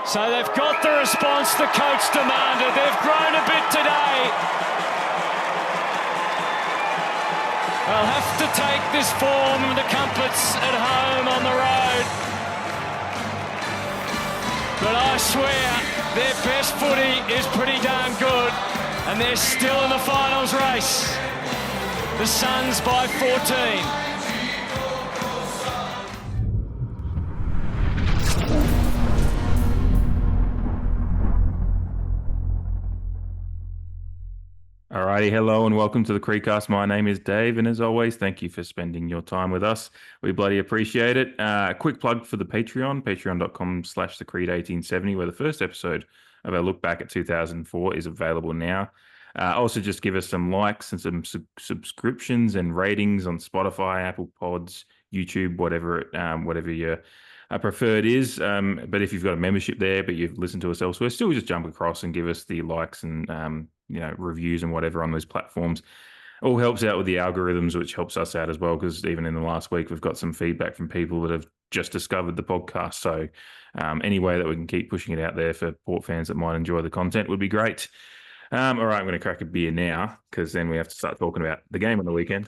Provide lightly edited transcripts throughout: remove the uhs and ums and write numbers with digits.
So they've got the response the coach demanded. They've grown a bit today. They'll have to take this form of the comforts at home on the road. But I swear, their best footy is pretty darn good, and they're still in the finals race. The Suns by 14. Alrighty, hello and welcome to the CREEDCAST. My name is Dave, and as always, thank you for spending your time with us. We bloody appreciate it. Quick plug for the Patreon, patreon.com/thecreed1870, where the first episode of our look back at 2004 is available now. Also, just give us some likes and some subscriptions and ratings on Spotify, Apple Pods, YouTube, whatever your preferred is. But if you've got a membership there, but you've listened to us elsewhere, still just jump across and give us the likes and reviews and whatever on those platforms. All helps out with the algorithms, which helps us out as well, because even in the last week, we've got some feedback from people that have just discovered the podcast. So any way that we can keep pushing it out there for Port fans that might enjoy the content would be great. All right, I'm going to crack a beer now, because then we have to start talking about the game on the weekend.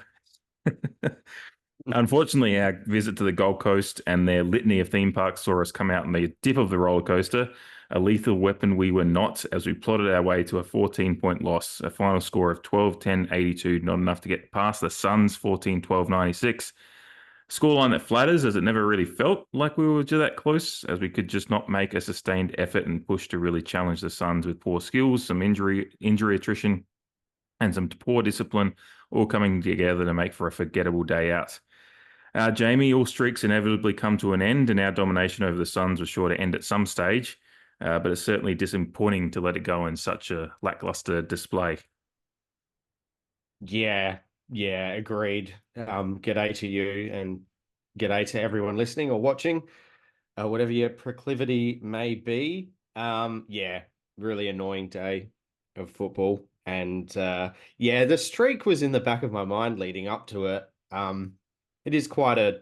Unfortunately, our visit to the Gold Coast and their litany of theme parks saw us come out on the tip of the roller coaster. A lethal weapon we were not, as we plotted our way to a 14-point loss, a final score of 12-10-82, not enough to get past the Suns 14-12-96. Scoreline that flatters, as it never really felt like we were that close, as we could just not make a sustained effort and push to really challenge the Suns with poor skills, some injury attrition, and some poor discipline, all coming together to make for a forgettable day out. Jamie, all streaks inevitably come to an end, and our domination over the Suns was sure to end at some stage. But it's certainly disappointing to let it go in such a lackluster display. Yeah, agreed. G'day to you and g'day to everyone listening or watching, whatever your proclivity may be. Really annoying day of football. And the streak was in the back of my mind leading up to it. It was quite a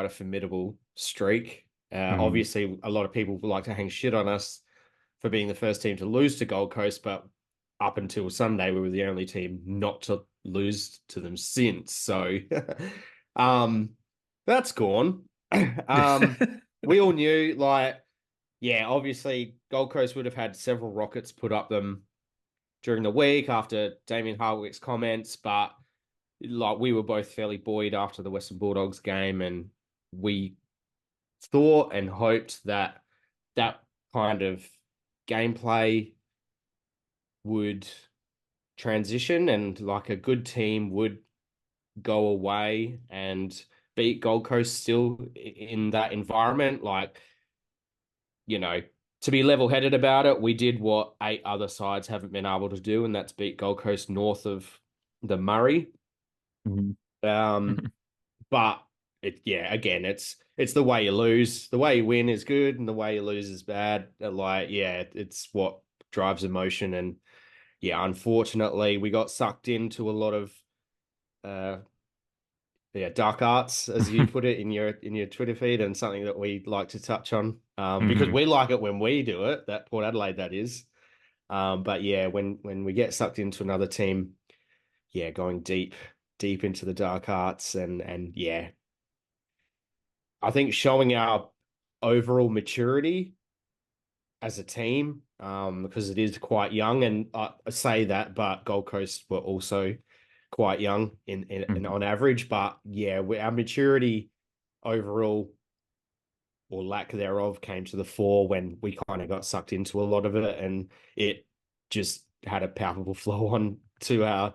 formidable streak. Obviously, a lot of people like to hang shit on us for being the first team to lose to Gold Coast, but up until Sunday, we were the only team not to lose to them since. So that's gone. We all knew, obviously Gold Coast would have had several rockets put up them during the week after Damien Hardwick's comments, but we were both fairly buoyed after the Western Bulldogs game, and we thought and hoped that that kind of gameplay would transition and like a good team would go away and beat Gold Coast still in that environment. To be level-headed about it, we did what 8 other sides haven't been able to do, and that's beat Gold Coast north of the Murray. But it's the way you lose. The way you win is good, and the way you lose is bad. It's what drives emotion. And unfortunately, we got sucked into a lot of dark arts, as you put it in your Twitter feed, and something that we like to touch on because we like it when we do it. That Port Adelaide, that is. When we get sucked into another team, going deep into the dark arts, and I think showing our overall maturity as a team, because it is quite young, and I say that, but Gold Coast were also quite young in on average. But our maturity overall, or lack thereof, came to the fore when we kind of got sucked into a lot of it, and it just had a palpable flow on to our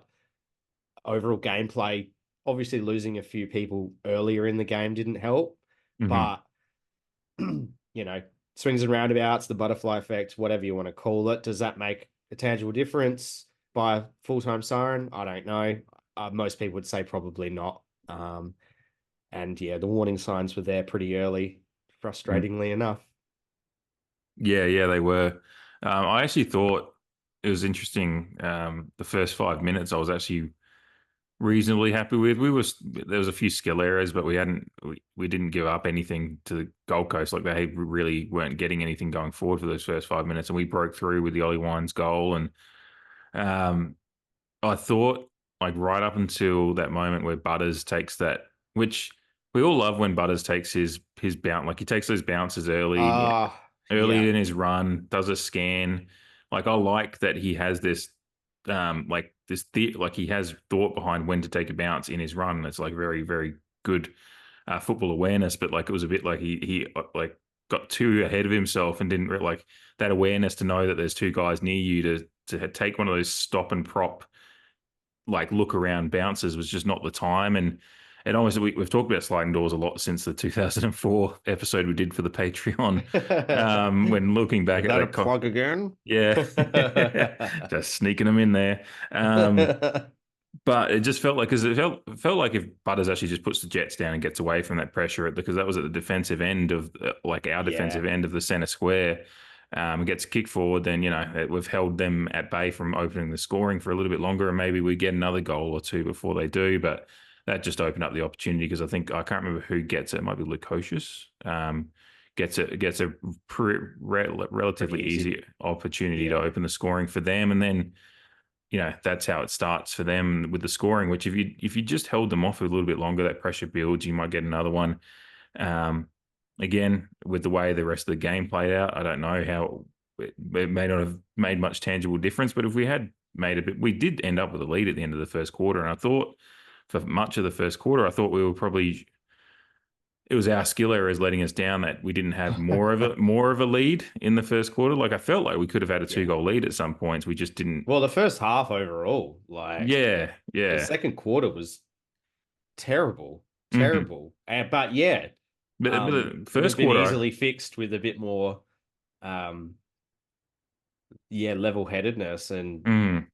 overall gameplay. Obviously, losing a few people earlier in the game didn't help, but swings and roundabouts, the butterfly effect, whatever you want to call it, does that make a tangible difference by a full-time siren? I don't know. Most people would say probably not. The warning signs were there pretty early, frustratingly enough. Yeah, they were. I actually thought it was interesting. The first 5 minutes, I was actually reasonably happy with. There was a few skill errors, but we didn't give up anything to the Gold Coast. Like they really weren't getting anything going forward for those first 5 minutes, and we broke through with the Ollie Wines goal. And um, I thought like right up until that moment where Butters takes that, which we all love when Butters takes his bounce, like he takes those bounces early Yeah. in his run, does a scan. Like I like that he has this like he has thought behind when to take a bounce in his run. It's like very, very good football awareness, but like it was a bit like he like got too ahead of himself and didn't like that awareness to know that there's two guys near you to take one of those stop and prop like look around bounces was just not the time. And it almost we've talked about sliding doors a lot since the 2004 episode we did for the Patreon. When looking back Is at that a that, plug again? yeah, just sneaking them in there. But it just felt like because it felt like if Butters actually just puts the Jets down and gets away from that pressure, because that was at the defensive end of like our Yeah. defensive end of the center square, gets a kick forward, then we've held them at bay from opening the scoring for a little bit longer, and maybe we get another goal or two before they do. But that just opened up the opportunity because I can't remember who gets it. It might be Lukosius. Gets a relatively Pretty easy. easy opportunity to Yeah. open the scoring for them, and then that's how it starts for them with the scoring. Which if you just held them off a little bit longer, that pressure builds. You might get another one. Um, Again, with the way the rest of the game played out, I don't know how it may not have made much tangible difference. But if we had made a bit, we did end up with a lead at the end of the first quarter, and I thought for much of the first quarter, I thought we were probably it was our skill errors letting us down that we didn't have more of a lead in the first quarter. Like I felt like we could have had a Yeah. 2-goal lead at some points. We just didn't. Well, the first half overall, like Yeah, the yeah. second quarter was terrible, Hmm. terrible. But yeah, But the could first have been quarter, easily fixed with a bit more, um, yeah, level-headedness and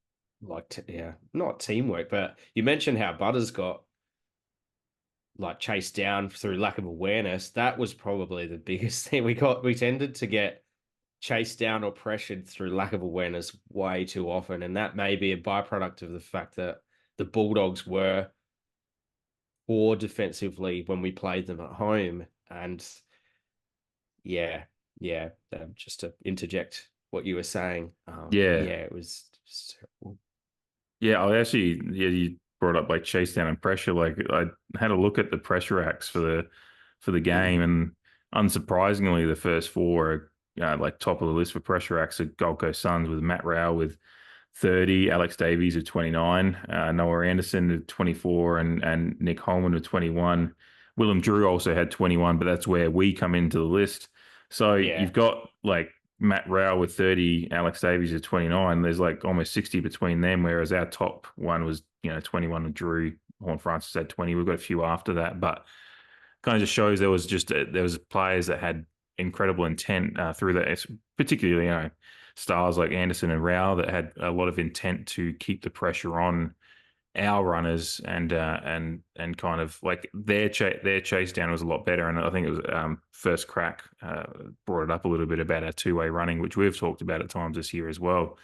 like, yeah, not teamwork. But you mentioned how Butters got like chased down through lack of awareness. That was probably the biggest thing we got. We tended to get chased down or pressured through lack of awareness way too often, and that may be a byproduct of the fact that the Bulldogs were poor defensively when we played them at home. And yeah, yeah, just to interject what you were saying, yeah, yeah, it was just terrible. yeah. You brought up like chase down and pressure. Like I had a look at the pressure acts for the game, and unsurprisingly, the first four are like top of the list for pressure acts are Gold Coast Suns with Matt Rowell with 30, Alex Davies with 29, Noah Anderson with 24, and Nick Holman with 21. Willem Drew also had 21, but that's where we come into the list. So Yeah, you've got like Matt Rowell with 30, Alex Davies with 29. There's like almost 60 between them, whereas our top one was 21 with Drew. HORNE-FRANCIS had 20. We've got a few after that, but kind of just shows there was players that had incredible intent through that, particularly stars like Anderson and Rao that had a lot of intent to keep the pressure on our runners and kind of like their chase down was a lot better. And I think it was First Crack brought it up a little bit about our two-way running, which we've talked about at times this year as well.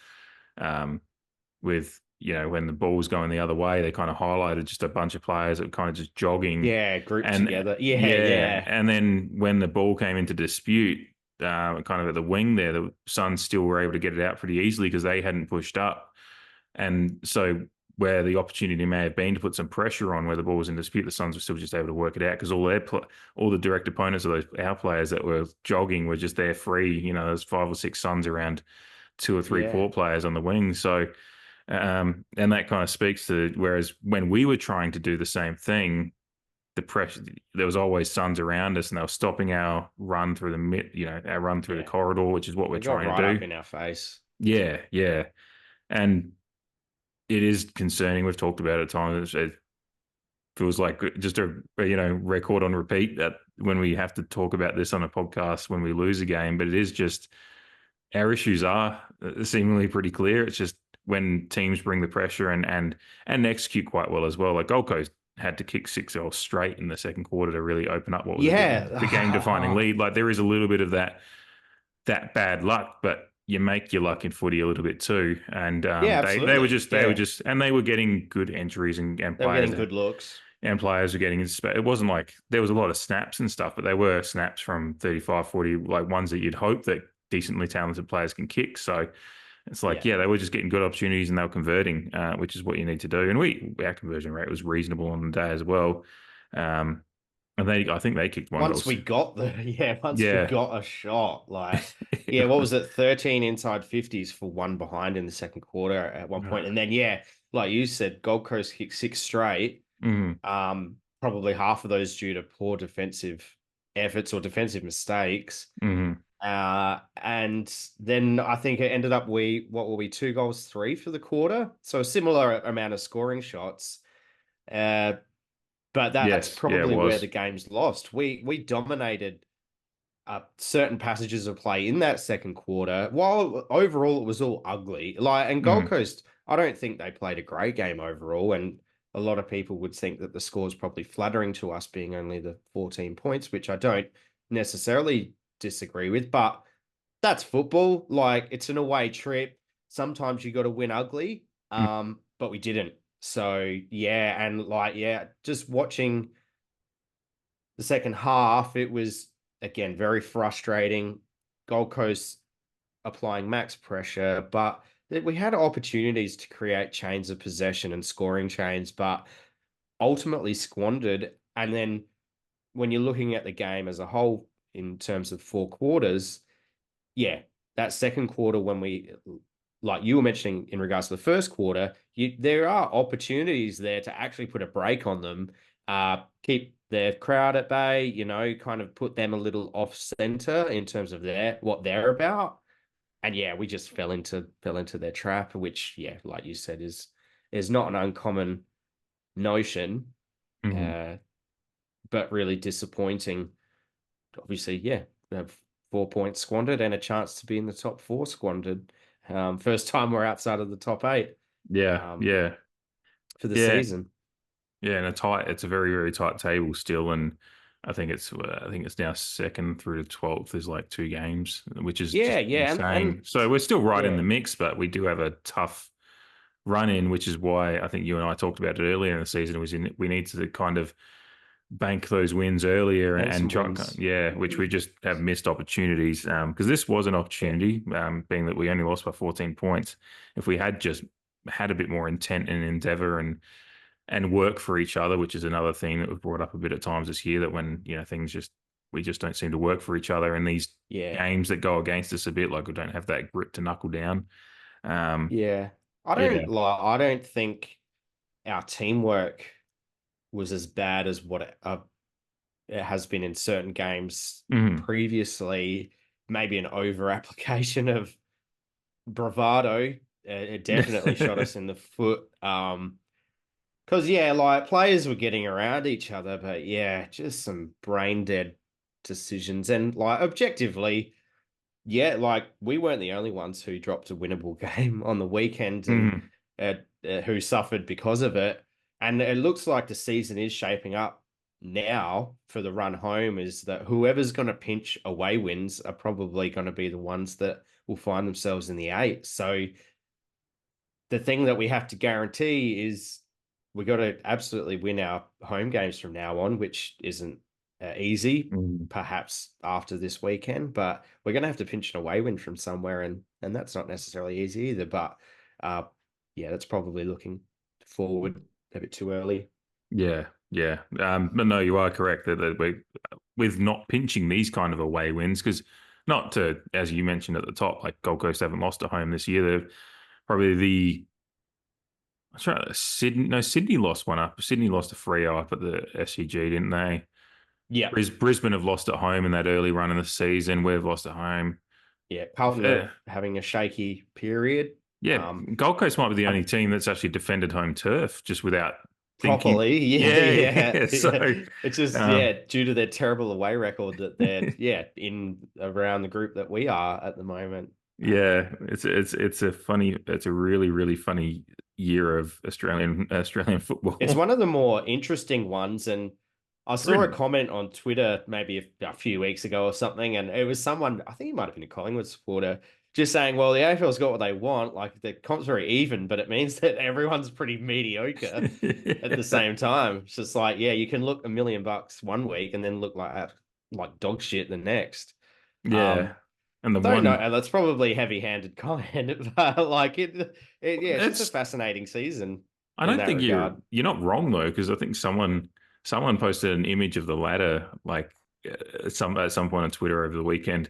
With when the ball was going the other way, they kind of highlighted just a bunch of players that were kind of just jogging yeah, grouped and together. Yeah, yeah, yeah, and then when the ball came into dispute, kind of at the wing there, the Suns still were able to get it out pretty easily because they hadn't pushed up. And so where the opportunity may have been to put some pressure on where the ball was in dispute, the Suns were still just able to work it out because all the direct opponents of our players that were jogging were just there free. There's 5 or 6 Suns around 2 or 3 yeah, Port players on the wing. So and that kind of speaks to whereas when we were trying to do the same thing, the pressure there was always Suns around us, and they were stopping our run through our run through the yeah. corridor, which is what we're They got trying right to up do. in our face. Yeah, yeah, and it is concerning. We've talked about it at times. It feels like just a record on repeat that when we have to talk about this on a podcast when we lose a game, but it is just our issues are seemingly pretty clear. It's just when teams bring the pressure and execute quite well as well. Like Gold Coast had to kick 6 goals straight in the second quarter to really open up what was the game defining Yeah. lead. Like there is a little bit of that bad luck, but you make your luck in footy a little bit too. And Yeah, they were absolutely. just Yeah, and they were getting good entries and they were players getting good looks. and players were getting. It wasn't like there was a lot of snaps and stuff, but they were snaps from 35, 40, like ones that you'd hope that decently talented players can kick. So it's like, Yeah. yeah, they were just getting good opportunities and they were converting, which is what you need to do. And our conversion rate was reasonable on the day as well. Um, and I think they kicked one goal. Once we got the once we Yeah. got a shot, like yeah, what was it? 13 inside 50s for one behind in the second quarter at one point. And then yeah, like you said, Gold Coast kicked 6 straight. Mhm. Probably half of those due to poor defensive efforts or defensive mistakes. Mhm. And then I think it ended up what were we, 2 goals, 3 for the quarter? So a similar amount of scoring shots. But that's Yes. Yeah, it probably where was. the game's lost. We dominated certain passages of play in that second quarter, while overall it was all ugly. Like, and Gold Mhm. Coast, I don't think they played a great game overall, and a lot of people would think that the score's probably flattering to us being only the 14 points, which I don't necessarily disagree with, but that's football. Like, it's an away trip. Sometimes you got to win ugly, Mhm. but we didn't. So yeah, and like yeah, just watching the second half, it was again very frustrating. Gold Coast applying max pressure, but we had opportunities to create chains of possession and scoring chains, but ultimately squandered. And then when you're looking at the game as a whole in terms of 4 quarters, yeah, that second quarter when we, like you were mentioning in regards to the first quarter, there are opportunities there to actually put a break on them, keep their crowd at bay, kind of put them a little off center in terms of what they're about. And yeah, we just fell into their trap, which yeah, like you said, is not an uncommon notion, Mhm. uh, but really disappointing. Obviously, yeah, they have 4 points squandered and a chance to be in the top 4 squandered. First time we're outside of the top 8 Yeah. um, Yeah. for the Yeah. season. Yeah. And it's a very, very tight table still. And I think it's now second through to 12th. There's like 2 games, which is Yeah, just yeah, and insane. So we're still right in yeah, the mix, but we do have a tough run in, which is why I think you and I talked about it earlier in the season. We need to kind of bank those wins earlier bank and some try, wins. yeah, which we just have missed opportunities. Because this was an Yeah, opportunity, being that we only lost by 14 points. If we had just had a bit more intent and endeavor and work for each other, which is another thing that we've brought up a bit at times this year, that when things we just don't seem to work for each other in these yeah, games that go against us a bit, like we don't have that grit to knuckle down. Um, yeah. yeah. I don't think our teamwork was as bad as what it has been in certain games Mhm. previously. Maybe an over application of bravado. It definitely shot us in the foot. Because yeah, like players were getting around each other, but yeah, just some brain dead decisions. And like objectively, yeah, like we weren't the only ones who dropped a winnable game on the weekend and Mhm. who suffered because of it. And it looks like the season is shaping up now for the run home, is that whoever's going to pinch away wins are probably going to be the ones that will find themselves in the 8. So the thing that we have to guarantee is we got to absolutely win our home games from now on, which isn't easy, Mhm. perhaps after this weekend, but we're going to have to pinch an away win from somewhere, and that's not necessarily easy either. But uh, yeah, that's probably looking forward a bit too early. Yeah, yeah. But no, you are correct that we, with not pinching these kind of away wins, because not to, as you mentioned at the top, like Gold Coast haven't lost at home this year. They're probably I'm trying Sydney. No, Sydney lost one up. Sydney lost a free up at the SCG, didn't they? Yeah, Brisbane have lost at home in that early run of the season. We've lost at home. yeah. Carlton Uh, are having a shaky period. yeah, Um, Gold Coast might be the I only team that's actually defended home turf just without thinking. properly. Yeah, Yeah, yeah, yeah. yeah. So, It's just um, due to their terrible away record that they're in around the group that we are at the moment. yeah, it's a really really funny year of Australian It's football. one of the more interesting ones, and I saw a comment on Twitter maybe a few weeks ago or something, and it was someone, I think he might have been a Collingwood supporter, just saying, well, the AFL's got what they want. Like, the comp's very even, but it means that everyone's pretty mediocre at the same time. It's just like, yeah, you can look $1 million one week and then look like dog shit the next. Yeah. And the Don't know, one, and that's probably heavy-handed comment, but like yeah, it's just a it's, fascinating season I in don't that think regard. you're not wrong though, because I think someone posted an image of the ladder like at some point on Twitter over the weekend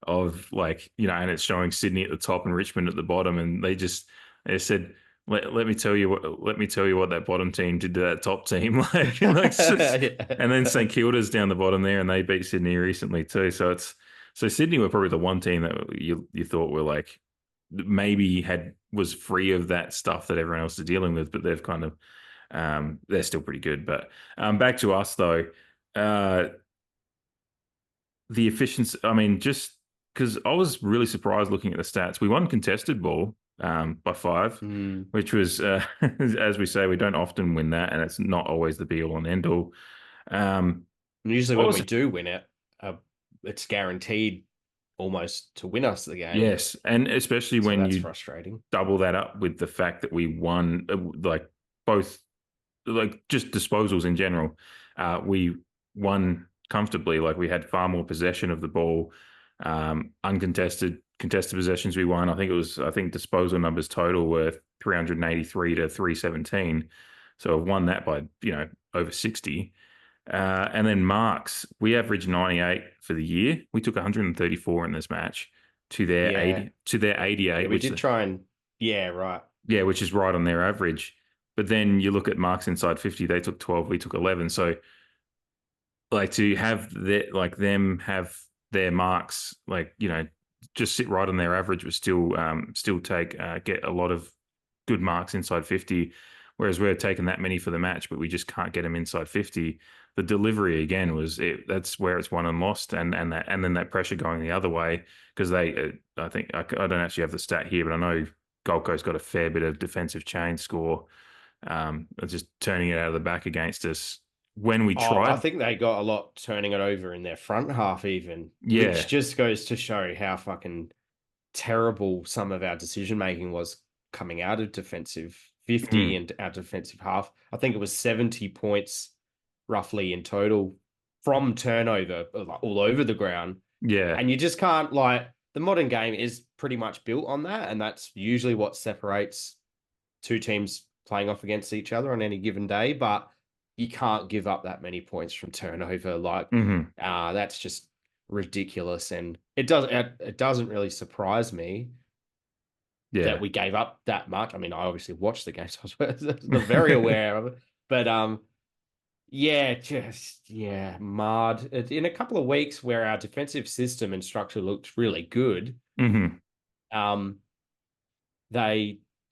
of like, and it's showing Sydney at the top and Richmond at the bottom, and they said, let me tell you what that bottom team did to that top team, and then St Kilda's down the bottom there, and they beat Sydney recently too. So Sydney were probably the one team that you thought were like maybe was free of that stuff that everyone else is dealing with, but they've kind of they're still pretty good. But back to us though, the efficiency. I mean, just because I was really surprised looking at the stats, we won contested ball by 5, which was as we say, we don't often win that, and it's not always the be all and end all. Usually when we do win it, it's guaranteed almost to win us the game. Yes, and especially So when that's you frustrating. double that up with the fact that we won, like both, like just disposals in general. We won comfortably. Like we had far more possession of the ball, contested possessions. We won. I think disposal numbers total were 383 to 317. So I've won that by over 60. And then marks, we averaged 98 for the year. We took 134 in this match to their 88. Yeah, we did try and right. Yeah, which is right on their average. But then you look at marks inside 50, they took 12, we took 11. So like to have them have their marks just sit right on their average, but still get a lot of good marks inside 50, whereas we're taking that many for the match, but we just can't get them inside 50. The delivery again that's where it's won and lost, and then that pressure going the other way, because I don't actually have the stat here, but I know Gold Coast got a fair bit of defensive chain score, just turning it out of the back against us when we tried. I think they got a lot turning it over in their front half even, Yeah. which just goes to show how fucking terrible some of our decision making was coming out of defensive 50 and our defensive half. I think it was 70 points roughly in total from turnover all over the ground. Yeah. And you just can't, like, the modern game is pretty much built on that, and that's usually what separates two teams playing off against each other on any given day, but you can't give up that many points from turnover. Like, that's just ridiculous, and it doesn't really surprise me that we gave up that much. I mean, I obviously watched the game, so I was very aware of it. But marred in a couple of weeks where our defensive system and structure looked really good.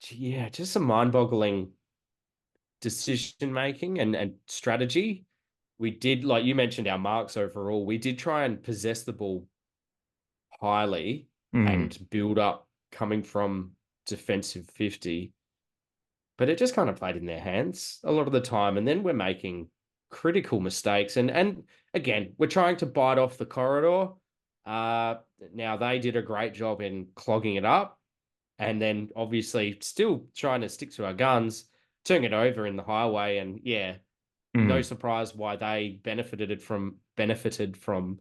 Just some mind-boggling decision making and strategy. We did, like you mentioned, our marks overall. We did try and possess the ball highly and build up coming from defensive 50, but it just kind of played in their hands a lot of the time. And then we're making critical mistakes. And again, we're trying to bite off the corridor. Now they did a great job in clogging it up, and then obviously still trying to stick to our guns, turning it over in the highway. And no surprise why they benefited from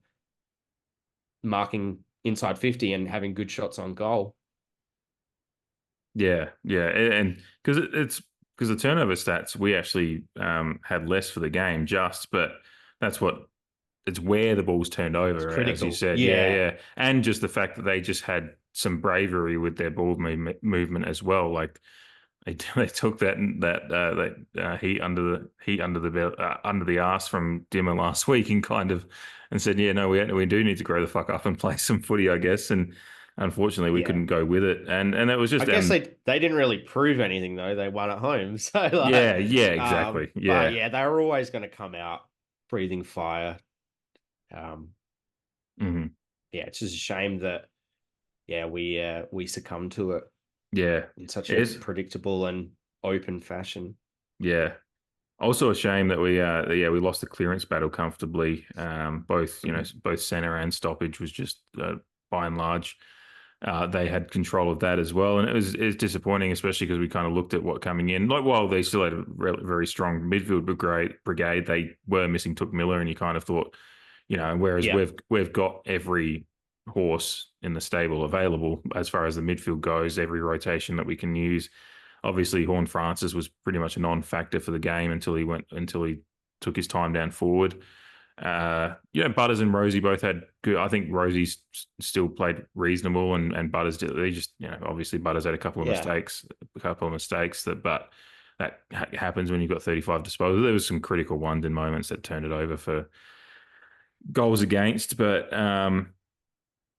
marking inside 50 and having good shots on goal. Yeah, and because because the turnover stats, we actually had less for the game, but it's where the ball's turned over, as you said. Yeah, and just the fact that they just had some bravery with their ball movement as well. Like they took that heat under the arse from Dimma last week and said, yeah, no, we do need to grow the fuck up and play some footy, I guess. And unfortunately, we couldn't go with it, and that was just. I guess they didn't really prove anything though. They won at home, so exactly. But they were always going to come out breathing fire. It's just a shame that we succumbed to it. Yeah, in such a predictable and open fashion. Yeah, Also a shame that we lost the clearance battle comfortably. Both center and stoppage was just by and large they had control of that as well, and it's disappointing, especially because we kind of looked at what coming in. Like while they still had a very strong midfield brigade, they were missing Took Miller, and you kind of thought, whereas Yeah. we've got every horse in the stable available as far as the midfield goes, every rotation that we can use. Obviously, HORNE-FRANCIS was pretty much a non-factor for the game until he took his time down forward. Butters and Rosie both had good. I think Rosie's still played reasonable, and Butters they just obviously Butters had a couple of mistakes, but that happens when you've got 35 disposals. There was some critical ones in moments that turned it over for goals against, but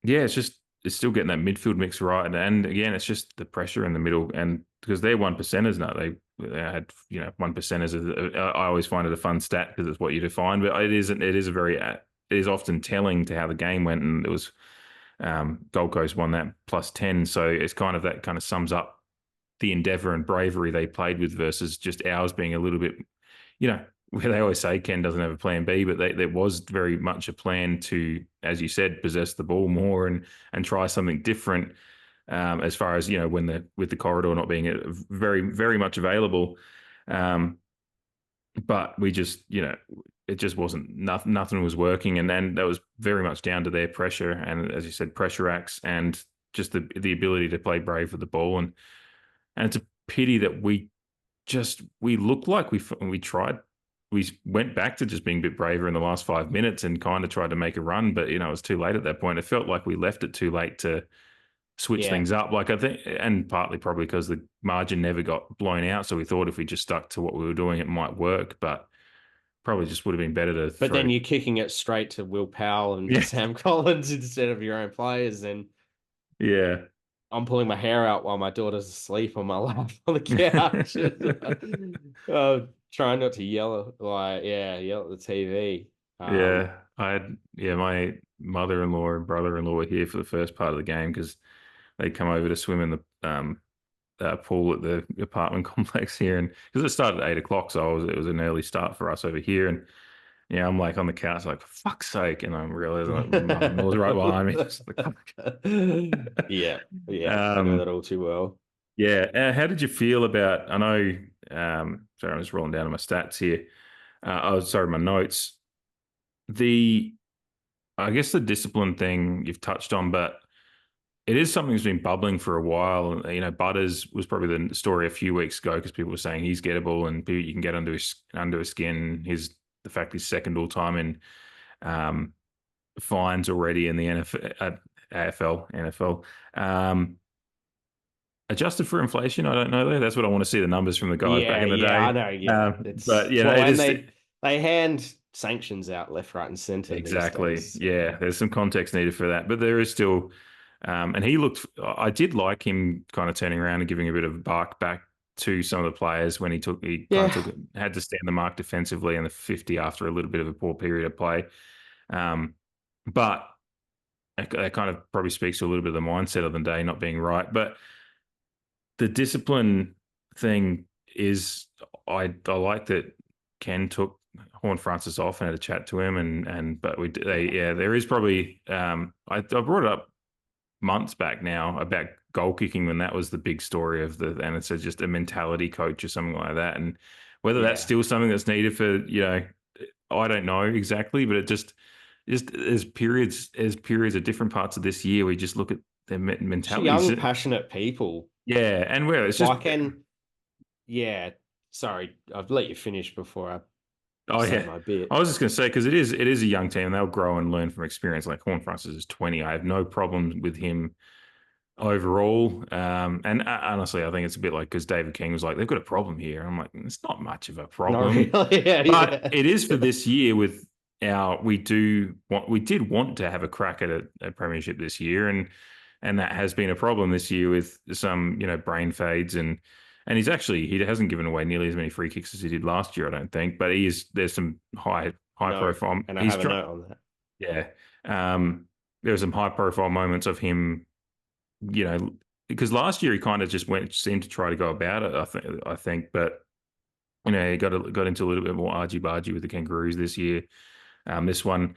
it's still getting that midfield mix right, and again, it's just the pressure in the middle, and because they're one percenters now, they had one percenters. I always find it a fun stat because it's what you define, but it is often telling to how the game went, and it was Gold Coast won that +10, so it's that kind of sums up the endeavour and bravery they played with versus just ours being a little bit, where they always say Ken doesn't have a plan B, but there was very much a plan to, as you said, possess the ball more and try something different. As far as with the corridor not being very very much available, but we just it just wasn't nothing was working, and then that was very much down to their pressure and, as you said, pressure acts and just the ability to play brave with the ball, and it's a pity that we looked like we tried. We went back to just being a bit braver in the last 5 minutes and kind of tried to make a run, but it was too late at that point. It felt like we left it too late to switch things up. Like I think, and partly probably because the margin never got blown out, so we thought if we just stuck to what we were doing, it might work. But probably just would have been better to. But then you're kicking it straight to Will Powell and Sam Collins instead of your own players, and I'm pulling my hair out while my daughter's asleep on my lap on the couch. Trying not to yell at the TV. My mother-in-law and brother-in-law were here for the first part of the game because they come over to swim in the pool at the apartment complex here, and because it started at 8 o'clock, so it was an early start for us over here, and I'm like on the couch, like, for fuck's sake, and I'm realizing like, my mother-in-law's right behind me. I know that all too well. How did you feel about? I know. Sorry, I'm just rolling down to my stats here. My notes. I guess the discipline thing you've touched on, but it is something that's been bubbling for a while. Butters was probably the story a few weeks ago because people were saying he's gettable and you can get under his skin. The fact he's second all time in fines already in the NFL. Adjusted for inflation, I don't know though. That's what I want to see, the numbers from the guys back in the day. I know. Yeah, they hand sanctions out left, right, and centre. Exactly. Yeah, there's some context needed for that, but there is still. And he looked. I did like him kind of turning around and giving a bit of bark back to some of the players when had to stand the mark defensively in the 50 after a little bit of a poor period of play. But that kind of probably speaks to a little bit of the mindset of the day not being right. But the discipline thing is, I like that Ken took HORNE-FRANCIS off and had a chat to him, but there is probably I brought it up months back now about goal kicking when that was the big story and it's just a mentality coach or something like that, and whether that's still something that's needed for I don't know exactly, but it just as periods at different parts of this year, we just look at their mentality. Young, passionate people. Yeah, and where it's just sorry, I've let you finish before I my bit. I was just going to say, because it is a young team and they'll grow and learn from experience. Like HORNE-FRANCIS is 20. I have no problem with him overall. And honestly, I think it's a bit like, because David King was like, they've got a problem here. I'm like, it's not much of a problem. Not really. But it is for this year with we did want to have a crack at a premiership this year. And that has been a problem this year with some, brain fades and he hasn't given away nearly as many free kicks as he did last year, I don't think. But there's some high profile. And I have a note on that. Yeah. There were some high profile moments of him, because last year he kind of just seemed to try to go about it, I think. But he got into a little bit more argy-bargy with the Kangaroos this year. This one,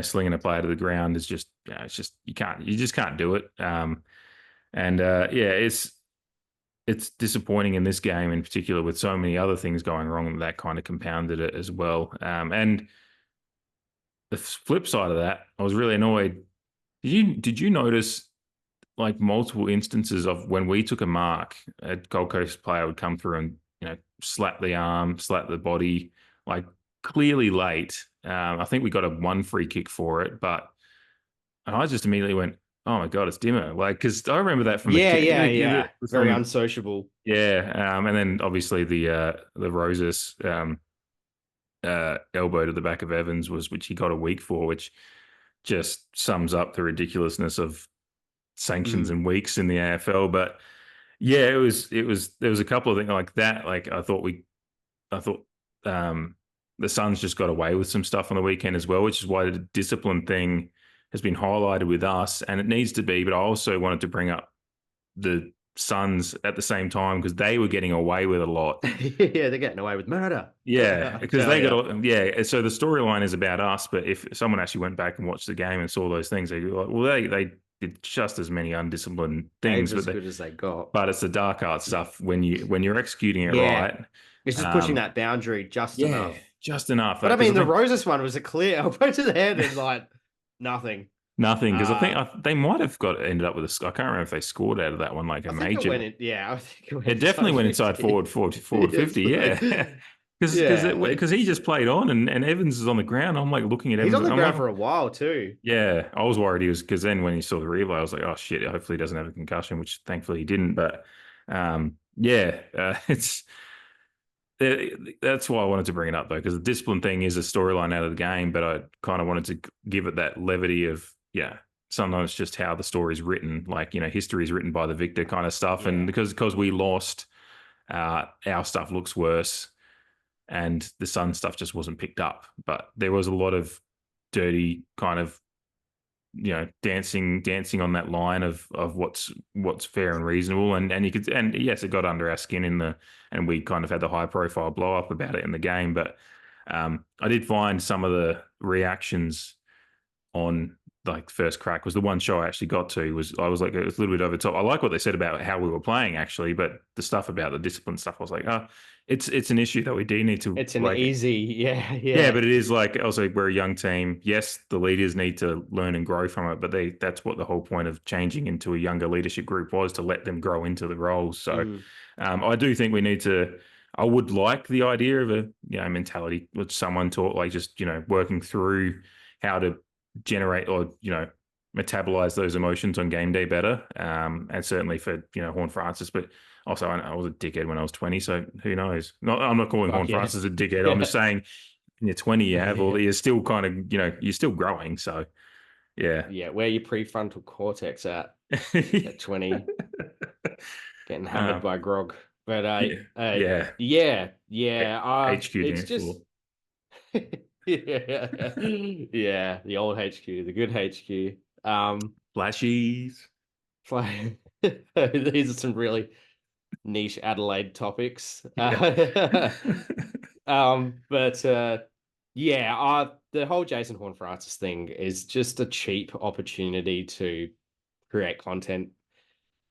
slinging a player to the ground is just, it's just you just can't do it. It's disappointing in this game in particular with so many other things going wrong that kind of compounded it as well. And the flip side of that, I was really annoyed. Did you notice like multiple instances of when we took a mark, a Gold Coast player would come through and slap the arm, slap the body, like clearly late. I think we got a 1 free kick for it, and I just immediately went, "Oh my god, it's Dimma!" Like, because I remember that from Yeah. Very unsociable. Yeah, and then obviously the Roses elbow to the back of Evans which he got a week for, which just sums up the ridiculousness of sanctions and weeks in the AFL. But yeah, it was there was a couple of things like that. Like I thought the Suns just got away with some stuff on the weekend as well, which is why the discipline thing has been highlighted with us, and it needs to be. But I also wanted to bring up the Suns at the same time because they were getting away with a lot. Yeah, they're getting away with murder. Yeah, because they got So the storyline is about us, but if someone actually went back and watched the game and saw those things, they'd be like, well, they did just as many undisciplined things, as good as they got. But it's the dark art stuff when you're executing it right. It's just pushing that boundary just enough. Just enough. But I mean, the Roses one was a clear elbow to the head and like nothing. Nothing, because I think they might have ended up with I can't remember if they scored out of that one like a major. I think it definitely went inside forward 50, yeah. Because he just played on and Evans is on the ground. I'm like looking at Evans. He's on the ground for a while too. Yeah, I was worried he was, because then when you saw the replay, I was like, oh shit, hopefully he doesn't have a concussion, which thankfully he didn't. But that's why I wanted to bring it up though, because the discipline thing is a storyline out of the game, but I kind of wanted to give it that levity of sometimes just how the story is written, like history is written by the victor kind of stuff, and because we lost, our stuff looks worse. And the Sun stuff just wasn't picked up. But there was a lot of dirty kind of, dancing on that line of what's fair and reasonable. And yes, it got under our skin and we kind of had the high profile blow up about it in the game. But I did find some of the reactions on like first crack was the one show I actually got to I was like, it was a little bit over the top. I like what they said about how we were playing actually, but the stuff about the discipline stuff, I was like, it's an issue that we do need to. It's an easy, yeah. But it is like also we're a young team. Yes, the leaders need to learn and grow from it, but that's what the whole point of changing into a younger leadership group was, to let them grow into the roles. So I do think we need to. I would like the idea of a mentality which someone taught, like just working through how to generate or metabolize those emotions on game day better, and certainly for HORNE-FRANCIS. But also I was a dickhead when I was 20, so who knows. I'm not calling HORNE-FRANCIS a dickhead. I'm just saying in your 20 you have all, you're still kind of you're still growing, so where your prefrontal cortex at 20 getting hammered by grog. But HQ it's just the old HQ, the good HQ. Flashies. These are some really niche Adelaide topics. The whole Jason HORNE-FRANCIS thing is just a cheap opportunity to create content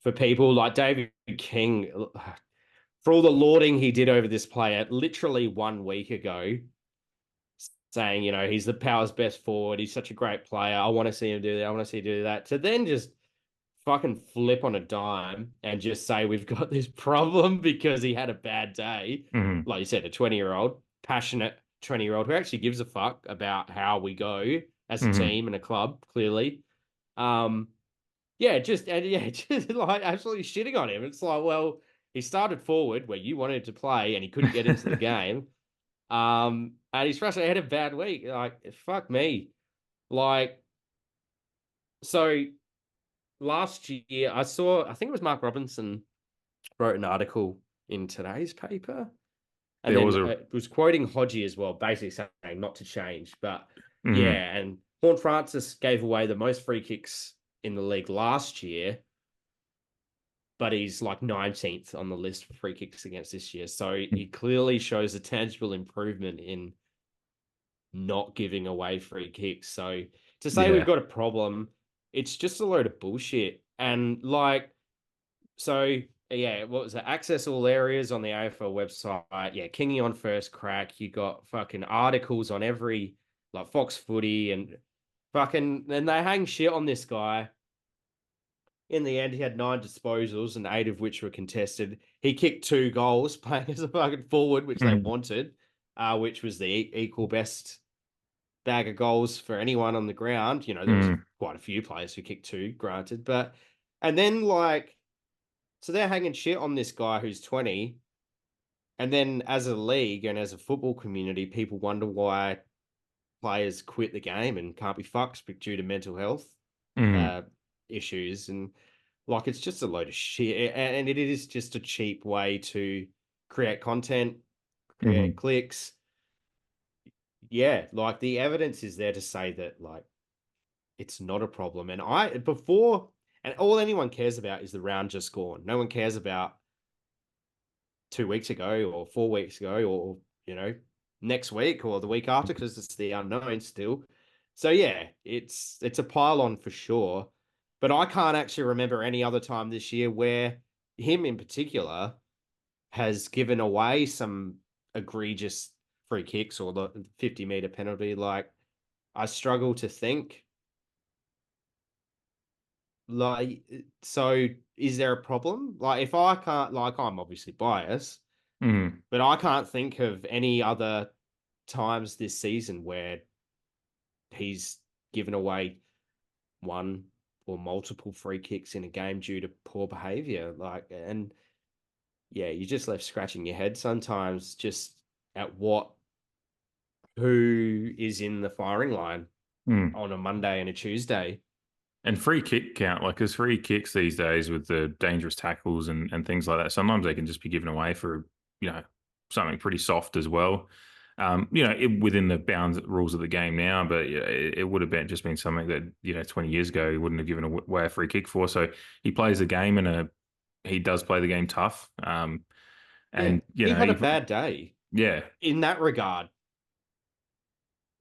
for people like David King. For all the lauding he did over this player literally 1 week ago, saying, he's the Power's best forward. He's such a great player. I want to see him do that. I want to see him do that. To then just fucking flip on a dime and just say we've got this problem because he had a bad day. Mm-hmm. Like you said, a 20-year-old, passionate 20-year-old who actually gives a fuck about how we go as a team and a club, clearly. Just like absolutely shitting on him. It's like, well, he started forward where you wanted to play and he couldn't get into the game. And he's frustrated. He had a bad week. Like, fuck me. Like, so last year I think it was Mark Robinson wrote an article in today's paper. And it was quoting Hodgie as well, basically saying not to change. But and HORNE-FRANCIS gave away the most free kicks in the league last year. but he's like 19th on the list for free kicks against this year. So he clearly shows a tangible improvement in not giving away free kicks. So to say we've got a problem, it's just a load of bullshit. And like, so yeah, what was it? Access all areas on the AFL website. Yeah, Kingy on first crack. You got fucking articles on every, like Fox Footy and fucking, and they hang shit on this guy. In the end, he had 9 disposals and 8 of which were contested. He kicked 2 goals playing as a fucking forward, which they wanted, which was the equal best bag of goals for anyone on the ground. You know, there was quite a few players who kicked 2, granted, but and then like, so they're hanging shit on this guy who's 20, and then as a league and as a football community, people wonder why players quit the game and can't be fucked due to mental health issues, and like it's just a load of shit, and it is just a cheap way to create content, create clicks. Yeah, like the evidence is there to say that like it's not a problem. And all anyone cares about is the round just gone. No one cares about 2 weeks ago or 4 weeks ago or, you know, next week or the week after, because it's the unknown still. So yeah, it's a pile on for sure. But I can't actually remember any other time this year where him in particular has given away some egregious free kicks or the 50-meter penalty. Like, I struggle to think. Like, so is there a problem? Like, if I can't, like, I'm obviously biased, but I can't think of any other times this season where he's given away one or multiple free kicks in a game due to poor behavior. Like, and yeah, you're just left scratching your head sometimes just at who is in the firing line on a Monday and a Tuesday. And free kick count, like there's free kicks these days with the dangerous tackles and things like that. Sometimes they can just be given away for, you know, something pretty soft as well. You know, within the bounds rules of the game now, but it would have just been something that, you know, 20 years ago he wouldn't have given away a free kick for. So he plays the game he does play the game tough. And you know, he had a bad day. Yeah. In that regard,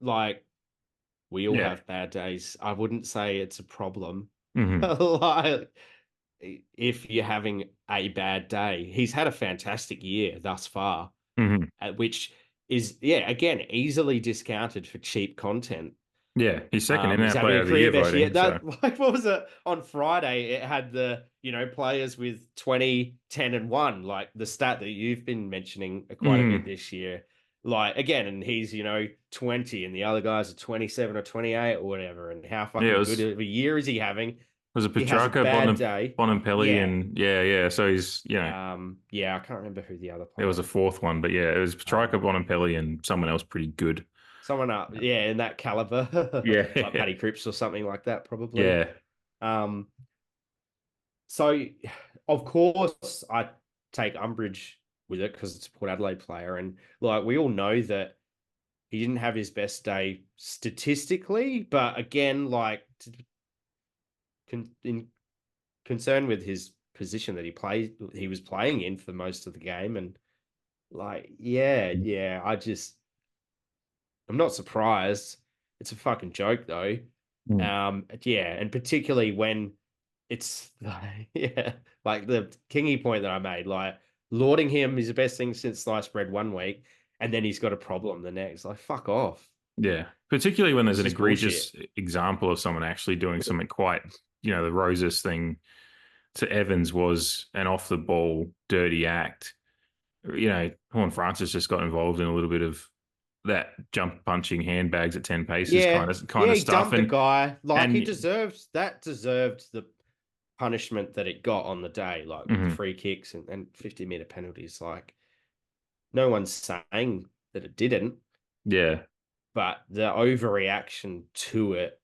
like, we all have bad days. I wouldn't say it's a problem. Like, if you're having a bad day, he's had a fantastic year thus far, which is, again, easily discounted for cheap content. Yeah, he's second in He's our player having of a the year career best year. voting. Like, what was it on Friday? It had the, you know, players with 20, 10, and 1, like the stat that you've been mentioning quite a bit this year. Like, again, and he's, you know, 20 and the other guys are 27 or 28 or whatever. And how fucking good of a year is he having? Was it He has a Petrarca, bad day. Bonampelli, and yeah. So he's, you know, I can't remember who the other player. There was a fourth one, but yeah, it was Petrarca, Bonampelli, and someone else pretty good. Someone up, in that caliber. Yeah. Like Paddy Cripps or something like that, probably. Yeah. So, of course, I take umbrage with it because it's a Port Adelaide player. And, like, we all know that he didn't have his best day statistically. But, again, like, in concern with his position that he was playing in for most of the game. And, like, I'm not surprised. It's a fucking joke, though. And particularly when it's like the Kingy point that I made, like lauding him is the best thing since sliced bread one week, and then he's got a problem the next. Like, fuck off. Yeah, particularly when there's an egregious example of someone actually doing something quite, you know, the Roses thing to Evans was an off the ball dirty act. You know, HORNE-FRANCIS just got involved in a little bit of that jump punching handbags at 10 paces kind of stuff. He dumped a guy. Like, he deserved the punishment that it got on the day, like with the free kicks and 50-meter penalties. Like, no one's saying that it didn't. Yeah. But the overreaction to it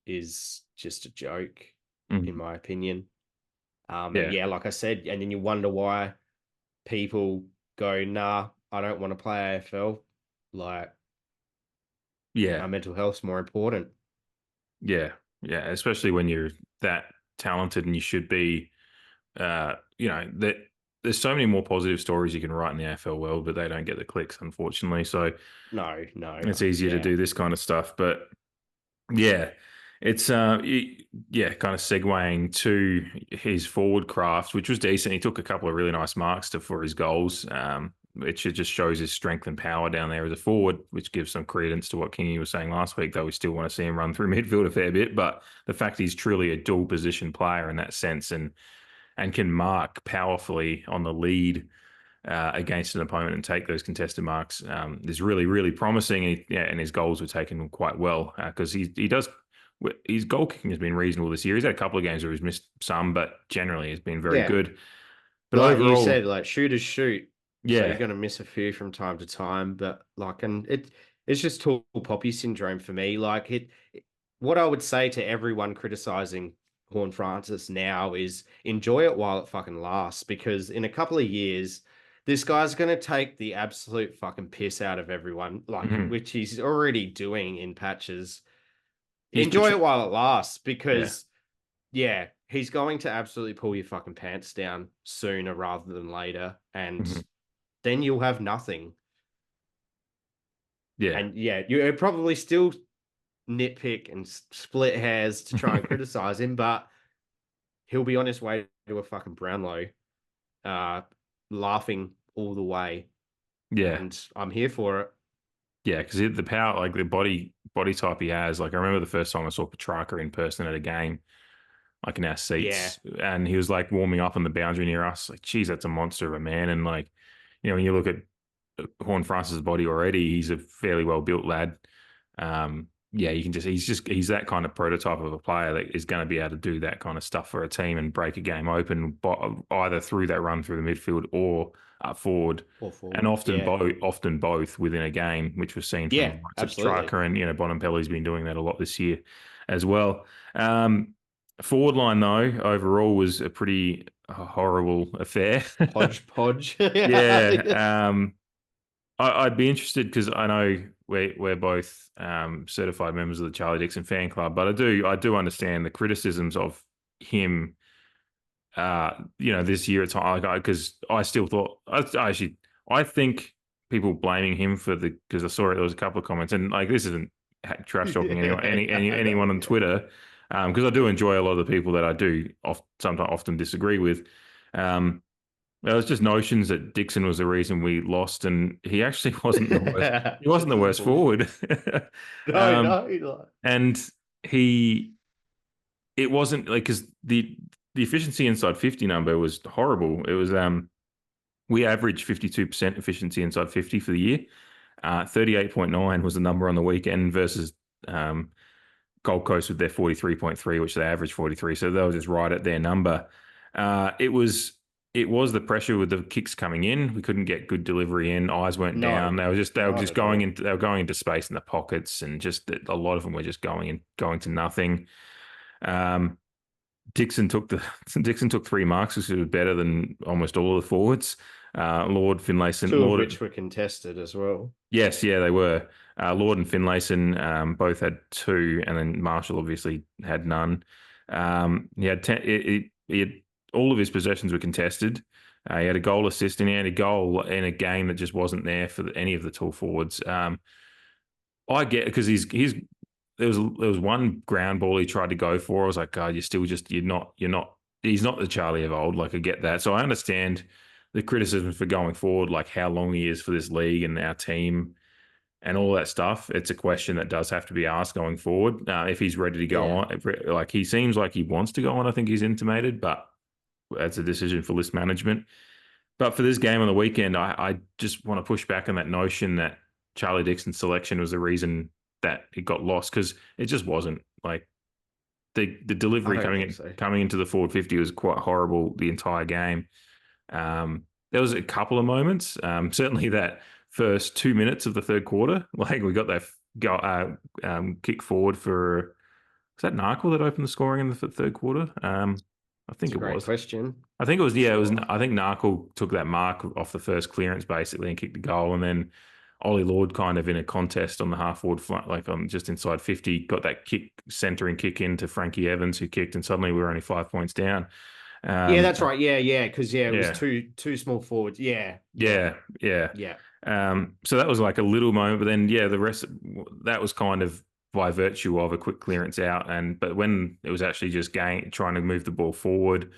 is just a joke, in my opinion. And like I said, and then you wonder why people go, nah, I don't want to play AFL. Like, my mental health's more important. Yeah, especially when you're that talented and you should be, there's so many more positive stories you can write in the AFL world, but they don't get the clicks, unfortunately. So No. it's easier to do this kind of stuff. But yeah, it's kind of segueing to his forward craft, which was decent. He took a couple of really nice marks for his goals, which it just shows his strength and power down there as a forward, which gives some credence to what Kingy was saying last week. Though we still want to see him run through midfield a fair bit, but the fact he's truly a dual position player in that sense, and can mark powerfully on the lead against an opponent and take those contested marks is really, really promising. And his goals were taken quite well because he does. His goal kicking has been reasonable this year. He's had a couple of games where he's missed some, but generally has been very good. But like overall, you said, like shooters shoot. Yeah, so you're going to miss a few from time to time, but it's just tall poppy syndrome for me. What I would say to everyone criticizing HORNE-FRANCIS now is enjoy it while it fucking lasts, because in a couple of years, this guy's going to take the absolute fucking piss out of everyone, which he's already doing in patches. Enjoy it while it lasts, because he's going to absolutely pull your fucking pants down sooner rather than later, and then you'll have nothing. Yeah. And you probably still nitpick and split hairs to try and criticize him, but he'll be on his way to a fucking Brownlow, laughing all the way. Yeah. And I'm here for it. Yeah, because the power, like the body type he has. Like I remember the first time I saw Petrarca in person at a game, like in our seats, and he was like warming up on the boundary near us. Like, geez, that's a monster of a man. And like, when you look at HORNE-FRANCIS' body already, he's a fairly well built lad. You can he's that kind of prototype of a player that is going to be able to do that kind of stuff for a team and break a game open, either through that run through the midfield or up forward, and often both within a game, which was seen from Petrarca, and Bonampelli's been doing that a lot this year as well. Forward line though overall was a pretty horrible affair. Podge. I'd be interested because I know we're both certified members of the Charlie Dixon fan club, but I do understand the criticisms of him. This year it's because I still thought I think people blaming him because I saw there was a couple of comments, and like this isn't trash talking anyone on Twitter, because I do enjoy a lot of the people that I do often disagree with. There was just notions that Dixon was the reason we lost, and he actually wasn't the worst. He wasn't the worst forward. And it wasn't like, because the efficiency inside 50 number was horrible. It was we averaged 52% efficiency inside 50 for the year. 38.9 was the number on the weekend versus Gold Coast with their 43.3, which they averaged 43. So they were just right at their number. It was the pressure with the kicks coming in. We couldn't get good delivery in. Eyes weren't down. They were just going into space in the pockets, and just a lot of them were just going to nothing. Dixon took 3 marks, which was better than almost all of the forwards. Lord, Finlayson, 2 of which were contested as well. Yes, they were. Lord and Finlayson both had 2, and then Marshall obviously had none. He had 10. He had all of his possessions were contested. He had a goal assist, and he had a goal in a game that just wasn't there for any of the tall forwards. I get, because there was one ground ball he tried to go for. I was like, God, he's not the Charlie of old. Like, I get that. So I understand the criticism for going forward, like how long he is for this league and our team and all that stuff. It's a question that does have to be asked going forward. If he's ready to go on, like he seems like he wants to go on. I think he's intimated, but that's a decision for list management. But for this game on the weekend, I just want to push back on that notion that Charlie Dixon's selection was the reason that it got lost, because it just wasn't. Like the delivery coming into the forward 50 was quite horrible the entire game. There was a couple of moments, certainly that first 2 minutes of the third quarter, like we got that kick forward for, was that Narkle that opened the scoring in the third quarter? I think it was. Great question. I think it was. Yeah, it was. I think Narkle took that mark off the first clearance basically and kicked the goal, and then Ollie Lord kind of in a contest on the half forward front, like on just inside 50, got that centering kick into Frankie Evans, who kicked, and suddenly we were only 5 points down. Yeah, that's right. Yeah, because it was Yeah. two small forwards. Yeah. Yeah. So that was like a little moment, but then the rest that was kind of by virtue of a quick clearance out, but when it was actually just trying to move the ball forward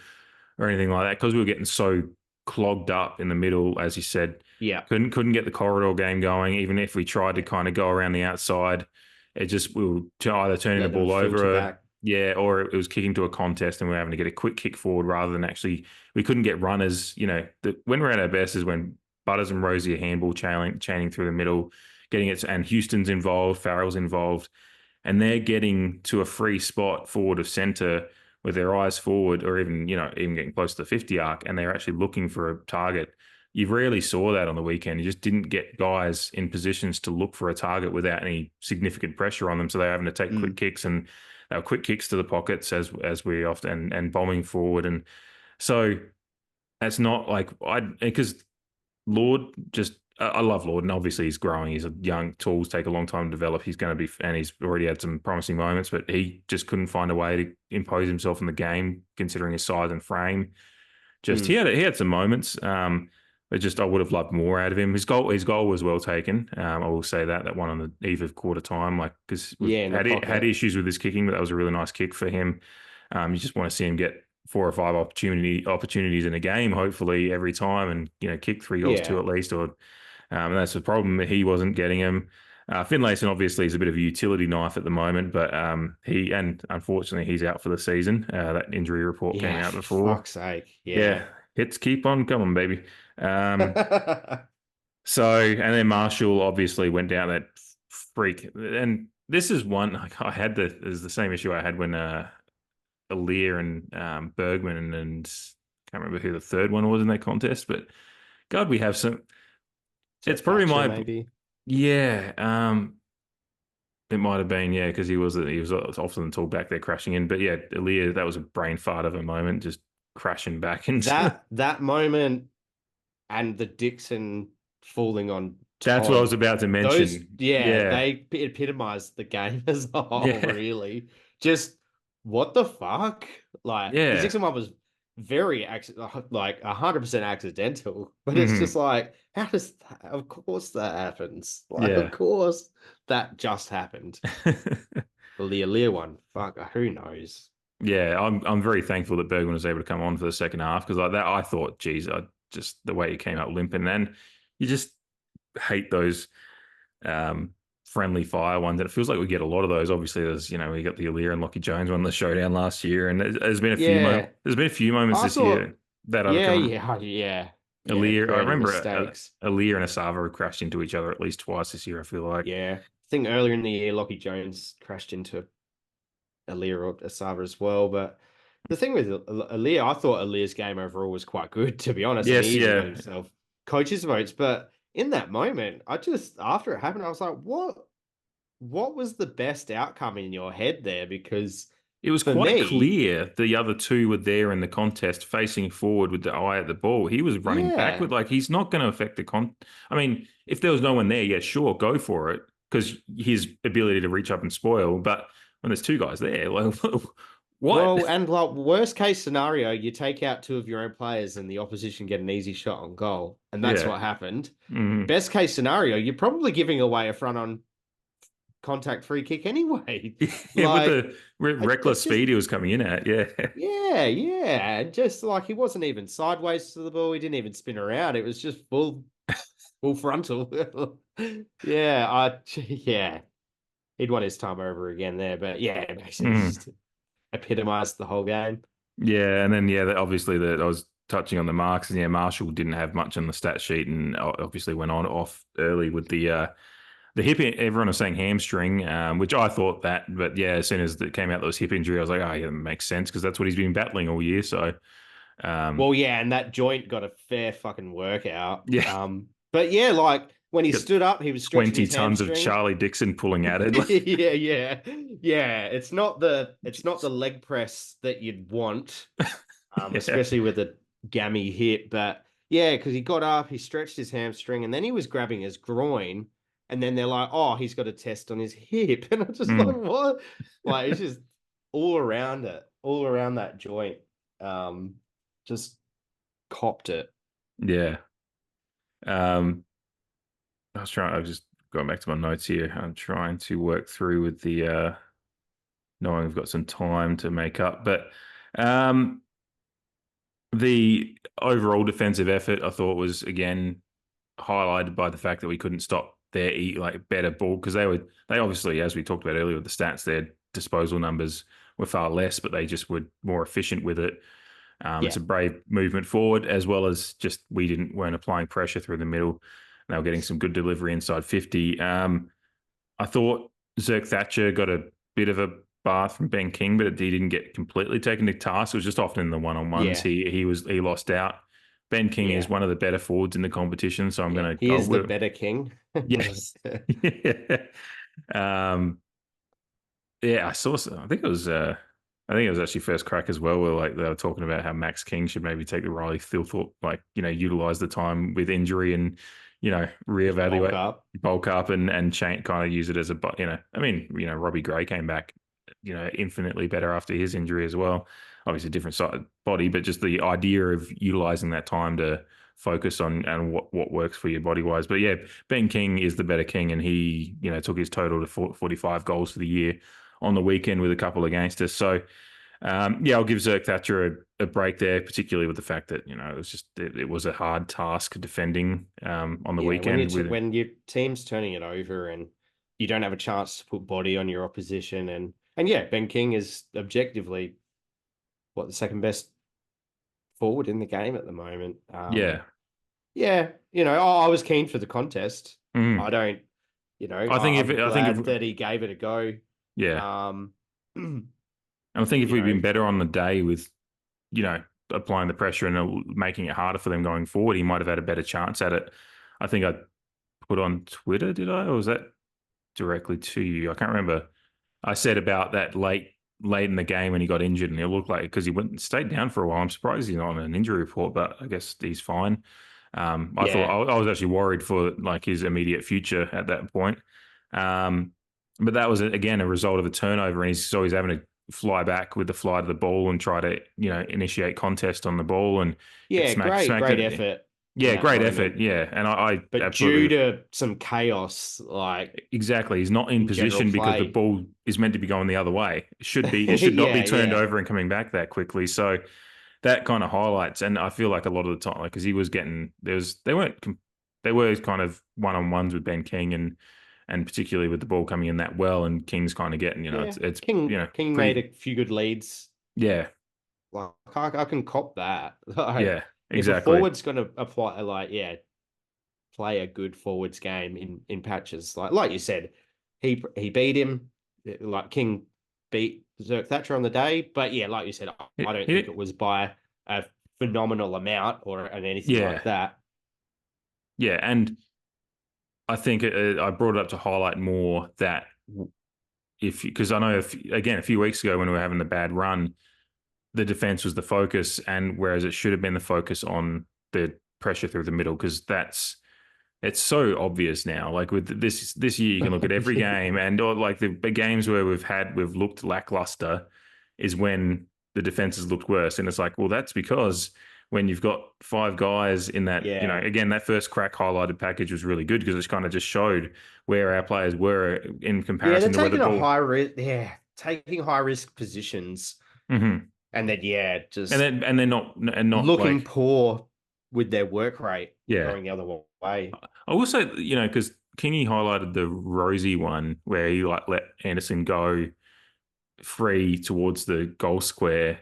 or anything like that, because we were getting so clogged up in the middle, as you said, Yeah. couldn't get the corridor game going. Even if we tried to kind of go around the outside, we were either turning the Let them ball filter over, back. or it was kicking to a contest, and we were having to get a quick kick forward rather than actually. We couldn't get runners. When we're at our best is when Butters and Rosie are handball chaining through the middle, getting it, and Houston's involved, Farrell's involved, and they're getting to a free spot forward of centre with their eyes forward, or even getting close to the 50 arc, and they're actually looking for a target. You rarely saw that on the weekend. You just didn't get guys in positions to look for a target without any significant pressure on them. So they're having to take quick kicks, and they were quick kicks to the pockets as we often and bombing forward. And so that's not like because Lord I love Lord, and obviously he's growing. He's a young, tools take a long time to develop. He's going to be, and he's already had some promising moments, but he just couldn't find a way to impose himself in the game, considering his size and frame. He had some moments, but just I would have loved more out of him. His goal was well taken. I will say that one on the eve of quarter time, because we've had issues with his kicking, but that was a really nice kick for him. You just want to see him get 4 or 5 opportunities in a game, hopefully every time, and kick 3 goals 2 at least, or. And that's the problem. He wasn't getting him. Finlayson obviously is a bit of a utility knife at the moment, but unfortunately he's out for the season. That injury report came out before. Fuck's sake. Yeah. Hits keep on coming, baby. And then Marshall obviously went down that freak. And this is one I had is the same issue I had when Aaliyah and Bergman and can't remember who the third one was in that contest, but God, we have some. It's probably maybe. Yeah. It might have been, because he was often the tall back there crashing in. But yeah, Aaliyah, that was a brain fart of a moment, just crashing back into that moment, and the Dixon falling on That's what I was about to mention. They epitomized the game as a whole, really. Just what the fuck? Like, the Dixon one was very, 100% accidental, but it's just like, how does that? Of course that happens. Of course that just happened. The Lear one, fuck, who knows? Yeah, I'm very thankful that Bergman was able to come on for the second half, because like that, I thought, geez, just the way he came out limping, and you just hate those friendly fire ones, and it feels like we get a lot of those. Obviously, there's we got the Aaliyah and Lockie Jones one in the showdown last year, and there's been a few moments. There's been a few moments this year that Aaliyah, I remember Aaliyah and Asava crashed into each other at least twice this year. I feel like I think earlier in the year Lockie Jones crashed into Aaliyah or Asava as well, but. The thing with Aaliyah, I thought Aaliyah's game overall was quite good, to be honest. Yes, and he even got himself coaches votes, but in that moment, after it happened, I was like, what was the best outcome in your head there? Because it was quite clear the other two were there in the contest facing forward with the eye at the ball. He was running backward. Like, he's not going to affect I mean, if there was no one there, sure, go for it, because his ability to reach up and spoil. But when there's 2 guys there, like, what? Well, and like, worst case scenario, you take out 2 of your own players and the opposition get an easy shot on goal. And that's what happened. Best case scenario, you're probably giving away a front on contact free kick anyway. With the reckless speed he was coming in at. Yeah. Just like, he wasn't even sideways to the ball. He didn't even spin around. It was just full frontal. He'd won his time over again there. But it makes sense. Epitomized the whole game. Yeah, and then obviously I was touching on the marks, and Marshall didn't have much on the stat sheet, and obviously went off early with the hip. Everyone was saying hamstring, which I thought that, but as soon as it came out that was hip injury, I was like, it makes sense, because that's what he's been battling all year. So, and that joint got a fair fucking workout. But like, when he stood up, he was 20 tons of Charlie Dixon pulling at it. It's not the leg press that you'd want, especially with a gammy hip. But because he got up, he stretched his hamstring, and then he was grabbing his groin, and then they're like, "Oh, he's got a test on his hip," and I'm just like, "What?" Like, it's just all around that joint. just copped it. Yeah. I was just going back to my notes here. I'm trying to work through with the knowing we've got some time to make up. But the overall defensive effort, I thought, was again highlighted by the fact that we couldn't stop their better ball, because they obviously, as we talked about earlier with the stats, their disposal numbers were far less, but they just were more efficient with it. It's a brave movement forward, as well as just weren't applying pressure through the middle. They were getting some good delivery inside 50. I thought Zerk Thatcher got a bit of a bath from Ben King, but he didn't get completely taken to task. It was just often in the one-on-ones he lost out. Ben King is one of the better forwards in the competition, so I'm going to he is the better King. Yes. Yeah. Yeah, I saw. I think it was. I think it was actually first crack as well, where they were talking about how Max King should maybe take the Riley Thilthorpe, utilize the time with injury and reevaluate, bulk up and kind of use it as a, Robbie Gray came back, infinitely better after his injury as well. Obviously, different side body, but just the idea of utilizing that time to focus on and what works for your body wise. But yeah, Ben King is the better King, and he took his total to 45 goals for the year on the weekend with a couple against us. So I'll give Zerk Thatcher a break there, particularly with the fact that it was a hard task defending on the weekend. When your team's turning it over and you don't have a chance to put body on your opposition, and Ben King is objectively the second best forward in the game at the moment. I was keen for the contest. I don't, I'm glad that he gave it a go. Yeah. And I think if we'd been better on the day with, applying the pressure and making it harder for them going forward, he might have had a better chance at it. I think I put on Twitter, did I? Or was that directly to you? I can't remember. I said about that late in the game when he got injured, and it looked like, because he stayed down for a while. I'm surprised he's not on an injury report, but I guess he's fine. I thought I was actually worried for his immediate future at that point. But that was again a result of a turnover, and he's having to fly back with the fly to the ball and try to initiate contest on the ball and great effort. Yeah, great effort. Yeah, and but absolutely, due to some chaos, exactly, he's not in position because the ball is meant to be going the other way. It should not be turned over and coming back that quickly. So that kind of highlights, and I feel like a lot of the time, because he was getting they were kind of one-on-ones with Ben King and particularly with the ball coming in that well, and King's kind of getting, it's King made a few good leads. Yeah. I can cop that. Yeah, exactly. If a forward's going to apply, play a good forwards game in patches, like you said, he beat him, King beat Zerk Thatcher on the day, but like you said, I don't think it was by a phenomenal amount or anything like that. Yeah, and I think I brought it up to highlight more that because I know a few weeks ago when we were having the bad run, the defense was the focus, and whereas it should have been the focus on the pressure through the middle, because it's so obvious now. With this year, you can look at every game, and the games where we've looked lackluster is when the defense has looked worse, and it's well, that's because when you've got five guys in that, again, that first crack highlighted package was really good because it kind of just showed where our players were in comparison to where the ball. Taking high risk positions, and then and they're not looking poor with their work rate. Going the other way. I will say, because Kingy highlighted the Rosie one where he let Anderson go free towards the goal square.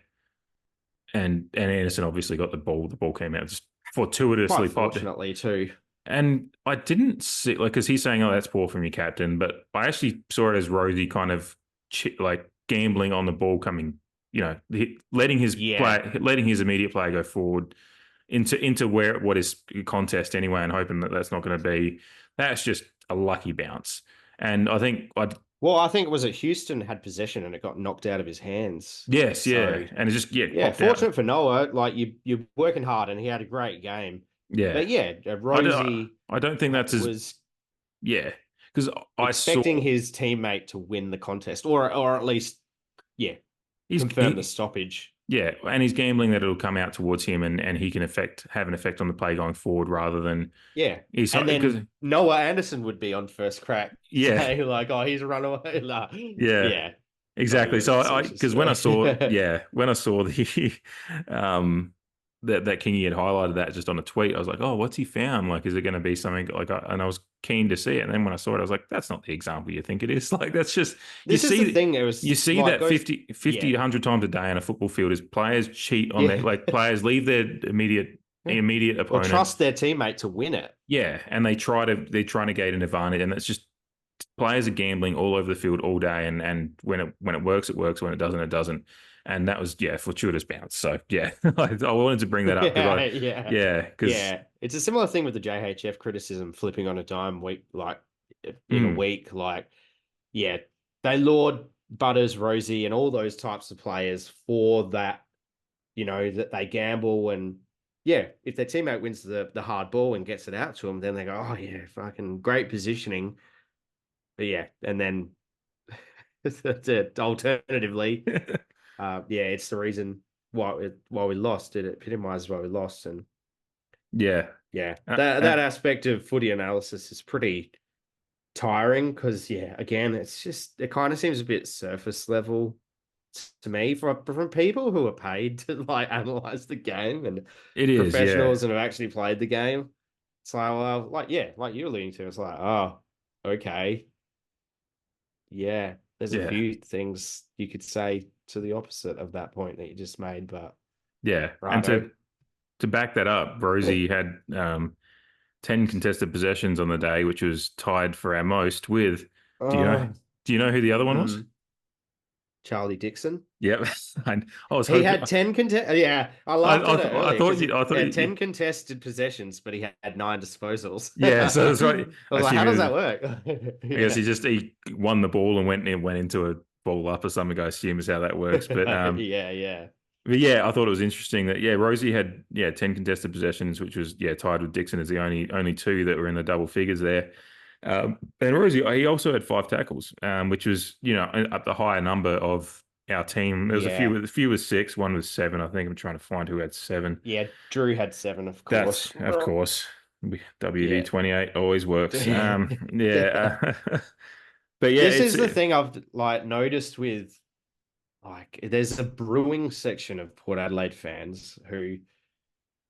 And Anderson obviously got the ball. The ball came out just fortuitously. Fortunately, too. And I didn't see, because he's saying, "Oh, that's poor from your captain," but I actually saw it as Rosie kind of gambling on the ball coming. Letting his immediate player go forward into what is contest anyway, and hoping that that's not going to be. That's just a lucky bounce. And I think it was that Houston had possession and it got knocked out of his hands. Yes, and it's just fortunate for Noah. You're working hard, and he had a great game. Yeah, but Rosie, I don't think that's because I expecting his teammate to win the contest, or at least confirm the stoppage. Yeah, and he's gambling that it'll come out towards him and he can have an effect on the play going forward rather than Yeah. he's And because then Noah Anderson would be on first crack yeah, saying like, oh, he's a runaway. Like, yeah, yeah. Not exactly. even a So I facetious because when I saw story. when I saw the that Kingy had highlighted that just on a tweet, I was like, oh, what's he found? Like, is it going to be something like? And I was keen to see it, and then when I saw it, I was like, that's not the example you think it is. Like, that's just This is the thing. It you was see like that goes, 50 yeah, 100 times a day on a football field is players cheat on their yeah, like players leave their immediate or opponent. trust their teammate to win it. Yeah, and they're trying to gain an advantage, and it's just players are gambling all over the field all day, and when it works, it works. When it doesn't, it doesn't. And that was fortuitous bounce. So yeah, I wanted to bring that up because because Yeah. It's a similar thing with the JHF criticism flipping on a dime week, like in a mm, week, like yeah, they laud Butters, Rosie, and all those types of players for that. That they gamble and yeah, if their teammate wins the hard ball and gets it out to them, then they go, oh yeah, fucking great positioning. But yeah, and then alternatively, yeah, it's the reason why we lost. It epitomizes why we lost, and yeah, yeah, uh, that uh, aspect of footy analysis is pretty tiring because yeah, again, it kind of seems a bit surface level to me from people who are paid to like analyze the game and it is. Yeah, professionals and have actually played the game. It's like, well, like yeah, like you're alluding to, it's like, oh, okay, yeah. There's a yeah, few things you could say to the opposite of that point that you just made, but yeah. And righto. to back that up, Rosie had 10 contested possessions on the day, which was tied for our most with. Do you know? Oh, Do you know who the other one was? hmm. Charlie Dixon. Yep. I was He hoping. had 10 yeah, I laughed at it I earlier thought because you. he I thought had you. 10 contested possessions, but he had 9 disposals. Yeah. So that's right. I I was like, assume how he does was. that work? I guess Yeah. he won the ball and went into a ball up or something. I assume is how that works. Yeah, yeah. But yeah, I thought it was interesting that Rosie had 10 contested possessions, which was tied with Dixon as the only two that were in the double figures there. And Rosie, he also had 5 tackles, which was at the higher number of our team. There was Yeah. a few was 6, one was 7. I think I'm trying to find who had 7. Yeah, Drew had 7, of That's course. of course WD Yeah. 28 always works. Yeah, but yeah, This it's is the thing I've like noticed with like there's a brewing section of Port Adelaide fans who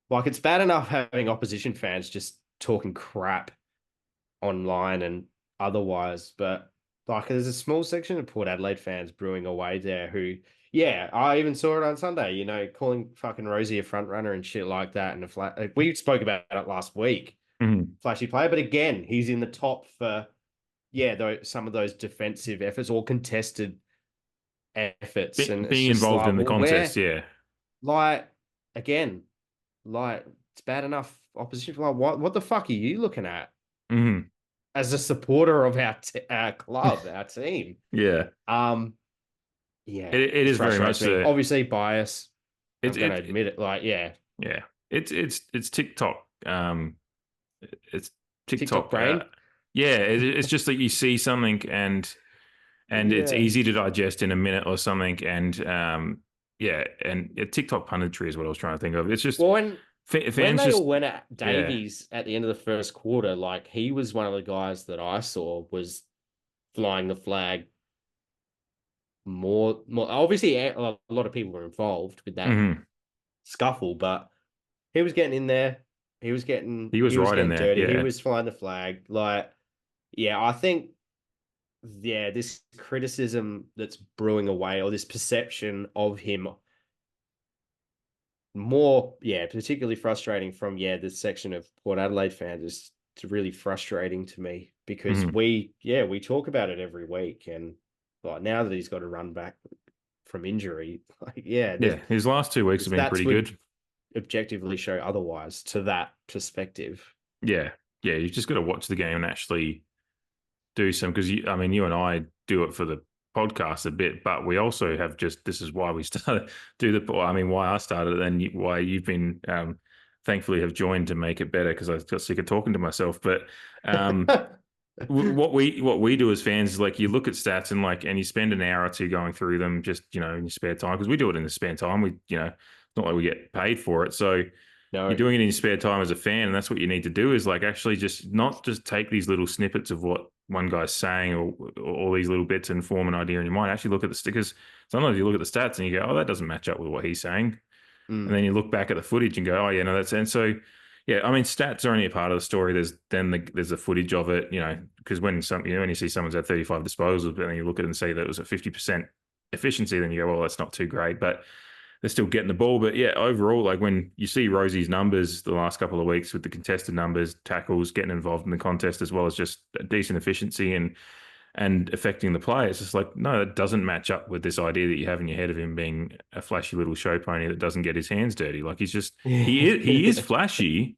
like it's bad enough having opposition fans just talking crap online and otherwise, but like there's a small section of Port Adelaide fans brewing away there who, yeah, I even saw it on Sunday, calling fucking Rosie a front runner and shit like that. And we spoke about it last week, Mhm. flashy player, but again, he's in the top for, yeah, some of those defensive efforts or contested efforts. And it's being just involved like, in the well, contest. Yeah. like, again, like, it's bad enough opposition. Like, what the fuck are you looking at? Hmm. As a supporter of our club, our team. Yeah. Um, yeah, It it is very frustrates much me. the Obviously, bias. it's I'm going to it admit it. Like, yeah, yeah. It's TikTok. It's TikTok TikTok. brain. Yeah, it's just that you see something and it's Yeah. easy to digest in a minute or something. And TikTok punditry is what I was trying to think of. It's just Well, when fans they all just went at yeah. Davies at the end of the first quarter, like he was one of the guys that I saw was flying the flag more. Obviously, a lot of people were involved with that Hmm. scuffle, but he was getting in there. He was getting He was he was right in getting there. dirty. He Yeah. was flying the flag. Like, yeah, I think this criticism that's brewing away or this perception of him more, yeah, particularly frustrating from, yeah, this section of Port Adelaide fans is really frustrating to me because Hmm. we talk about it every week. And like now that he's got to run back from injury, like, yeah, Yeah. His last 2 weeks the have been stats pretty would good. objectively show otherwise to that perspective. Yeah. Yeah. You've just got to watch the game and actually do some because you and I do it for the podcast a bit, but we also have this is why we started why I started it and why you've been thankfully have joined to make it better because I got sick of talking to myself. But what we do as fans is like you look at stats and like and you spend an hour or two going through them just in your spare time because we do it in the spare time. We it's not like we get paid for it, so No. you're doing it in your spare time as a fan, and that's what you need to do is like actually just not just take these little snippets of what one guy's saying or all these little bits and form an idea in your mind. Actually look at the stickers. Sometimes you look at the stats and you go, oh, that doesn't match up with what he's saying. And then you look back at the footage and go, oh yeah, no, that's and so yeah, I mean stats are only a part of the story. There's the footage of it, because when when you see someone's had 35 disposals, but then you look at it and see that it was a 50% efficiency, then you go, well, that's not too great, but they're still getting the ball. But yeah, overall, like when you see Rosie's numbers the last couple of weeks with the contested numbers, tackles, getting involved in the contest, as well as just a decent efficiency and affecting the play, it's just like, no, that doesn't match up with this idea that you have in your head of him being a flashy little show pony that doesn't get his hands dirty. Like he is flashy,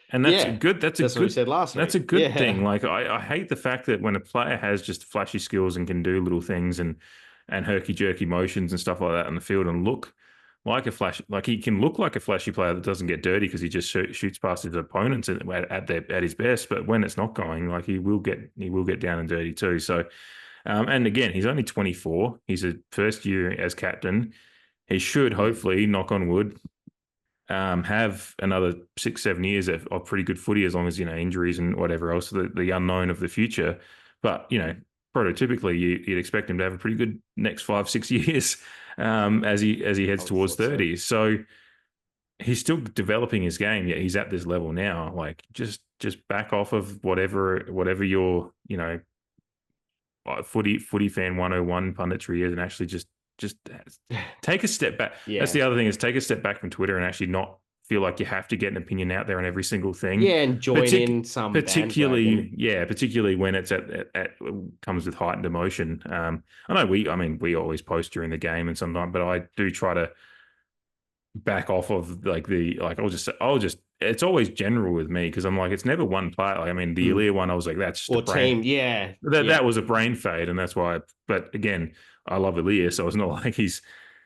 and that's Yeah, good. that's what we said last That's a week. good Yeah. thing. Like I hate the fact that when a player has just flashy skills and can do little things and herky jerky motions and stuff like that on the field and look like a flash, like he can look like a flashy player that doesn't get dirty because he just shoots past his opponents at his best. But when it's not going, like he will get down and dirty too. So, and again, he's only 24. He's a first year as captain. He should hopefully, knock on wood, have another 6-7 years of pretty good footy as long as injuries and whatever else, the unknown of the future. But prototypically you'd expect him to have a pretty good next 5-6 years as he heads towards 30. So he's still developing his game. Yet he's at this level now. Like just back off of whatever your footy fan 101 punditry is, and actually just take a step back. Yeah. That's the other thing, is take a step back from Twitter and actually not feel like you have to get an opinion out there on every single thing. Yeah, and join in some particularly when it's at comes with heightened emotion. I know we always post during the game and sometimes, but I do try to back off of I'll just it's always general with me because I'm like, it's never one player. Like, I mean, the Ilya one, I was like, that's just or a brain, team, yeah. That was a brain fade, and that's why. But again, I love Ilya, so it's not like he's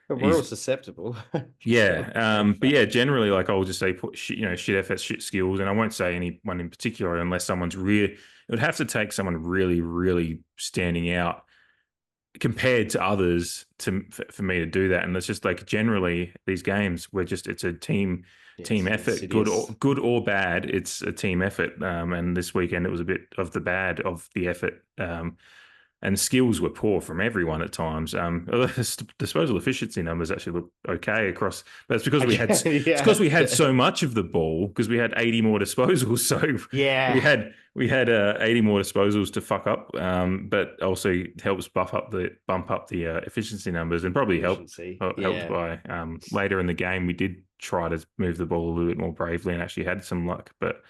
all susceptible. Yeah. But yeah, generally, like I'll just say, put shit effort, shit skills, and I won't say anyone in particular unless someone's it would have to take someone really, really standing out compared to others for me to do that. And it's just like generally these games where it's a team effort, good or bad. It's a team effort. And this weekend it was a bit of the bad of the effort. And skills were poor from everyone at times. Disposal efficiency numbers actually look okay across, but it's because it's because we had so much of the ball because we had 80 more disposals. So yeah, we had 80 more disposals to fuck up, but also helps bump up the efficiency numbers, and probably helped by later in the game we did try to move the ball a little bit more bravely and actually had some luck, but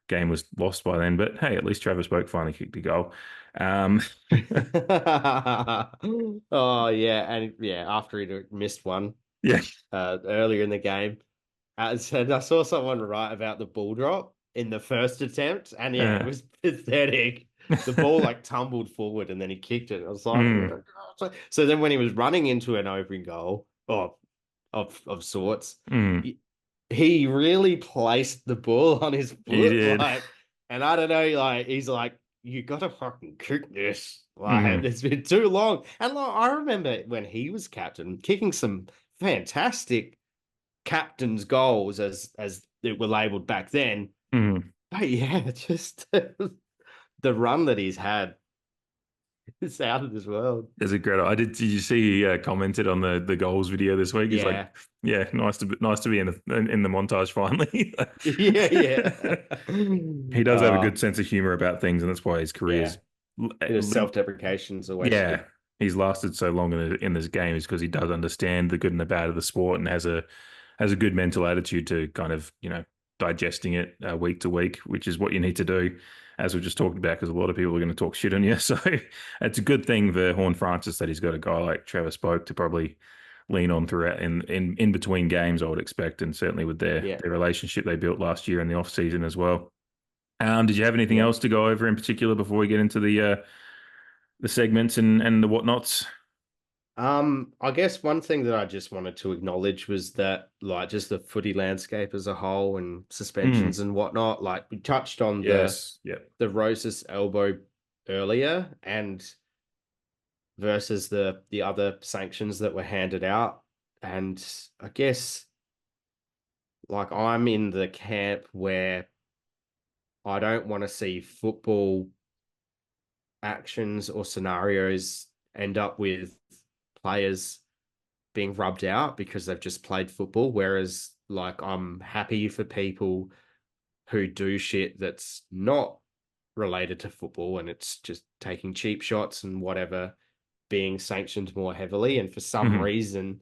game was lost by then. But hey, at least Travis Boak finally kicked a goal. Oh yeah, and after he missed one, earlier in the game, and I saw someone write about the ball drop in the first attempt, and it was pathetic. The ball tumbled forward, and then he kicked it. I was like, so then when he was running into an open goal, of sorts, he really placed the ball on his foot, and I don't know, he's like, you gotta fucking kick this. It's been too long. And I remember when he was captain, kicking some fantastic captain's goals as it were labeled back then. But yeah, just the run that he's had. It's out of this world. It's incredible. Did you see he commented on the goals video this week? He's like, yeah, nice to be in the montage finally. He does have a good sense of humor about things, and that's why his career's self-deprecation is always good. He's lasted so long in this game is because he does understand the good and the bad of the sport and has a good mental attitude to kind of digesting it week to week, which is what you need to do, as we've just talked about, because a lot of people are going to talk shit on you. So it's a good thing for HORNE-FRANCIS that he's got a guy like Travis Boak to probably lean on throughout in between games, I would expect, and certainly with their relationship they built last year in the off season as well. Did you have anything else to go over in particular before we get into the segments and the whatnots? I guess one thing that I just wanted to acknowledge was that, like, just the footy landscape as a whole and suspensions and whatnot. Like, we touched on Yes. Yeah. the Roses elbow earlier, and versus the other sanctions that were handed out. And I guess, like, I'm in the camp where I don't want to see football actions or scenarios end up with players being rubbed out because they've just played football. Whereas, like, I'm happy for people who do shit that's not related to football and it's just taking cheap shots and whatever being sanctioned more heavily. And for some reason,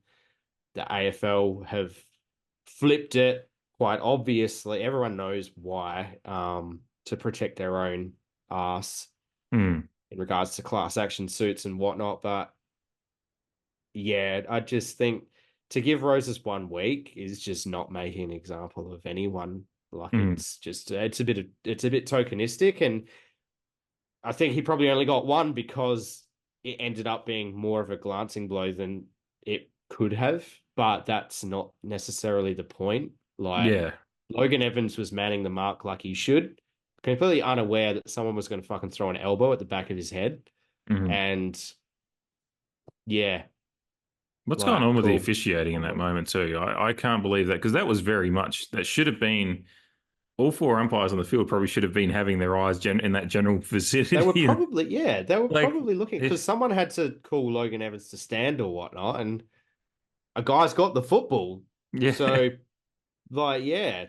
the AFL have flipped it quite obviously. Everyone knows why, to protect their own ass in regards to class action suits and whatnot. But yeah, I just think to give Roses 1 week is just not making an example of anyone. Like, it's just it's a bit tokenistic, and I think he probably only got 1 because it ended up being more of a glancing blow than it could have. But that's not necessarily the point. Like, Yeah. Logan Evans was manning the mark like he should, completely unaware that someone was going to fucking throw an elbow at the back of his head. And yeah, What's like, going on with the cool. officiating in that moment too? I can't believe that, because that was very much, that should have been, all 4 umpires on the field probably should have been having their eyes in that general vicinity. They were probably, they were Like, probably looking, because someone had to call Logan Evans to stand or whatnot, and a guy's got the football. yeah. So, like, yeah,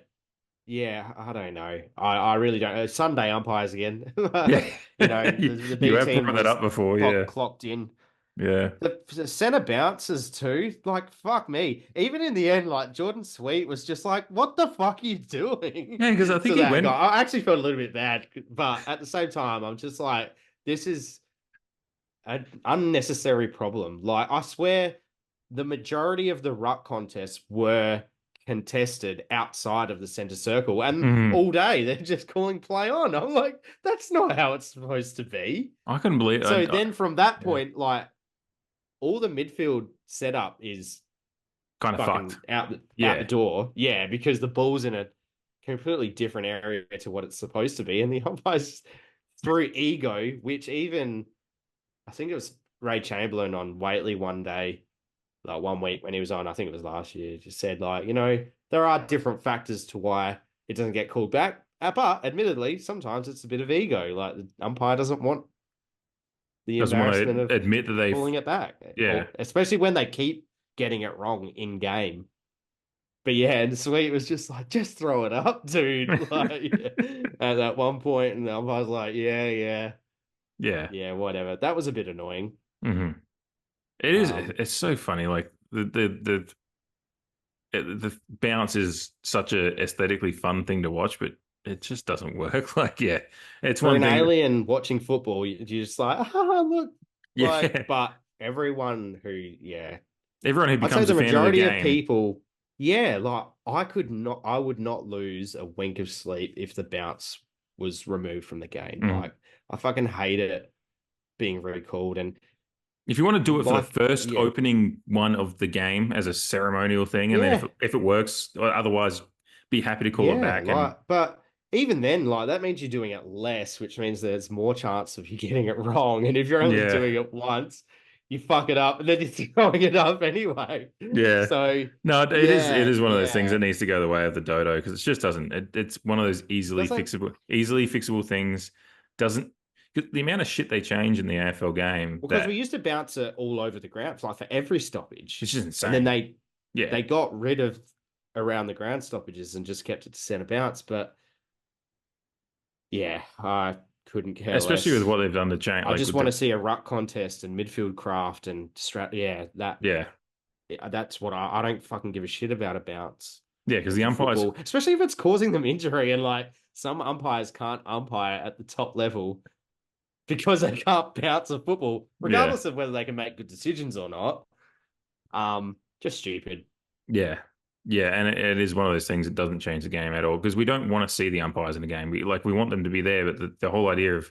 I don't know. I really don't. Sunday umpires again. Yeah. You know, the You B have team brought that was up before, yeah. clocked in. Yeah. The center bounces too. Like, fuck me. Even in the end, like, Jordan Sweet was just like, "What the fuck are you doing?" Yeah, because I think to he that went. guy. I actually felt a little bit bad, but at the same time, I'm just like, this is an unnecessary problem. Like, I swear, the majority of the ruck contests were contested outside of the center circle, and all day they're just calling play on. I'm like, that's not how it's supposed to be. I couldn't believe it. So then from that Yeah. point, like, all the midfield setup is Kind of fucking fucked. out Yeah. the door. Yeah, because the ball's in a completely different area to what it's supposed to be, and the umpires through ego, which even I think it was Ray Chamberlain on Waitley one day, like 1 week when he was on, I think it was last year, just said, like, there are different factors to why it doesn't get called back. But admittedly, sometimes it's a bit of ego. Like, the umpire doesn't want the Doesn't want embarrassment to of admit that they've. pulling it back. Yeah. Especially when they keep getting it wrong in game. But yeah, and Sweet was just like, just throw it up, dude. Like, at that one point, and I was like, Yeah. yeah, whatever. That was a bit annoying. It is. Um, It's so funny. Like the bounce is such a aesthetically fun thing to watch, but it just doesn't work. Like, yeah, it's for one an thing. alien watching football, you're just like, look, like, Yeah. but everyone who, yeah, Everyone who I'd say becomes the a fan of the majority of game. people, yeah, like, I would not lose a wink of sleep if the bounce was removed from the game. Like, I fucking hate it being recalled. And If you want to do it for the first yeah, opening one of the game as a ceremonial thing, and then yeah, if it works, or otherwise, be happy to call it yeah, back. And like, but even then, like, that means you're doing it less, which means there's more chance of you getting it wrong. And if you're only yeah, doing it once, you fuck it up, and then you're throwing it up anyway. yeah. So No, it yeah, is one of those things yeah, that needs to go the way of the dodo, because it just doesn't. It's one of those doesn't. easily fixable things. Doesn't, 'cause the amount of shit they change in the AFL game, Because we that used to bounce it all over the ground, like, for every stoppage, it's just and then insane. Yeah, they got rid of around the ground stoppages and just kept it to center bounce. But yeah, I couldn't care especially with less. what they've done to change. I Like just with want to the see a ruck contest and midfield craft and Yeah, yeah, that's what I don't fucking give a shit about a bounce yeah, because the for umpires. football, especially if it's causing them injury. And, like, some umpires can't umpire at the top level because they can't bounce a football, Yeah, regardless of whether they can make good decisions or not. Just stupid. yeah, yeah, and it is one of those things that doesn't change the game at all, because we don't want to see the umpires in the game. We want them to be there, but the whole idea of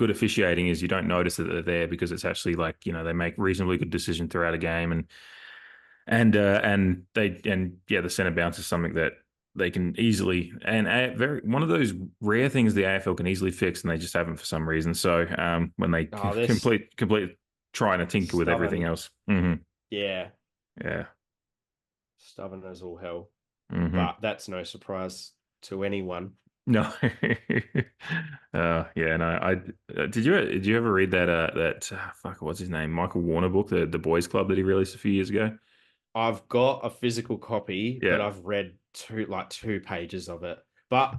good officiating is you don't notice that they're there because it's actually like, they make reasonably good decision throughout a game, and the center bounce is something that they can easily, and one of those rare things the AFL can easily fix, and they just haven't for some reason. So when they they're complete trying to tinker with everything else. Yeah. Yeah. Stubborn as all hell. Mm-hmm. But that's no surprise to anyone. No. Yeah, no. Did you ever read that what's his name? Michael Warner book, the Boys Club that he released a few years ago? I've got a physical copy, Yeah. but I've read two pages of it. But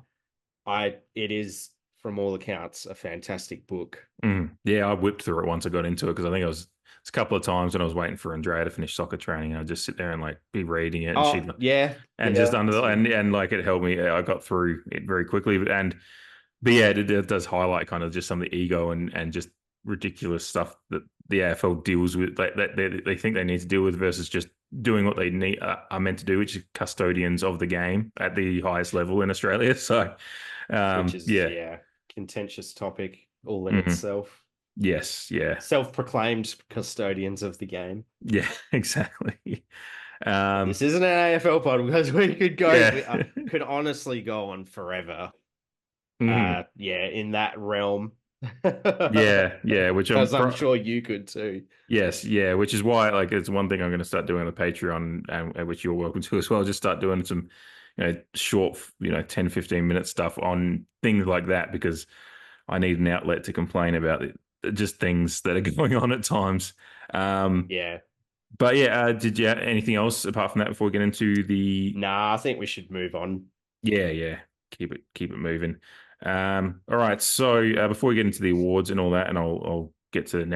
it is, from all accounts, a fantastic book. Yeah, I whipped through it once I got into it because I think it's a couple of times when I was waiting for Andrea to finish soccer training, and I'd just sit there and like be reading it, and she'd just and like it helped me. I got through it very quickly, but yeah, it does highlight kind of just some of the ego and just ridiculous stuff that the AFL deals with, that they think they need to deal with versus just doing what they are meant to do, which is custodians of the game at the highest level in Australia. So, which is contentious topic all in itself. Yes, yeah. Self-proclaimed custodians of the game. Yeah, exactly. This isn't an AFL pod because we could go, could honestly go on forever. In that realm. Which I'm sure you could too. Yes, yeah, which is why it's one thing I'm going to start doing on the Patreon, and which you're welcome to as well. Just start doing some, short, 10, 15-minute stuff on things like that, because I need an outlet to complain about just things that are going on at times. But did you have anything else apart from that before we get into the? Nah, I think we should move on. Yeah. Keep it moving. All right. So before we get into the awards and all that, and I'll get to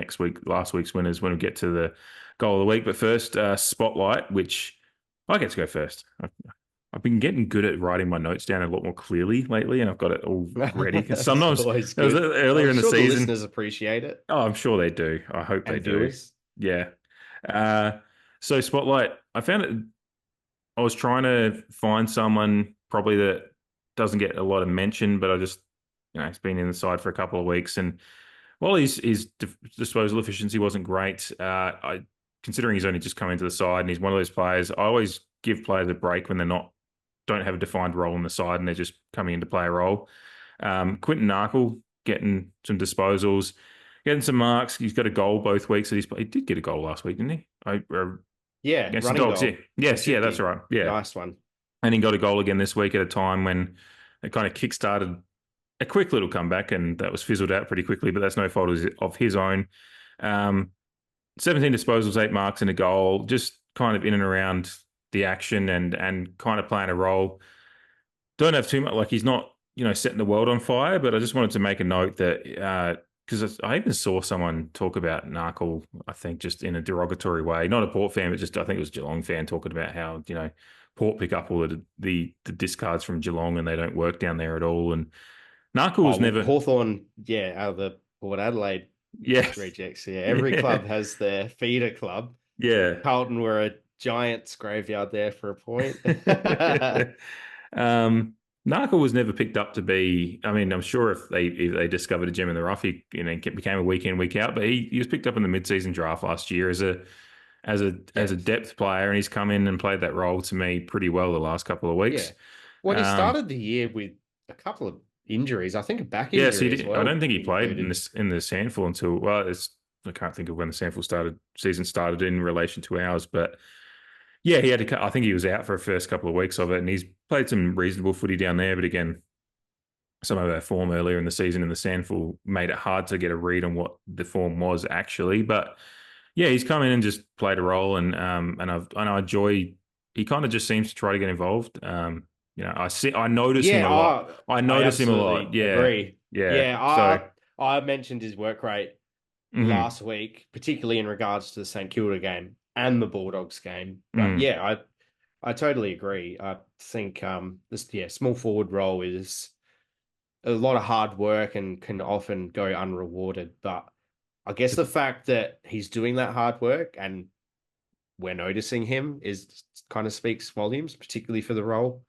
last week's winners when we get to the goal of the week. But first, Spotlight, which I get to go first. I've been getting good at writing my notes down a lot more clearly lately, and I've got it all ready. Because sometimes earlier in the season, the listeners appreciate it. Oh, I'm sure they do. I hope they do. Yeah. So Spotlight, I found it. I was trying to find someone probably that doesn't get a lot of mention, but I just, it's been in the side for a couple of weeks, and while his disposal efficiency wasn't great, considering he's only just come into the side and he's one of those players, I always give players a break when don't have a defined role in the side and they're just coming in to play a role. Quinton Narkle getting some disposals, getting some marks. He's got a goal both weeks that he did get a goal last week, didn't he? Against the Dogs. Yeah. Yes, that's right. Yeah, nice one. And he got a goal again this week at a time when it kind of kick-started a quick little comeback, and that was fizzled out pretty quickly, but that's no fault of his own. 17 disposals, 8 marks and a goal, just kind of in and around the action and kind of playing a role. Don't have too much, he's not, setting the world on fire, but I just wanted to make a note that, because I even saw someone talk about Narkle, I think just in a derogatory way, not a Port fan, but just I think it was Geelong fan talking about how, Port pick up all the discards from Geelong and they don't work down there at all. And Narkle was never Hawthorn, out of the Port Adelaide rejects. Yeah, every club has their feeder club. Yeah, Carlton were a Giants graveyard there for a point. Narkle was never picked up to be. I mean, I'm sure if they discovered a gem in the rough, he became a week in, week out. But he was picked up in the mid-season draft last year as a depth player, and he's come in and played that role to me pretty well the last couple of weeks. Yeah. Well, he started the year with a couple of injuries. I think a back injury as well. I don't think he played in the SANFL until I can't think of when the SANFL season started in relation to ours, but yeah, I think he was out for the first couple of weeks of it, and he's played some reasonable footy down there. But again, some of our form earlier in the season in the SANFL made it hard to get a read on what the form was actually. But yeah, he's come in and just played a role, and I enjoy. He kind of just seems to try to get involved. I notice him a lot. I notice him a lot. Yeah, agree. Yeah. I mentioned his work rate last week, particularly in regards to the St Kilda game and the Bulldogs game. But I totally agree. I think this small forward role is a lot of hard work and can often go unrewarded. But I guess the fact that he's doing that hard work and we're noticing him kind of speaks volumes, particularly for the role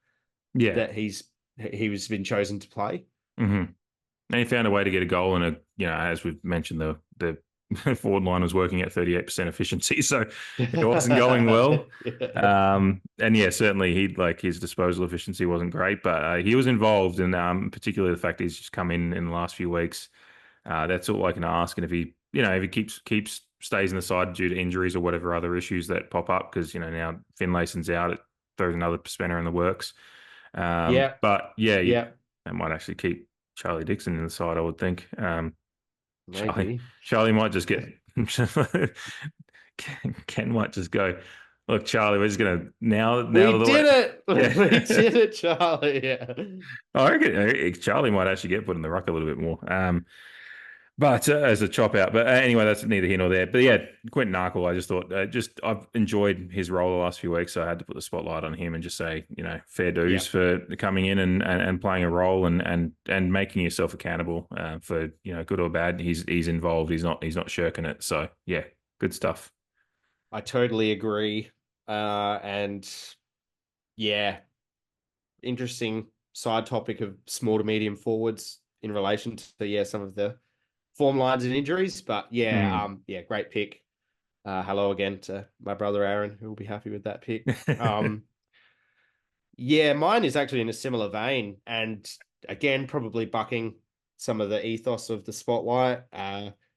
that he's been chosen to play. Mm-hmm. And he found a way to get a goal, and as we've mentioned, the forward line was working at 38% efficiency, so it wasn't going well. Yeah. And yeah, certainly his disposal efficiency wasn't great, but he was involved, and particularly the fact he's just come in the last few weeks. That's all I can ask. And if he keeps stays in the side due to injuries or whatever other issues that pop up, because now Finlayson's out, it throws another spinner in the works. Yeah. But yeah, Yeah. they might actually keep Charlie Dixon in the side, I would think. Charlie Maybe. Charlie might just get Ken might just go, look, Charlie, we're just gonna now We the did way. it. We Yeah. did it, Charlie. Yeah. I reckon Charlie might actually get put in the ruck a little bit more. But as a chop out. But anyway, that's neither here nor there. But yeah, Quentin Narkle, I just thought, I've enjoyed his role the last few weeks, so I had to put the spotlight on him and just say, fair dues Yep. for coming in and playing a role and making yourself accountable for good or bad. He's involved. He's not shirking it. So yeah, good stuff. I totally agree. And yeah, interesting side topic of small to medium forwards in relation to some of the form lines and injuries. But Mm. great pick. Hello again to my brother Aaron, who will be happy with that pick. Yeah, mine is actually in a similar vein, and again, probably bucking some of the ethos of the spotlight,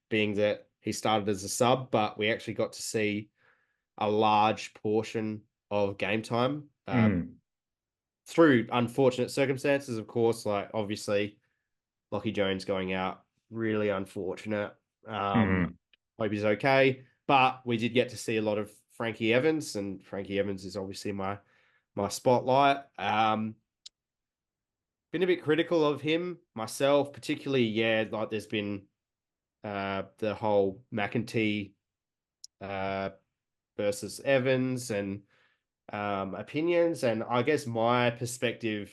being that he started as a sub, but we actually got to see a large portion of game time Mm. through unfortunate circumstances, of course. Like obviously, Lockie Jones going out, really unfortunate. Mm. Hope he's okay, but we did get to see a lot of Frankie Evans, and Frankie Evans is obviously my spotlight. Been a bit critical of him myself, particularly, like there's been the whole McEntee uh, versus Evans and opinions. And I guess my perspective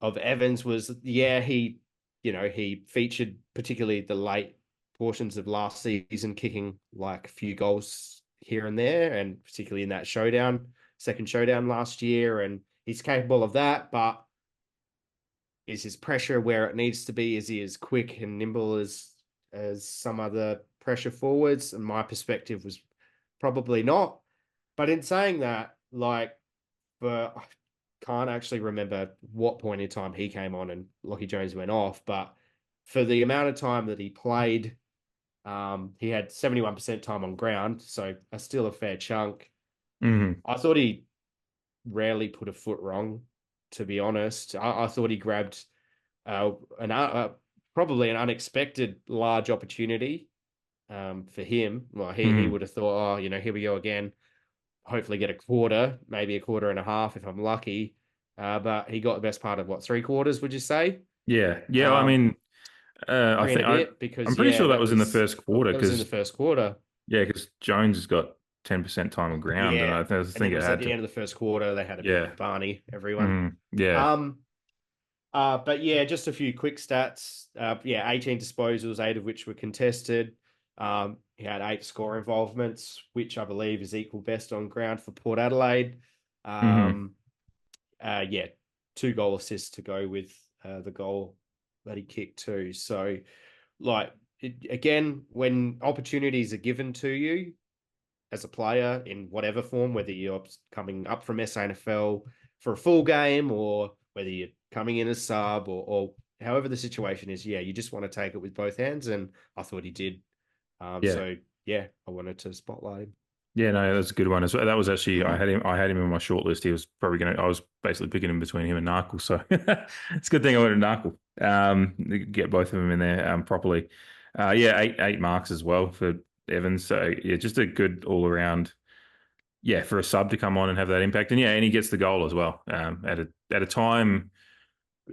of Evans was, he featured particularly the late portions of last season, kicking like a few goals here and there, and particularly in that second showdown last year. And he's capable of that, but is his pressure where it needs to be? Is he as quick and nimble as some other pressure forwards? And my perspective was probably not. But in saying that, I can't actually remember what point in time he came on and Lockie Jones went off, but for the amount of time that he played, he had 71% time on ground, so still a fair chunk. Mm. I thought he rarely put a foot wrong, to be honest. I thought he grabbed probably an unexpected large opportunity for him. Well, he Mm. would have thought, oh, here we go again. Hopefully get a quarter, maybe a quarter and a half if I'm lucky. But he got the best part of what, 3 quarters, would you say? Yeah, yeah. I Um, mean, I Three and think a bit, I'm because pretty sure that was in the first quarter that was in the because first quarter. yeah, because Jones has got 10% time on ground, and Yeah. I And it think it was at had the to. end of the first quarter, they had a bit of a Yeah. Barney, everyone. Yeah. Um, but yeah, just a few quick stats. 18 disposals, 8 of which were contested. He had 8 score involvements, which I believe is equal best on ground for Port Adelaide. Mm-hmm. Um, 2 goal assists to go with the goal that he kicked too. So, again, when opportunities are given to you as a player in whatever form, whether you're coming up from SANFL for a full game or whether you're coming in as sub or however the situation is, you just want to take it with both hands. And I thought he did. Yeah. I wanted to spotlight him. Yeah, no, that's a good one as well. That was actually I had him in my shortlist. He was probably I was basically picking him between him and Narkle. So it's a good thing I went to Narkle. Get both of them in there properly. Yeah, eight marks as well for Evans. So yeah, just a good all around. Yeah, for a sub to come on and have that impact, and he gets the goal as well. At a time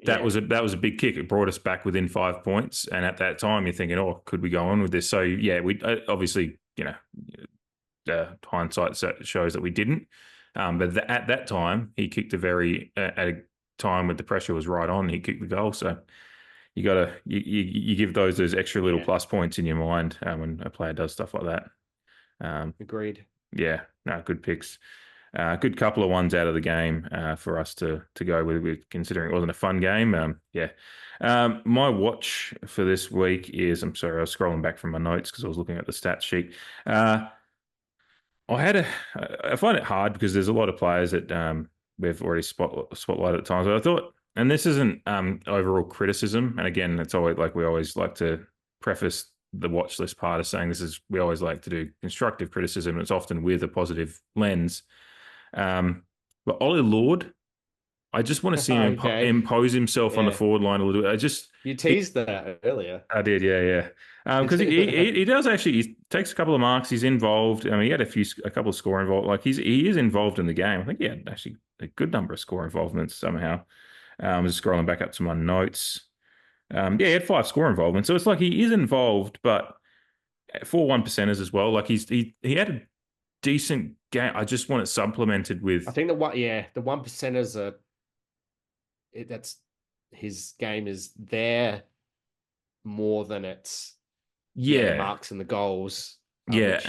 Yeah. that was a big kick. It brought us back within 5 points, and at that time you're thinking, oh, could we go on with this? So yeah, we obviously hindsight shows that we didn't. But at that time, he kicked at a time when the pressure was right on. He kicked the goal, so you give those extra little Yeah. plus points in your mind when a player does stuff like that. Agreed. Yeah, no, good picks. Good couple of ones out of the game for us to go with, considering it wasn't a fun game. Yeah. My watch for this week is, I'm sorry, I was scrolling back from my notes because I was looking at the stat sheet. I find it hard because there's a lot of players that we've already spotlighted at times. But I thought, and this isn't overall criticism, and again, it's always like we always like to preface the watch list part of saying we always like to do constructive criticism, and it's often with a positive lens. But Ollie Lord, I just want to see him Okay. impose himself on the Yeah. forward line a little bit. You teased that earlier. I did, yeah. Because he does actually, he takes a couple of marks. He's involved. I mean, he had a couple of score involved. Like he is involved in the game. I think he had actually a good number of score involvements somehow. I'm just scrolling back up to my notes. Yeah, he had 5 score involvements. So it's like he is involved, but for 1%ers as well. Like he had a decent game. I just want it supplemented with. I think the 1%ers are. That's his game is there more than it's the marks and the goals. Yeah.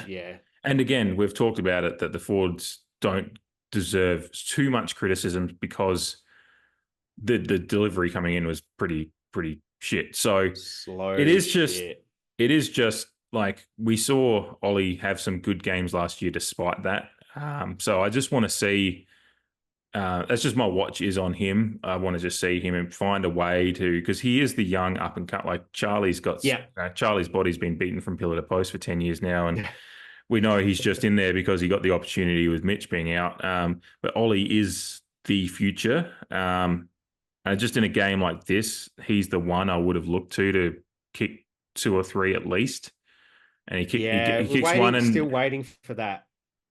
And again, we've talked about it that the forwards don't deserve too much criticism because the delivery coming in was pretty shit. So slow. It is just like we saw Ollie have some good games last year despite that. So I just want to see. That's just my watch is on him. I want to just see him and find a way to, because he is the young up and cut. Like Charlie's Charlie's body's been beaten from pillar to post for 10 years now, and we know he's just in there because he got the opportunity with Mitch being out. But Ollie is the future. And just in a game like this, he's the one I would have looked to kick 2 or 3 at least. And he kicks one and still waiting for that.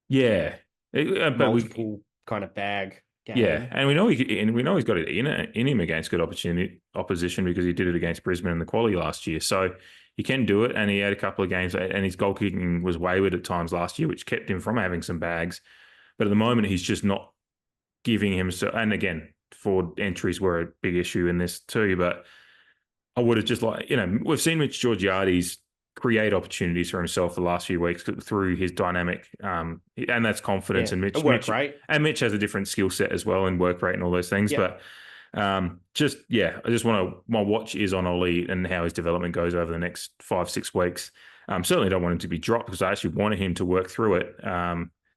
Yeah, multiple kind of bag game. Yeah, and we know he's got it in him against good opposition because he did it against Brisbane in the quali last year. So he can do it, and he had a couple of games, and his goal kicking was wayward at times last year, which kept him from having some bags. But at the moment, he's just not giving himself. And again, forward entries were a big issue in this too. But I would have just we've seen Mitch Georgiades create opportunities for himself the last few weeks through his dynamic, and that's confidence. And Mitch has a different skill set as well, and work rate and all those things. But I just my watch is on Ollie and how his development goes over the next 5-6 weeks. Certainly don't want him to be dropped because I actually wanted him to work through it.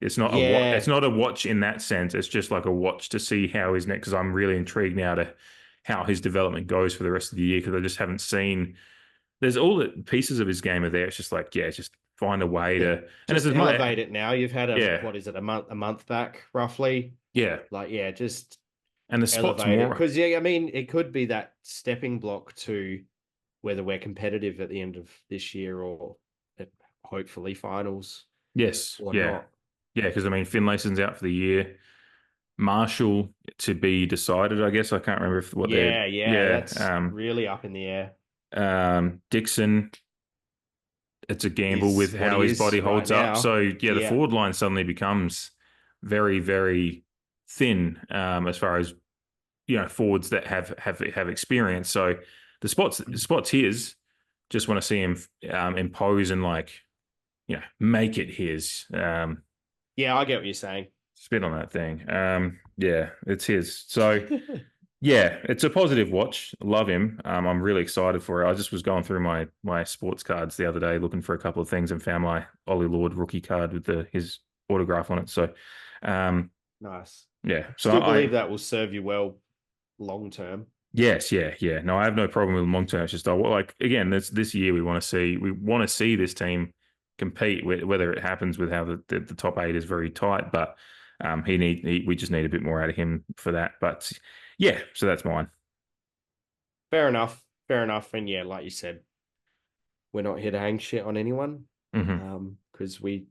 It's not it's not a watch in that sense. It's just like a watch to see how his next, because I'm really intrigued now to how his development goes for the rest of the year, because I just haven't seen. There's all the pieces of his game are there. It's just like, just find a way to just elevate it now. You've had a month back roughly. Yeah. Just and the spot's more because I mean it could be that stepping block to whether we're competitive at the end of this year or at hopefully finals. Yes. Or not. Yeah, because I mean Finlayson's out for the year. Marshall to be decided, I guess. I can't remember that's really up in the air. Dixon, it's a gamble with how his body holds up. So the forward line suddenly becomes very, very thin as far as forwards that have experience. So the spot's his. Just want to see him impose and make it his. I get what you're saying. Spit on that thing. It's his. So. Yeah, it's a positive watch. Love him. I'm really excited for it. I just was going through my sports cards the other day looking for a couple of things and found my Ollie Lord rookie card with his autograph on it. So, nice. Yeah. So I believe that will serve you well long term. Yes. Yeah. No, I have no problem with long term. It's just again, this year we want to see this team compete. Whether it happens with how the top 8 is very tight, but we just need a bit more out of him for that. But. Yeah, so that's mine. Fair enough. And like you said, we're not here to hang shit on anyone because we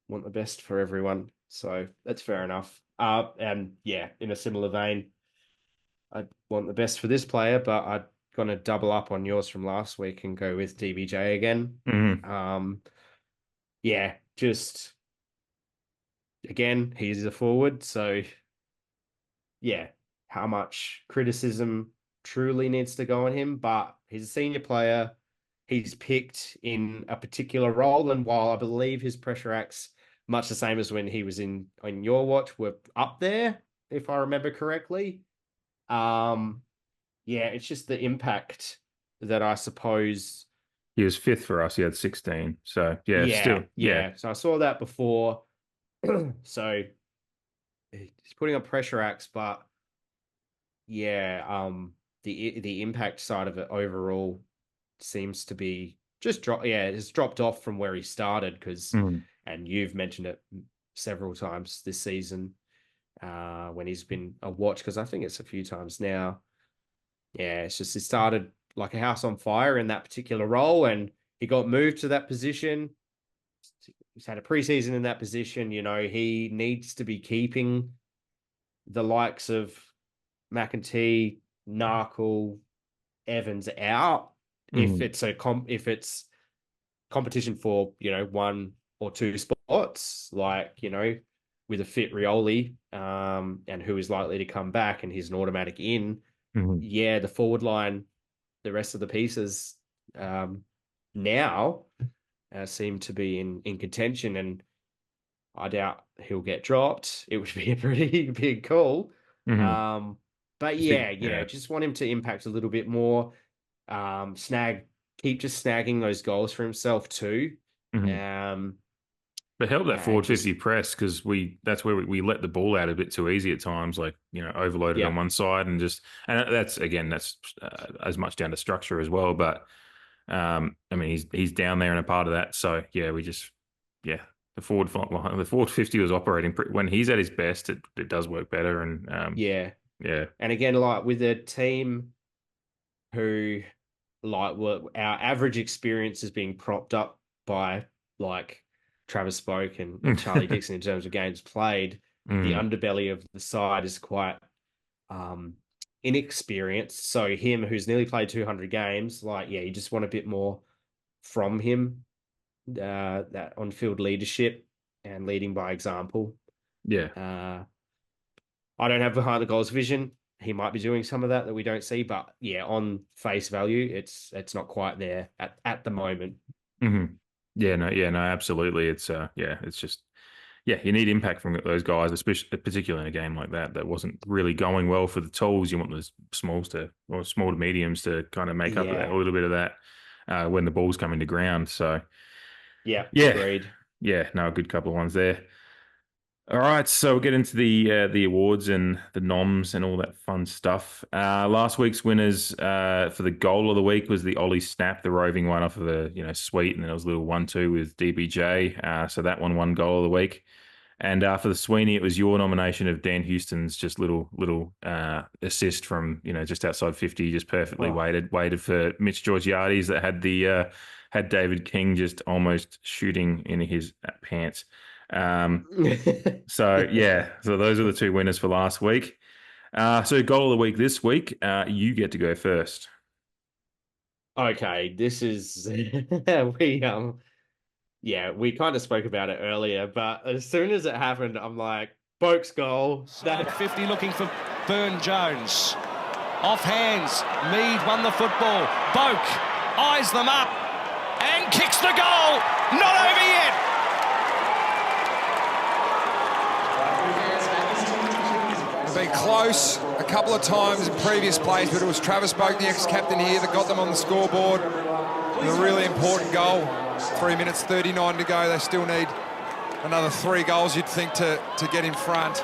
want the best for everyone. So that's fair enough. And in a similar vein, I want the best for this player, but I'm going to double up on yours from last week and go with DBJ again. Just again, he's a forward, so how much criticism truly needs to go on him, but he's a senior player. He's picked in a particular role, and while I believe his pressure acts much the same as when he was on your watch, were up there, if I remember correctly. Yeah, it's just the impact that I suppose. He was fifth for us. He had 16. So yeah, still, yeah. So I saw that before. So he's putting up pressure acts, but yeah, the impact side of it overall seems to be just it's dropped off from where he started because, and you've mentioned it several times this season, when he's been a watch, because I think it's a few times now. Yeah, it's just he started like a house on fire in that particular role, and he got moved to that position. He's had a preseason in that position. You know, he needs to be keeping the likes of McEntee, Narkle, Evans out if it's competition for, you know, 1 or 2 spots, like, you know, with a fit Rioli, and who is likely to come back and he's an automatic in. Yeah, the forward line, the rest of the pieces now seem to be in contention, and I doubt he'll get dropped. It would be a pretty big call. But yeah, just want him to impact a little bit more. Keep just snagging those goals for himself too. But help that forward 50 press, because that's where we let the ball out a bit too easy at times, like, you know, overloaded on one side and that's as much down to structure as well. But I mean, he's down there and a part of that. So yeah, the forward 50 was operating when he's at his best. It does work better, and yeah. And again, like with a team who, like, our average experience is being propped up by like Travis Spoke and Charlie Dixon in terms of games played. The underbelly of the side is quite inexperienced. So him, who's nearly played 200 games, like, yeah, you just want a bit more from him, that on-field leadership and leading by example. Yeah. I don't have behind the goals vision. He might be doing some of that we don't see, but yeah, on face value, it's not quite there at the moment. Yeah, no, absolutely. It's it's just, you need impact from those guys, especially particularly in a game like that wasn't really going well for the tools. You want those small to mediums to kind of make up a little bit of that when the ball's coming to ground. So yeah, agreed. Yeah, no, a good couple of ones there. All right, so we'll get into the awards and the noms and all that fun stuff. Last week's winners for the goal of the week was the Ollie Snap, the roving one off of the sweet, and then it was a little 1-2 with DBJ. So that one goal of the week. And for the Sweeney, it was your nomination of Dan Houston's just little assist from just outside 50, just perfectly waited for Mitch Georgiades that had David King just almost shooting in his pants. So those are the 2 winners for last week. So goal of the week this week, you get to go first. Okay, this is we kind of spoke about it earlier, but as soon as it happened, I'm like, Boak's goal. That 50 looking for Burn-Jones. Off hands, Mead won the football. Boak eyes them up and kicks the goal. Not over yet. Been close a couple of times in previous plays, but it was Travis Boak, the ex-captain here, that got them on the scoreboard with a really important goal. 3 minutes 39 to go. They still need another 3 goals, you'd think, to get in front.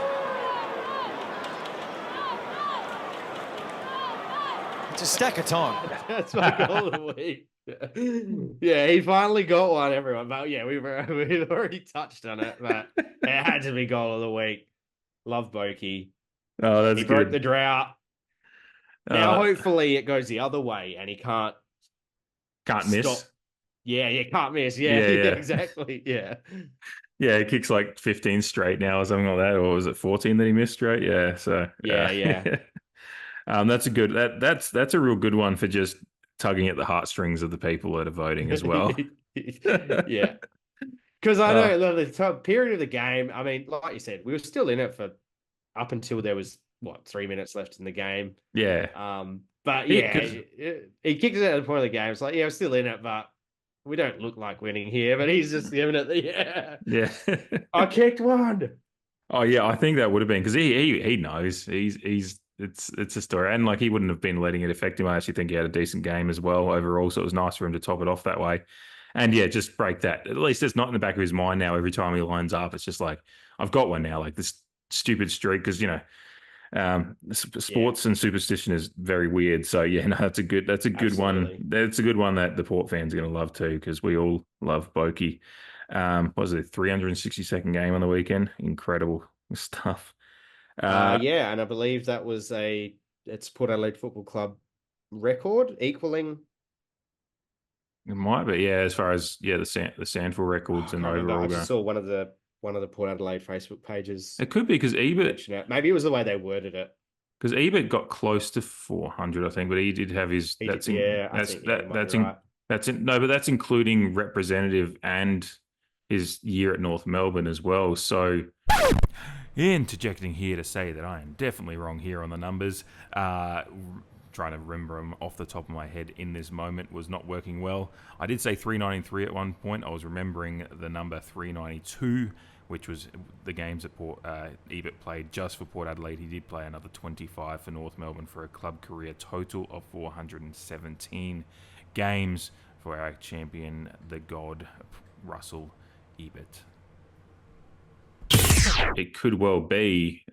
It's a stack of time. That's my goal of the week. Yeah, he finally got one, everyone. But yeah, we've already touched on it, but it had to be goal of the week. Love Boakey. Oh, that's he good. broke the drought. Now, hopefully, it goes the other way, and he can't miss. Yeah, can't miss. Yeah, exactly. Yeah. Yeah, he kicks like 15 straight now or something like that, or was it 14 that he missed straight? Yeah, so yeah. That's a good. That's a real good one for just tugging at the heartstrings of the people that are voting as well. Yeah, because I know the period of the game. I mean, like you said, we were still in it for up until there was 3 minutes left in the game. Yeah. But yeah, he kicks it at the point of the game. It's like, yeah, we're still in it, but we don't look like winning here, but he's just giving it the, Yeah. I kicked one. Oh yeah, I think that would have been because he knows it's a story, and like he wouldn't have been letting it affect him. I actually think he had a decent game as well overall, so it was nice for him to top it off that way. And yeah, just break that. At least it's not in the back of his mind now. Every time he lines up, it's just like I've got one now. Like this stupid streak because sports and superstition is very weird. So yeah, no, that's a good one. That's a good one that the Port fans are going to love too because we all love Boki. What was it 362nd game on the weekend? Incredible stuff. Yeah, and I believe that was it's Port Adelaide Football Club record equaling. It might be, yeah. As far as the Sandford records and overall, I just saw one of the Port Adelaide Facebook pages. It could be because Ebert. Maybe it was the way they worded it. Because Ebert got close to 400, I think, but he did have his. That's including representative and his year at North Melbourne as well. So, interjecting here to say that I am definitely wrong here on the numbers. Trying to remember them off the top of my head in this moment was not working well. I did say 393 at one point. I was remembering the number 392, which was the games that Ebert played just for Port Adelaide. He did play another 25 for North Melbourne for a club career total of 417 games for our champion, the God, Russell Ebert. It could well be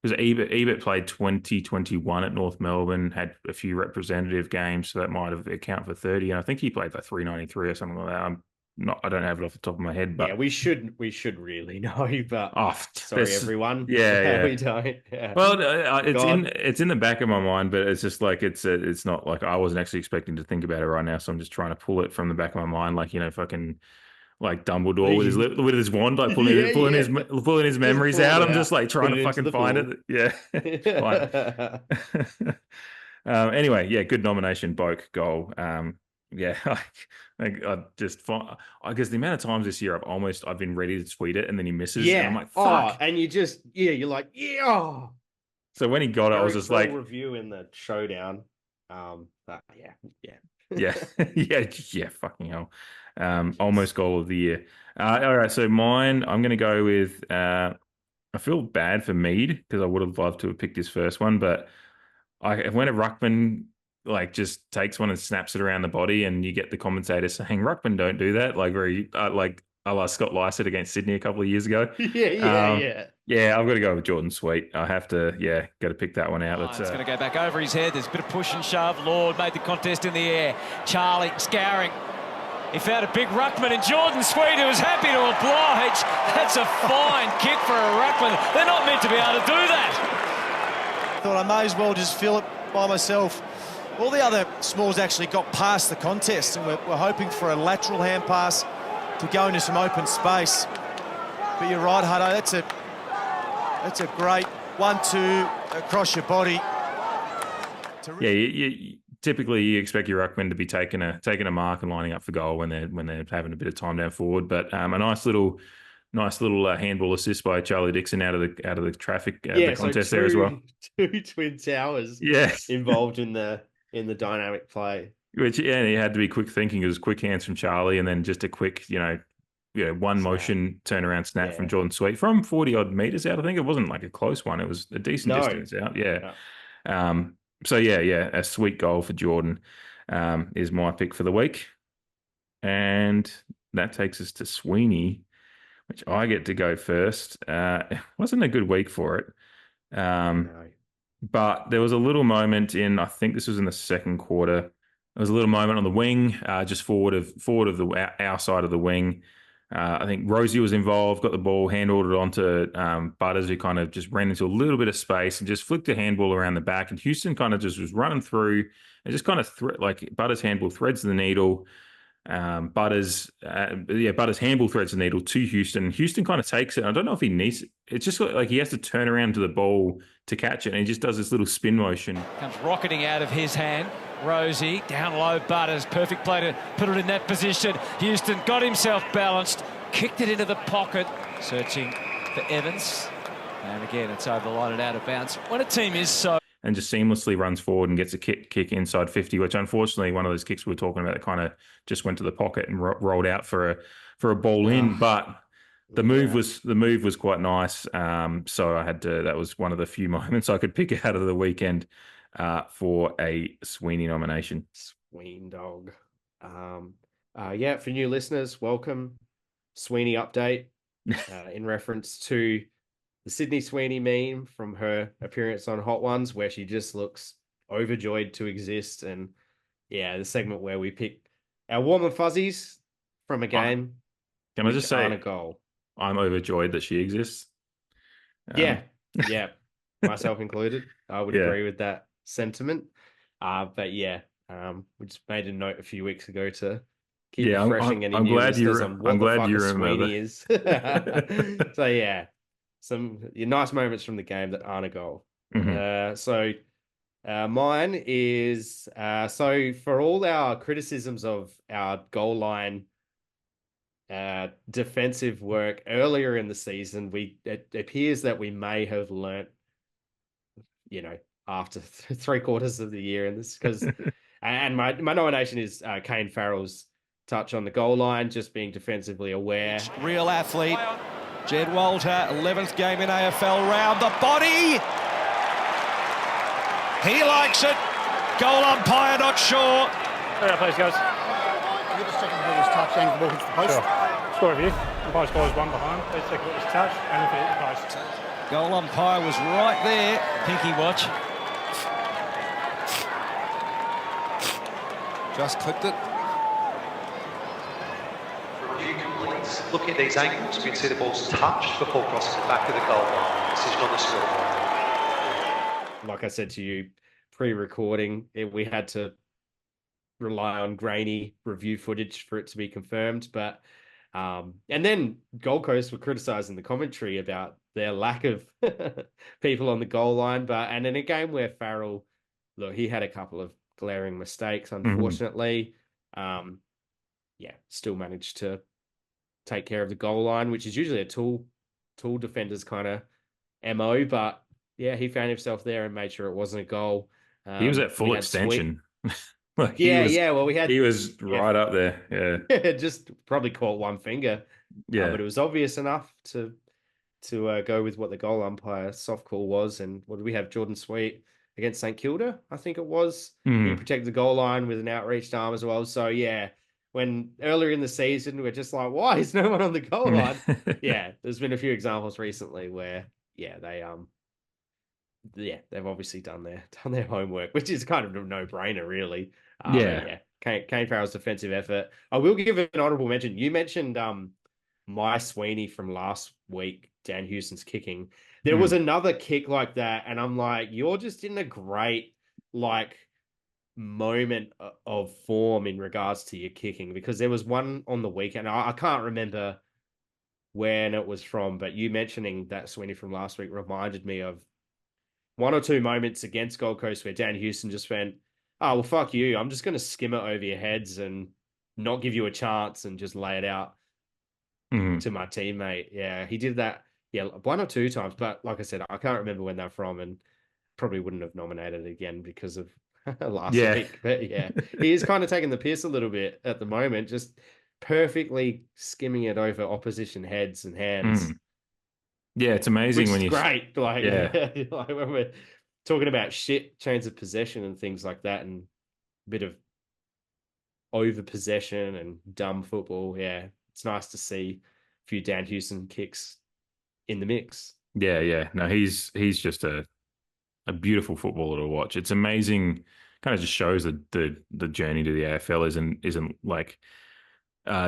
because Ebert played 2021 at North Melbourne, had a few representative games, so that might have account for 30. And I think he played like 393 or something like that. I don't have it off the top of my head, but yeah, we should really know. But sorry, everyone. Yeah, we don't. Yeah. Well, it's in the back of my mind, but it's just like it's not like I wasn't actually expecting to think about it right now, so I'm just trying to pull it from the back of my mind, like fucking. Like Dumbledore with his wand, like pulling his memories out. I'm just like trying to fucking find it. Yeah. Anyway, yeah, good nomination, Boak goal. Yeah, I guess the amount of times this year I've been ready to tweet it and then he misses. Yeah, and I'm like, fuck. And you're like, yeah. Oh. So when he got it, I was just like review in the showdown. Yeah, fucking hell. Almost goal of the year. All right, so mine, I'm going to go with, I feel bad for Mead because I would have loved to have picked his first one, but when a ruckman just takes one and snaps it around the body and you get the commentator saying, ruckman don't do that, like very, like a la Scott Lycett against Sydney a couple of years ago. Yeah, I've got to go with Jordan Sweet. I have to, got to pick that one out. It's going to go back over his head. There's a bit of push and shove. Lord made the contest in the air. Charlie scouring. He found a big ruckman, and Jordan Sweet, who was happy to oblige. That's a fine kick for a ruckman. They're not meant to be able to do that. Thought I may as well just feel it by myself. All the other smalls actually got past the contest, and we're hoping for a lateral hand pass to go into some open space. But you're right, Hutto, that's a great 1-2 across your body. Typically you expect your ruckman to be taking a mark and lining up for goal when they're having a bit of time down forward. But a nice little handball assist by Charlie Dixon out of the traffic the contest there as well. Two twin towers involved in the dynamic play. Which he had to be quick thinking. It was quick hands from Charlie and then just a quick one motion turnaround snap from Jordan Sweet from 40 odd meters out. I think it wasn't like a close one. It was a decent distance out. Yeah. No. So a sweet goal for Jordan is my pick for the week. And that takes us to Sweeney, which I get to go first. It wasn't a good week for it. No. But there was a little moment I think this was in the second quarter. There was a little moment on the wing, just forward of our side of the wing. I think Rosie was involved, got the ball, handballed it onto Butters, who kind of just ran into a little bit of space and just flicked a handball around the back. And Houston kind of just was running through and just kind of Butters' handball threads the needle. Butters' handball threads the needle to Houston. And Houston kind of takes it. I don't know if he needs it. It's just like he has to turn around to the ball to catch it. And he just does this little spin motion. Comes rocketing out of his hand. Rosie, down low, Butters, perfect play to put it in that position. Houston got himself balanced, kicked it into the pocket, searching for Evans. And again, it's over the line and out of bounds. When a team is so... and just seamlessly runs forward and gets a kick inside 50, which unfortunately one of those kicks we were talking about that kind of just went to the pocket and rolled out for a ball in. But the move was quite nice. So I had to. That was one of the few moments I could pick out of the weekend for a Sweeney nomination. Sween dog. For new listeners, welcome. Sweeney update in reference to the Sydney Sweeney meme from her appearance on Hot Ones, where she just looks overjoyed to exist. And yeah, the segment where we pick our warm and fuzzies from a game. Can I just say, a goal. I'm overjoyed that she exists. Yeah, myself included. I would agree with that sentiment. But yeah, we just made a note a few weeks ago to keep refreshing any new listeners on what the fuck a Sweeney is. So yeah, some nice moments from the game that aren't a goal. Mine is so for all our criticisms of our goal line defensive work earlier in the season, it appears that we may have learnt, after 3/4 of the year in this, because and my nomination is Kane Farrell's touch on the goal line, just being defensively aware. Real athlete, Jed Walter, 11th game in AFL round, the body! He likes it. Goal umpire not sure. Yeah, please, guys. Can you just check if it was touch and the ball hits the post? Sure. Score review. Umpire scores one behind. Please check if it was touch and if it hit the post. Goal umpire was right there. Pinky watch. Just clipped it. Review complete. Looking at these angles, we can see the ball's touched before crossing the back of the goal line. Decision on the scoreboard. Like I said to you pre-recording, we had to rely on grainy review footage for it to be confirmed. But and then Gold Coast were criticising the commentary about their lack of people on the goal line. And in a game where Farrell, look, he had a couple of glaring mistakes, unfortunately. Still managed to take care of the goal line, which is usually a tool defender's kind of MO. But yeah, he found himself there and made sure it wasn't a goal. He was at full extension. He was right up there. Yeah. Just probably caught one finger. Yeah. But it was obvious enough to go with what the goal umpire soft call was. And what did we have? Jordan Sweet against St Kilda, I think it was. He protected the goal line with an outreached arm as well. So yeah, when earlier in the season we're just like, why is no one on the goal line? Yeah, there's been a few examples recently where they've obviously done their homework, which is kind of a no-brainer, really. Kane Farrell's defensive effort. I will give an honourable mention. You mentioned my Sweeney from last week, Dan Houston's kicking. There was another kick like that, and I'm like, you're just in a great moment of form in regards to your kicking, because there was one on the weekend. I can't remember when it was from, but you mentioning that Sweeney from last week reminded me of one or two moments against Gold Coast where Dan Houston just went, oh, well, fuck you. I'm just going to skim it over your heads and not give you a chance and just lay it out to my teammate. Yeah, he did that, one or two times. But like I said, I can't remember when they're from, and probably wouldn't have nominated it again because of last week. But yeah, he is kind of taking the piss a little bit at the moment, just perfectly skimming it over opposition heads and hands. Yeah, it's amazing when you great. Like when we're talking about shit chains of possession and things like that, and a bit of over possession and dumb football. Yeah, it's nice to see a few Dan Houston kicks in the mix. Yeah. No, he's just a beautiful footballer to watch. It's amazing. Kind of just shows that the journey to the AFL isn't like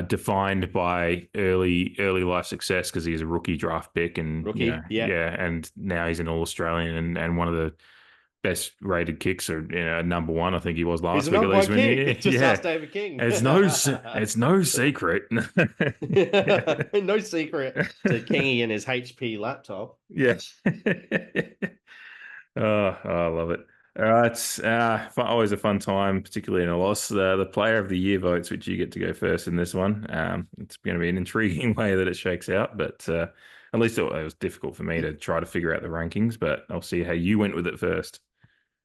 defined by early life success, because he's a rookie draft pick and and now he's an All-Australian and one of the best rated kicks, or number one, I think he was last week at least. Just ask David King. It's no secret. No secret to Kingy and his HP laptop. Yes. Oh, I love it. It's always a fun time, particularly in a loss. The Player of the Year votes, which you get to go first in this one. It's going to be an intriguing way that it shakes out, but at least it was difficult for me to try to figure out the rankings, but I'll see how you went with it first.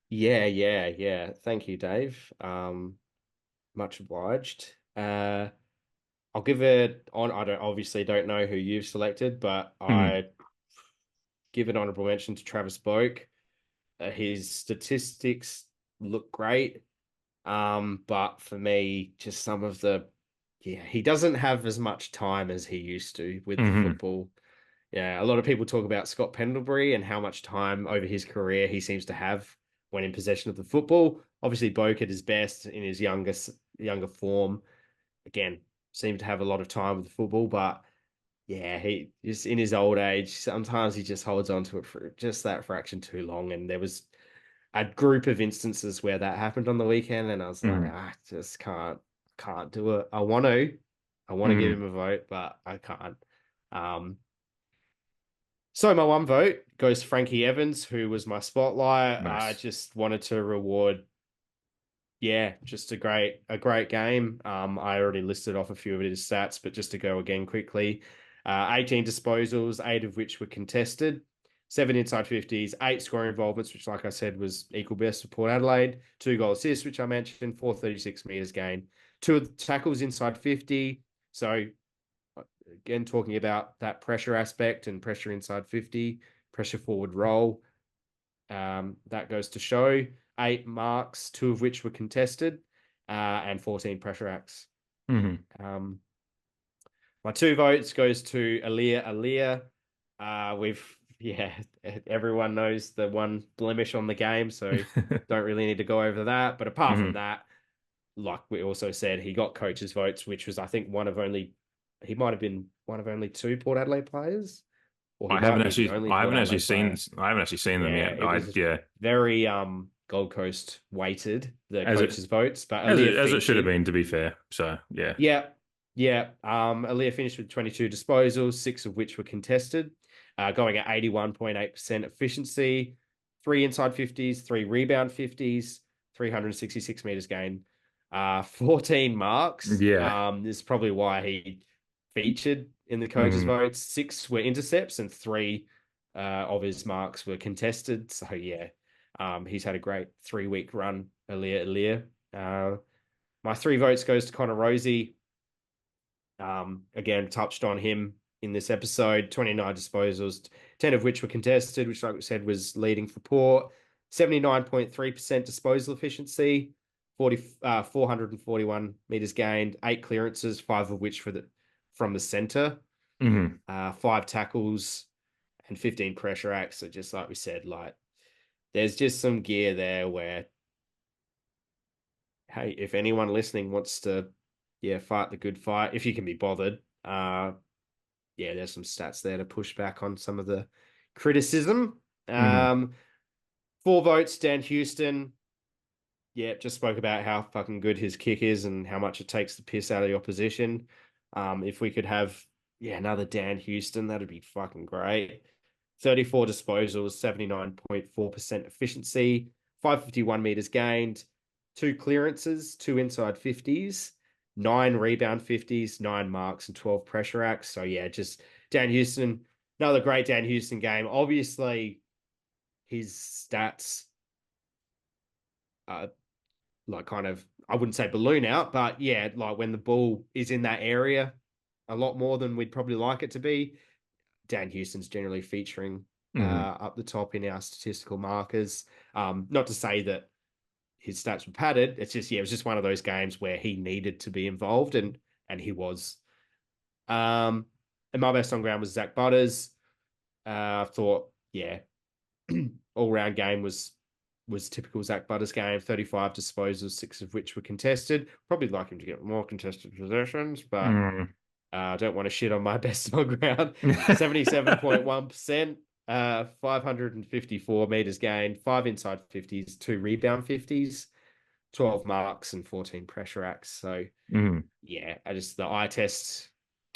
Yeah. Thank you, Dave. Much obliged. I'll give it on. I don't know who you've selected, but Mhm. I give an honorable mention to Travis Boak. His statistics look great. But for me, just some of he doesn't have as much time as he used to with the Mhm. football. Yeah, a lot of people talk about Scott Pendlebury and how much time over his career he seems to have when in possession of the football. Obviously, Boak at his best in his younger form. Again, seemed to have a lot of time with the football, but yeah, he just in his old age, sometimes he just holds on to it for just that fraction too long. And there was a group of instances where that happened on the weekend, and I was like, Mhm. I just can't do it. I want to give Mhm. him a vote, but I can't. Um, so my one vote goes to Frankie Evans, who was my spotlight. I Nice. just wanted to reward, yeah, just a great game. I already listed off a few of his stats, but just to go again quickly, 18 disposals, 8 of which were contested, 7 inside 50s, 8 scoring involvements, which, like I said, was equal best for Port Adelaide, 2 goal assists, which I mentioned, 436 meters gained, 2 of the tackles inside 50. So again, talking about that pressure aspect and pressure inside 50, pressure forward roll. That goes to show 8 marks, 2 of which were contested, and 14 pressure acts. Mhm. Um, my 2 votes goes to Aaliyah. Yeah, everyone knows the one blemish on the game, so don't really need to go over that. But apart from Mhm. that, like we also said, he got coaches' votes, which was, I think, he might have been one of only 2 Port Adelaide players, or he might be the only I Port haven't actually Adelaide seen, player. I haven't actually seen them Yeah, yet. it was Yeah, very Gold Coast weighted, the as it coaches' votes, but as Aaliyah it should have featured. been, to be fair. So yeah. Yeah, yeah. Aaliyah finished with 22 disposals, 6 of which were contested, going at 81.8% efficiency, 3 inside 50s, 3 rebound 50s, 366 meters gained, 14 marks. Yeah. This is probably why he featured in the coaches' Mhm. votes. 6 were intercepts and 3 of his marks were contested. So yeah, he's had a great 3-week run, Aaliyah. My 3 votes goes to Connor Rosie. Again, touched on him in this episode. 29 disposals, 10 of which were contested, which, like we said, was leading for Port. 79.3% disposal efficiency, 441 meters gained, 8 clearances, 5 of which from the center, Mhm. 5 tackles, and 15 pressure acts. So just like we said, like there's just some gear there where, hey, if anyone listening wants to, yeah, fight the good fight, if you can be bothered, yeah, there's some stats there to push back on some of the criticism. Mhm. 4 votes, Dan Houston. Yeah, just spoke about how fucking good his kick is and how much it takes the piss out of the opposition. If we could have, yeah, another Dan Houston, that'd be fucking great. 34 disposals, 79.4% efficiency, 551 meters gained, 2 clearances, 2 inside 50s, 9 rebound 50s, 9 marks, and 12 pressure acts. So, yeah, just Dan Houston, another great Dan Houston game. Obviously, his stats are like kind of, I wouldn't say balloon out, but yeah, like when the ball is in that area a lot more than we'd probably like it to be. Dan Houston's generally featuring Mhm. up the top in our statistical markers. Not to say that his stats were padded. It's just, yeah, it was just one of those games where he needed to be involved, and he was. And my best on ground was Zach Butters. I thought, yeah, all round game was typical Zach Butters game. 35 disposals, 6 of which were contested. Probably like him to get more contested possessions, but Mhm. I don't want to shit on my best on ground. 77.1%, 554 meters gained, 5 inside 50s, 2 rebound 50s, 12 marks, and 14 pressure acts. So, Mhm. yeah, the eye test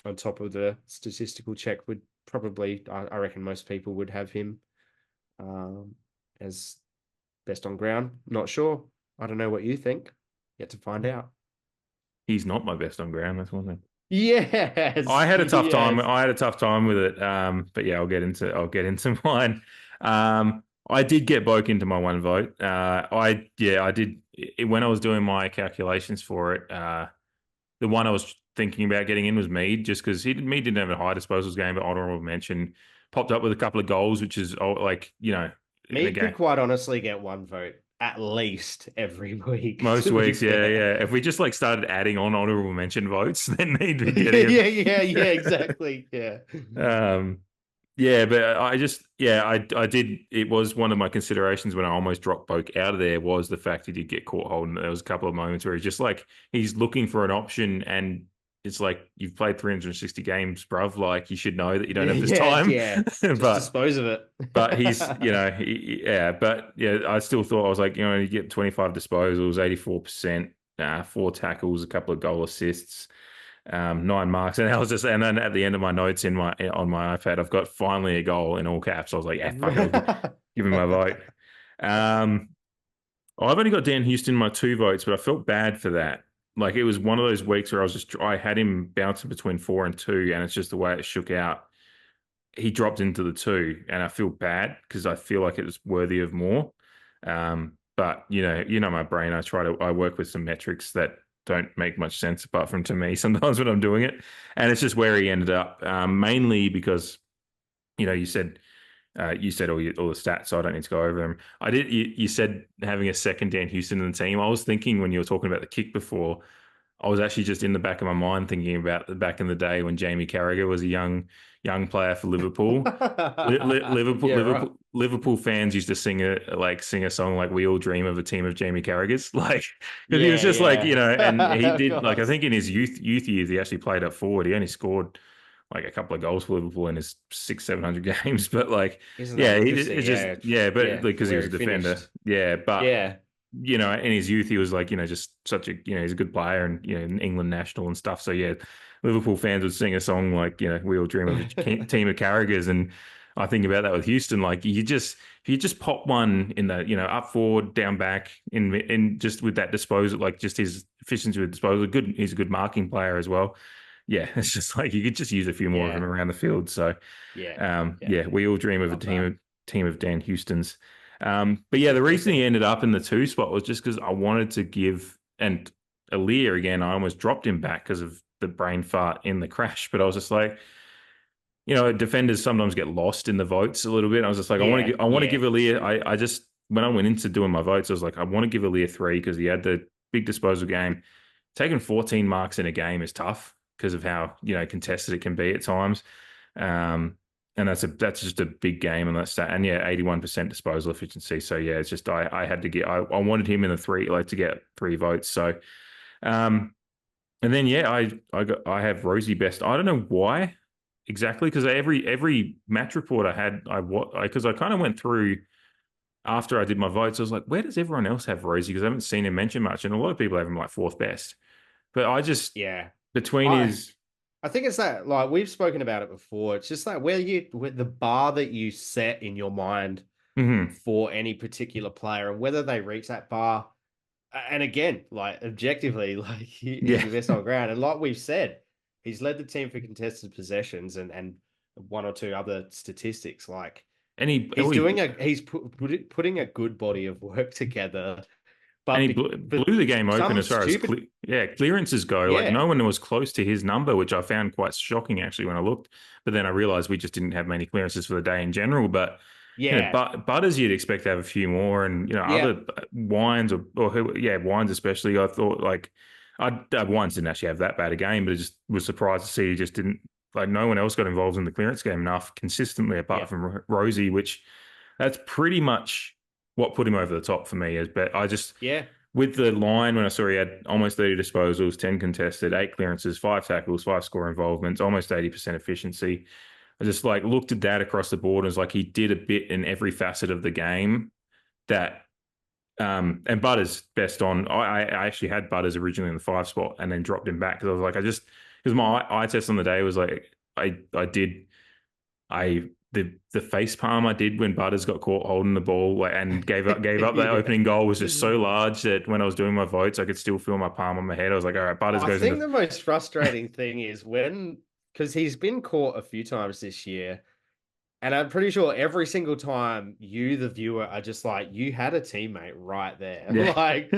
on top of the statistical check would probably, I reckon most people would have him um, as best on ground. Not sure. I don't know what you think. Yet to find out. He's not my best on ground. That's one thing. I Yes, had a tough time. yes. I had a tough time with it. But yeah, I'll get into mine. I did get Boak into my one vote. I did. When I was doing my calculations for it, the one I was thinking about getting in was Mead, just because Mead didn't have a high disposals game, but honourable mention, popped up with a couple of goals, which is like, you know, Mead could quite honestly get one vote at least every week. Most weeks, yeah. If we just like started adding on honourable mention votes, then Mead would get it. yeah, exactly. Yeah. Yeah, but I did. It was one of my considerations when I almost dropped Boak out of there was the fact he did get caught holding. There was a couple of moments where he's just like, he's looking for an option, and it's like, you've played 360 games, bruv. Like, you should know that you don't have this time. Yeah, just dispose of it. But he's, you know, I still thought, I was like, you know, you get 25 disposals, 84%, 4 tackles, a couple of goal assists. 9 marks, and I was just, and then at the end of my notes on my iPad, I've got finally a goal in all caps. I was like, yeah, fuck it, give me my vote. I've only got Dan Houston my 2 votes, but I felt bad for that. Like, it was one of those weeks where I had him bouncing between 4 and 2, and it's just the way it shook out. He dropped into the 2, and I feel bad because I feel like it was worthy of more. But you know my brain. I work with some metrics that don't make much sense apart from to me sometimes when I'm doing it. And it's just where he ended up, mainly because, you know, you said all the stats, so I don't need to go over them. You said having a second Dan Houston in the team. I was thinking when you were talking about the kick before, I was actually just in the back of my mind thinking about the back in the day when Jamie Carragher was a young player for Liverpool. Liverpool fans used to sing a song like "We All Dream of a Team of Jamie Carragers," like, because he was just like, you know, and he did like, I think in his youth years he actually played up forward. He only scored like a couple of goals for Liverpool in his 600-700 games, but like, because he was a defender, you know, in his youth, he was like, you know, just such a, you know, he's a good player and, you know, an England national and stuff. So, yeah, Liverpool fans would sing a song like, you know, "We all dream of a team of Carragers." And I think about that with Houston. Like, if you just pop one in the, you know, up forward, down back, in just with that disposal, like just his efficiency with disposal, he's a good marking player as well. Yeah, it's just like you could just use a few more of them around the field. So, we all dream of a team of Dan Houstons. But yeah, the reason he ended up in the 2 spot was just because I wanted to give, and Aaliyah again, I almost dropped him back because of the brain fart in the crash. But I was just like, you know, defenders sometimes get lost in the votes a little bit. I was just like, I want to give Aaliyah. I just, when I went into doing my votes, I was like, I want to give Aaliyah 3 because he had the big disposal game. Taking 14 marks in a game is tough because of how, you know, contested it can be at times. And that's just a big game on that stat. And yeah, 81% disposal efficiency. So yeah, it's just I had to get, I wanted him in the 3, like, to get 3 votes. So and then I have Rosie best. I don't know why exactly, because every match report I had, because I kind of went through after I did my votes. I was like, where does everyone else have Rosie? Because I haven't seen him mentioned much, and a lot of people have him like 4th best. But I just I think it's that, like, we've spoken about it before. It's just like with the bar that you set in your mind for any particular player, and whether they reach that bar. And again, like, objectively, like, he's the best on ground. And like we've said, he's led the team for contested possessions and 1 or 2 other statistics. Like, and he's putting a good body of work together. But and he blew the game open as far as clearances go. Yeah. Like, no one was close to his number, which I found quite shocking actually when I looked. But then I realized we just didn't have many clearances for the day in general. But you know, Butters, you'd expect to have a few more, and, you know, other Wines Wines especially. I thought, like, Wines didn't actually have that bad a game, but I just was surprised to see he just didn't, like, no one else got involved in the clearance game enough consistently apart from Rosie, which that's pretty much what put him over the top for me. But I just, with the line, when I saw he had almost 30 disposals, 10 contested, 8 clearances, 5 tackles, 5 score involvements, almost 80% efficiency. I just, like, looked at that across the board and was like, he did a bit in every facet of the game that, and Butters best on. I actually had Butters originally in the 5 spot and then dropped him back because I was like, because my eye test on the day was like, the face palm I did when Butters got caught holding the ball, like, and gave up that opening goal was just so large that when I was doing my votes, I could still feel my palm on my head. I was like, all right, Butters goes. I think the most frustrating thing is because he's been caught a few times this year, And I'm pretty sure every single time you, the viewer, are just like, you had a teammate right there. Yeah. Like,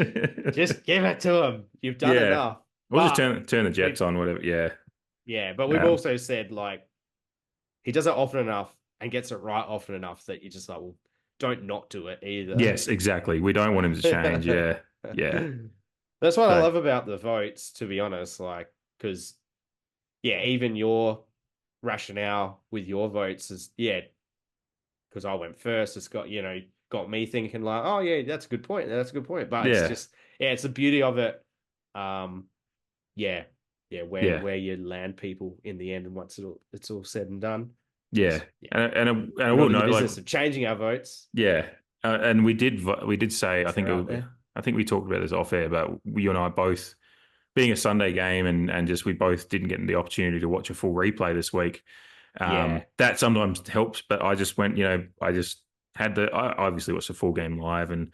just give it to him. You've done Yeah. enough. We'll just But turn the Jets on, whatever. Yeah. yeah, but we've also said, like, he does it often enough and gets it right often enough that you just like, well, don't not do it either. Yes, exactly. We don't want him to change. Yeah. Yeah. That's what I So- love about the votes, to be honest. Like, because, yeah, even your rationale with your votes is, yeah, because I went first, it's got, got me thinking like, oh, yeah, that's a good point. That's a good point. But Yeah. it's just, yeah, it's the beauty of it. Yeah, where you land people in the end and once it's all said and done. Yeah. And I Not will in the know, like, business of changing our votes. yeah. And we did say, I think They're out there. I think we talked about this off air, but you and I both, being a Sunday game and just we both didn't get the opportunity to watch a full replay this week. That sometimes helps, but I just went, I just had I obviously watched the full game live and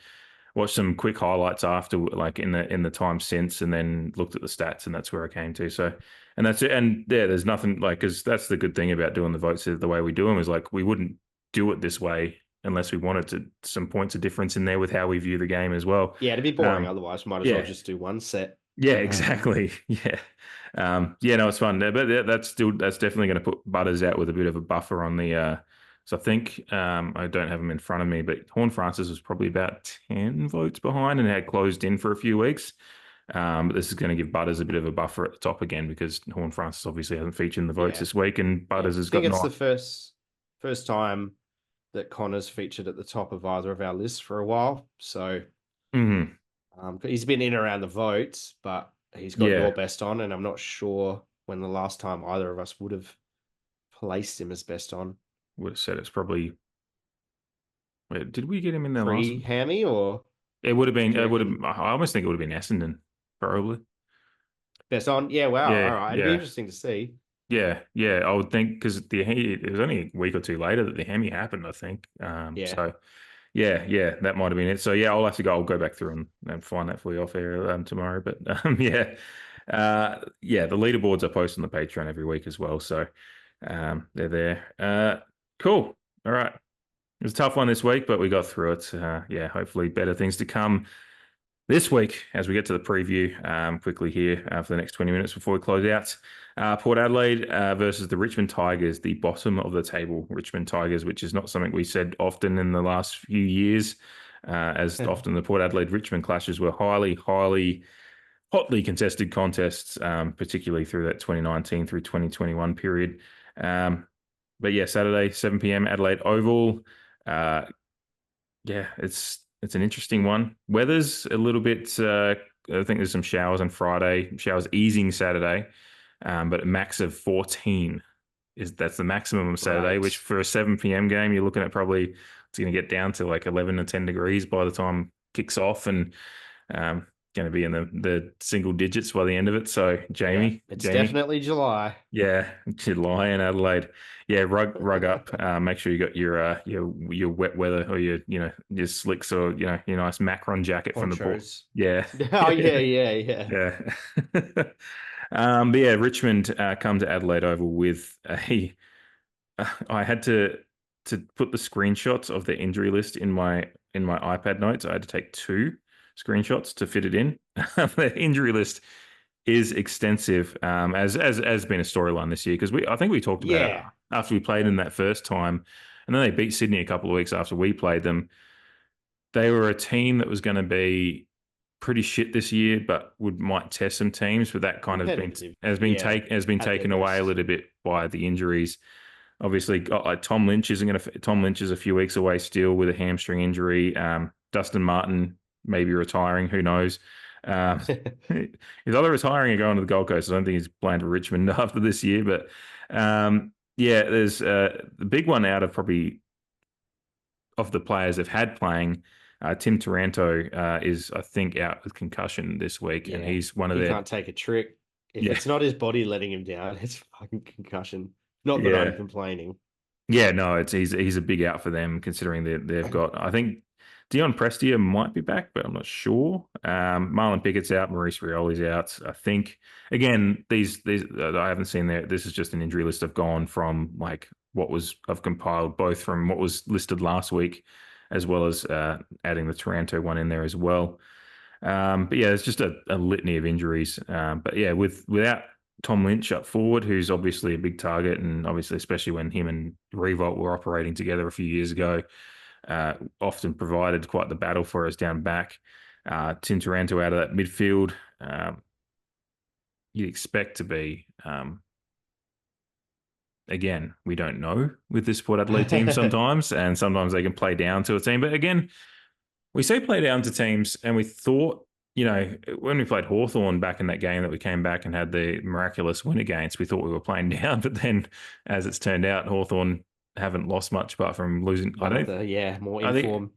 watched some quick highlights after, like in the time since, and then looked at the stats, and that's where I came to. So, and that's it. And yeah, there's nothing like, because that's the good thing about doing the votes the way we do them, is like we wouldn't do it this way unless we wanted some points of difference in there with how we view the game as well. Yeah, it'd be boring otherwise. Might as well just do one set. Yeah, exactly. Yeah. No, it's fun. But that's definitely going to put Butters out with a bit of a buffer on the. So I think I don't have them in front of me, but HORNE-FRANCIS was probably about 10 votes behind and had closed in for a few weeks. But this is going to give Butters a bit of a buffer at the top again, because HORNE-FRANCIS obviously hasn't featured in the votes this week, and Butters has got. I think it's the first time that Connor's featured at the top of either of our lists for a while. So. He's been in around the votes, but he's got your best on, and I'm not sure when the last time either of us would have placed him as best on. Would have said it's probably. Wait, did we get him in there last? Hammy, or it would have been. It would have. I almost think it would have been Essendon, probably. Best on, yeah. Wow, Yeah, all right. It'd be interesting to see. Yeah, I would think, because it was only a week or two later that the Hemi happened, I think. So. Yeah, that might have been it. So yeah, I'll have to go. I'll go back through and find that for you off air tomorrow. But the leaderboards are posted on the Patreon every week as well. So they're there. Cool. All right. It was a tough one this week, but we got through it. Hopefully better things to come this week as we get to the preview quickly here for the next 20 minutes before we close out. Port Adelaide versus the Richmond Tigers, the bottom of the table Richmond Tigers, which is not something we said often in the last few years, as often the Port Adelaide-Richmond clashes were hotly contested contests, particularly through that 2019 through 2021 period. But yeah, Saturday, 7 p.m, Adelaide Oval. It's an interesting one. Weather's a little bit, I think there's some showers on Friday, showers easing Saturday, but a max of 14 that's the maximum of Saturday, which for a 7 p.m. game, you're looking at probably it's going to get down to like 11 to 10 degrees by the time it kicks off, and going to be in the single digits by the end of it. So Jamie, it's definitely July. Yeah, July in Adelaide. Yeah, rug up. Make sure you got your wet weather, or your slicks, or your nice Macron jacket from the port. Yeah. Oh yeah. But yeah, Richmond come to Adelaide Oval with a. I had to put the screenshots of the injury list in my iPad notes. I had to take 2 screenshots to fit it in. The injury list is extensive, as been a storyline this year, because I think we talked about it after we played in that first time, and then they beat Sydney a couple of weeks after we played them. They were a team that was going to be pretty shit this year, but might test some teams. But that kind of has been taken away a little bit by the injuries. Obviously, Tom Lynch is a few weeks away still with a hamstring injury. Dustin Martin maybe retiring, who knows? He's either retiring or going to the Gold Coast. I don't think he's playing for Richmond after this year, but there's the big one out of probably of the players they've had playing. Tim Taranto is, I think, out with concussion this week, and he's one of their. He can't take a trick. If it's not his body letting him down, it's fucking concussion. Not that I'm complaining. Yeah, no, he's a big out for them, considering they've got, I think, Dion Prestia might be back, but I'm not sure. Marlon Pickett's out. Maurice Rioli's out, I think. Again, these I haven't seen there. This is just an injury list I've gone from like I've compiled both from what was listed last week, as well as adding the Taranto one in there as well. But yeah, it's just a litany of injuries. But yeah, without Tom Lynch up forward, who's obviously a big target, and obviously especially when him and Revolt were operating together a few years ago, often provided quite the battle for us down back. Tim Taranto out of that midfield, you'd expect to be. Again, we don't know with this Port Adelaide team sometimes, and sometimes they can play down to a team. But again, we say play down to teams, and we thought, when we played Hawthorn back in that game that we came back and had the miraculous win against, we thought we were playing down. But then, as it's turned out, Hawthorn haven't lost much apart from losing. More informed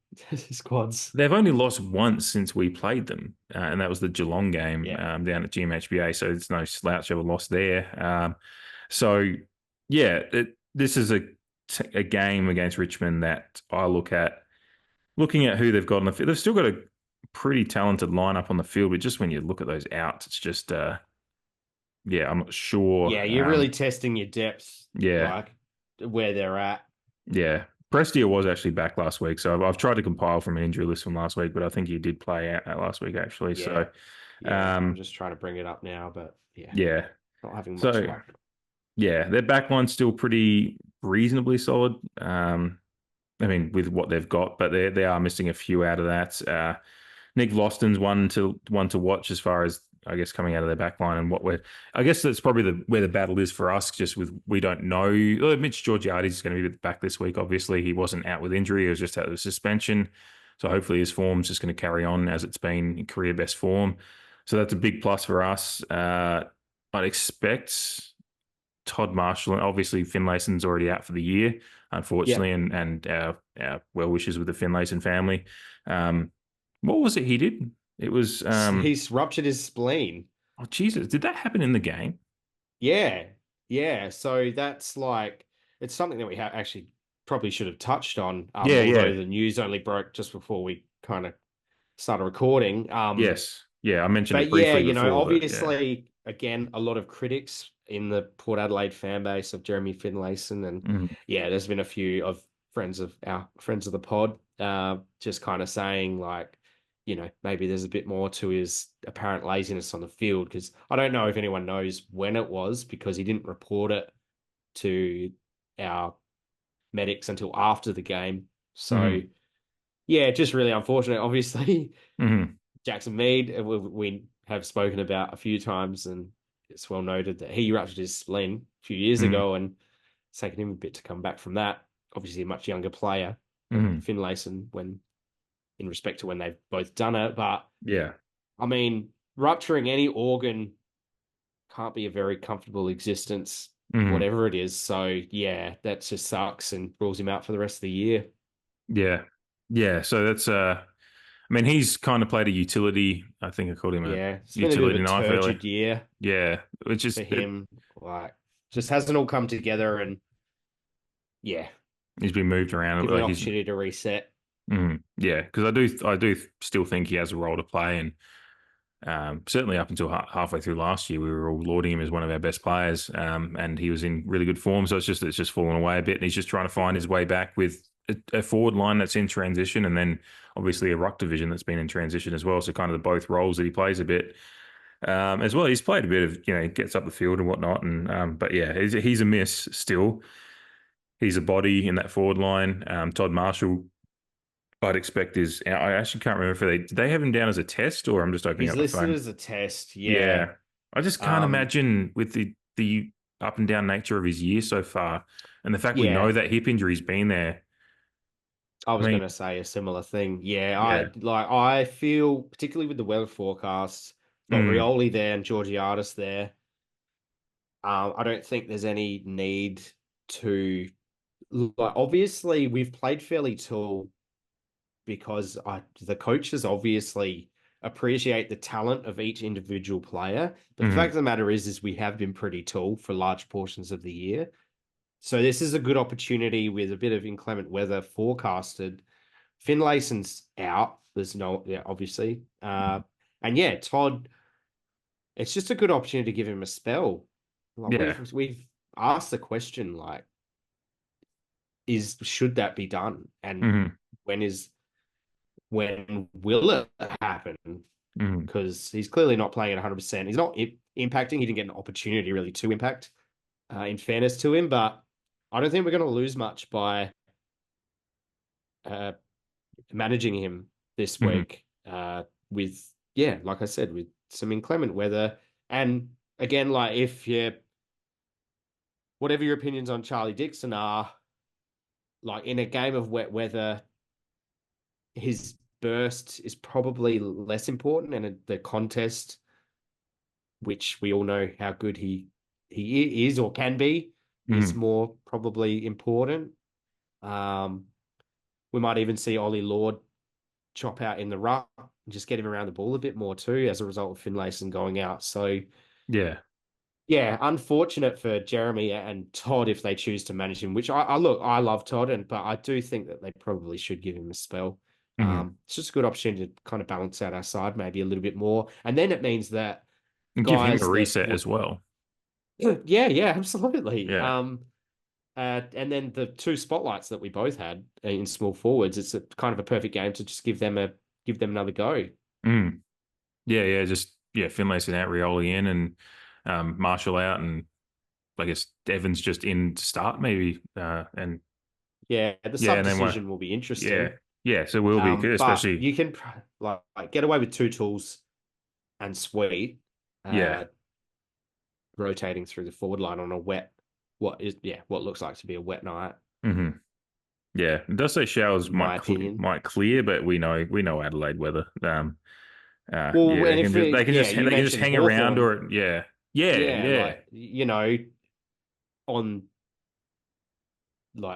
squads. They've only lost once since we played them, and that was the Geelong game down at GMHBA. So it's no slouch of a loss there. This is a game against Richmond that I looking at who they've got on the field. They've still got a pretty talented lineup on the field, but just when you look at those outs, it's just, I'm not sure. Yeah, you're really testing your depth. Yeah. Like where they're at. Yeah. Prestia was actually back last week, so I've tried to compile from an injury list from last week, but I think he did play out last week actually. Yeah. So, I'm just trying to bring it up now, but yeah, not having much luck. Yeah, their backline's still pretty reasonably solid. With what they've got, but they are missing a few out of that. Nick Vlaston's one to watch as far as, I guess, coming out of their backline and I guess that's probably where the battle is for us. Just we don't know. Mitch Georgiades going to be back this week. Obviously, he wasn't out with injury; he was just out with suspension. So hopefully his form's just going to carry on as it's been in career best form. So that's a big plus for us. I'd expect Todd Marshall, and obviously Finlayson's already out for the year, unfortunately, and our well wishes with the Finlayson family. What was it he did? It was he's ruptured his spleen. Oh Jesus! Did that happen in the game? Yeah. So that's it's something that we actually probably should have touched on. The news only broke just before we kind of started recording. Yes. Yeah, I mentioned it briefly before. Obviously, again, a lot of critics in the Port Adelaide fan base of Jeremy Finlayson, and there's been a few of friends of the pod just kind of saying maybe there's a bit more to his apparent laziness on the field, because I don't know if anyone knows when it was, because he didn't report it to our medics until after the game. So just really unfortunate. Obviously, Jackson Mead, we have spoken about a few times, and it's well noted that he ruptured his spleen a few years ago, and it's taken him a bit to come back from that. Obviously, a much younger player, Finlayson, in respect to when they've both done it. But rupturing any organ can't be a very comfortable existence, whatever it is. So that just sucks and rules him out for the rest of the year. Yeah. So that's he's kind of played a utility. I think I called him a utility knife earlier. Turgid year. Yeah, which is for him. Just hasn't all come together, and he's been moved around. Give an opportunity to reset. Yeah, because I do still think he has a role to play, and certainly up until halfway through last year, we were all lauding him as one of our best players, and he was in really good form. So it's just fallen away a bit, and he's just trying to find his way back with a forward line that's in transition, and then obviously a ruck division that's been in transition as well. So kind of the both roles that he plays a bit as well. He's played a bit of gets up the field and whatnot, and but he's a miss still. He's a body in that forward line. Todd Marshall, I'd expect is. I actually can't remember if did they have him down as a test, or I'm just opening up the phone. He's listed as a test. Yeah. I just can't imagine with the up and down nature of his year so far, and the fact we know that hip injury's been there. I was going to say a similar thing. I feel, particularly with the weather forecasts, got Rioli there and Georgiades there. I don't think there's any need to. Obviously, we've played fairly tall because the coaches obviously appreciate the talent of each individual player. But the fact of the matter is we have been pretty tall for large portions of the year. So this is a good opportunity with a bit of inclement weather forecasted. Finlayson's out. There's obviously. Todd, it's just a good opportunity to give him a spell. We've asked the question, should that be done? And Mm-hmm. when will it happen? Mm-hmm. Because he's clearly not playing at 100%. He's not impacting. He didn't get an opportunity really to impact, in fairness to him. But I don't think we're going to lose much by managing him this Mm-hmm. week with, like I said, with some inclement weather. And again, like whatever your opinions on Charlie Dixon are, like in a game of wet weather, his burst is probably less important, and the contest, which we all know how good he is or can be, is Mm-hmm. more probably important. We might even see Ollie Lord chop out in the ruck and just get him around the ball a bit more too as a result of Finlayson going out. So Yeah. yeah, unfortunate for Jeremy and Todd if they choose to manage him, which I look, I love Todd, but I do think that they probably should give him a spell. Mm-hmm. It's just a good opportunity to kind of balance out our side maybe a little bit more. And then it means that And give him a guys that reset as well. yeah, absolutely. Yeah. And then the two spotlights that we both had in small forwards, it's a kind of a perfect game to just give them another go. Mm. Yeah. Just Finlayson out, Rioli in, and Marshall out, and I guess Evans just in to start maybe. And Yeah, the and then sub decision will be interesting. So we'll be good, But especially you can like get away with two tools and Sweet rotating through the forward line on a what looks like to be a wet night. Mm-hmm. Yeah, it does say showers In my opinion. might clear, but we know Adelaide weather. Well, and if they can just you mentioned hang around, Hawthorn, or yeah. like on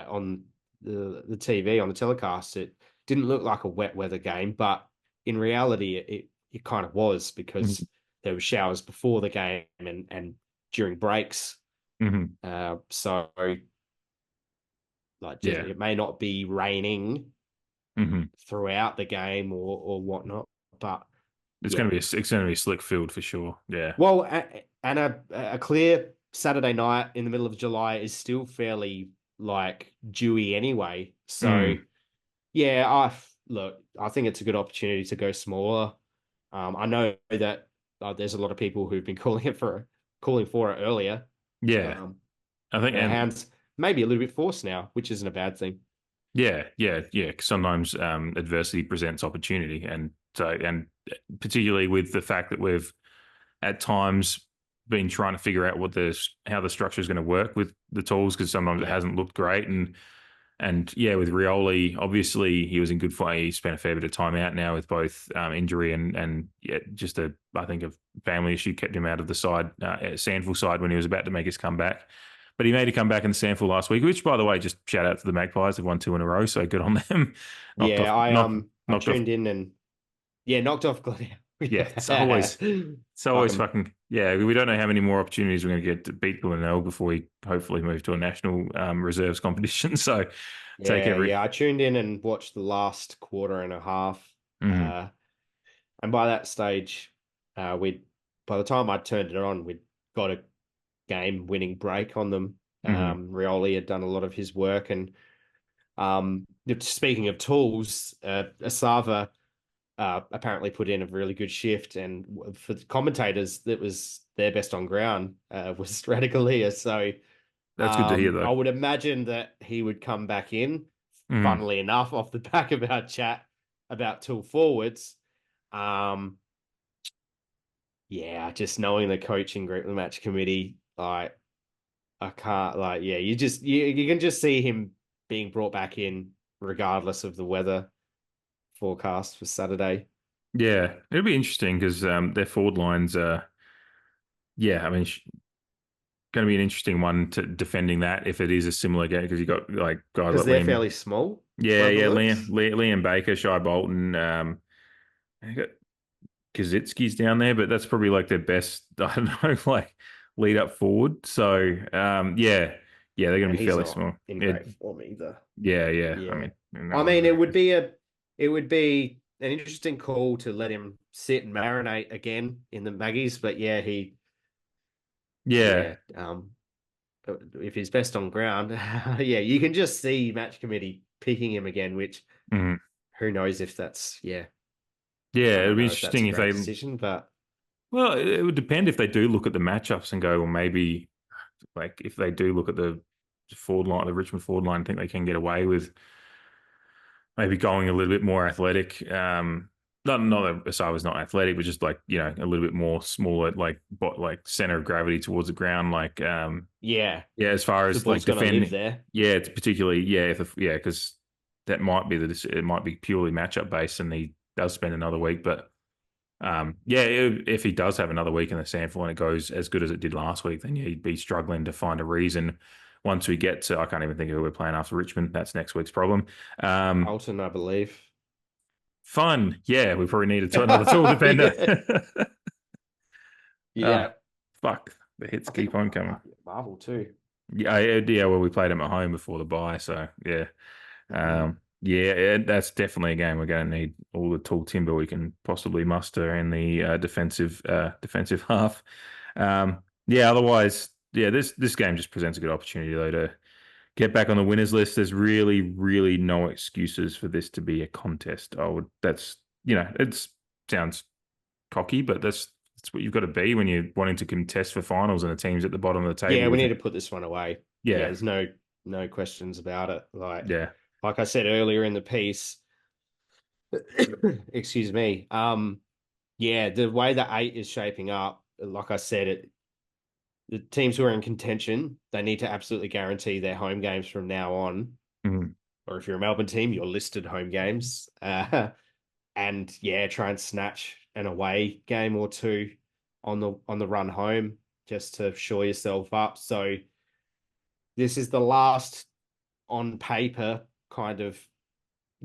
on the TV on the telecast, it didn't look like a wet weather game, but in reality, it kind of was because there were showers before the game and during breaks. Mm-hmm. So Yeah. it may not be raining Mm-hmm. throughout the game or whatnot, but It's going to be a slick field for sure. Yeah. well, and a clear Saturday night in the middle of July is still fairly like dewy anyway. So yeah, I think it's a good opportunity to go smaller. I know that there's a lot of people who've been calling for it earlier. Yeah. I think, their and hands maybe a little bit forced now, which isn't a bad thing. yeah. Sometimes adversity presents opportunity, and particularly with the fact that we've at times been trying to figure out how the structure is going to work with the tools, because sometimes it hasn't looked great, and with Rioli, obviously he was in good form. He spent a fair bit of time out now with both injury and just I think a family issue kept him out of the side, Sandful side, when he was about to make his comeback. But he made a comeback in Sandful last week, which, by the way, just shout out to the Magpies. They've won 2 in a row, so good on them. I tuned in and knocked off Glenelg. Yeah, it's always fucking we don't know how many more opportunities we're going to get to beat Glenelg before we hopefully move to a national reserves competition. So I tuned in and watched the last quarter and a half, and by that stage, by the time I turned it on, we'd got a game-winning break on them. Rioli had done a lot of his work, and speaking of tools, Asava apparently put in a really good shift, and for the commentators, that was their best on ground was Radicalia. So that's good to hear, though. I would imagine that he would come back in, funnily enough, off the back of our chat about tool forwards. Just knowing the coaching group, the match committee, I can't you can just see him being brought back in regardless of the weather forecast for Saturday. Yeah, it'll be interesting because their forward lines are, going to be an interesting one to defending that if it is a similar game, because you got like guys because like they're Liam, fairly small. Liam Baker, Shai Bolton, I got Kazitsky's down there, but that's probably like their best, I don't know, like lead up forward. So they're going to be fairly small. In great form either. Yeah. It would be an interesting call to let him sit and marinate again in the Maggies, but if he's best on ground, yeah, you can just see match committee picking him again, which who knows if that's, Yeah, I it'd don't be know if that's a interesting if great they. decision, but Well, it would depend if they do look at the matchups and go, well, maybe like if they do look at the forward line, the Richmond forward line, I think they can get away with maybe going a little bit more athletic. Not that Asar was not athletic, but just like a little bit more smaller, like center of gravity towards the ground. Like yeah, yeah, as far the as like boy's going to live defending, there. yeah, it's particularly because that might be it might be purely matchup based, and he does spend another week, but. If he does have another week in the sample and it goes as good as it did last week, then he'd be struggling to find a reason once we get to, I can't even think of who we're playing after Richmond. That's next week's problem. Alton, I believe. Fun. Yeah, we probably need another tool defender. Yeah. Fuck. The hits keep on coming. Marvel too. Well, we played him at home before the bye, so yeah. That's definitely a game we're going to need all the tall timber we can possibly muster in the defensive half. Otherwise, this game just presents a good opportunity though to get back on the winners list. There's really, really no excuses for this to be a contest. It sounds cocky, but that's what you've got to be when you're wanting to contest for finals and the team's at the bottom of the table. Yeah, we need to put this one away. Yeah, there's no questions about it. Like I said earlier in the piece, excuse me. The way the 8 is shaping up, like I said, the teams who are in contention, they need to absolutely guarantee their home games from now on. Or if you're a Melbourne team, your listed home games. Try and snatch an away game or two on the run home just to shore yourself up. So this is the last on paper kind of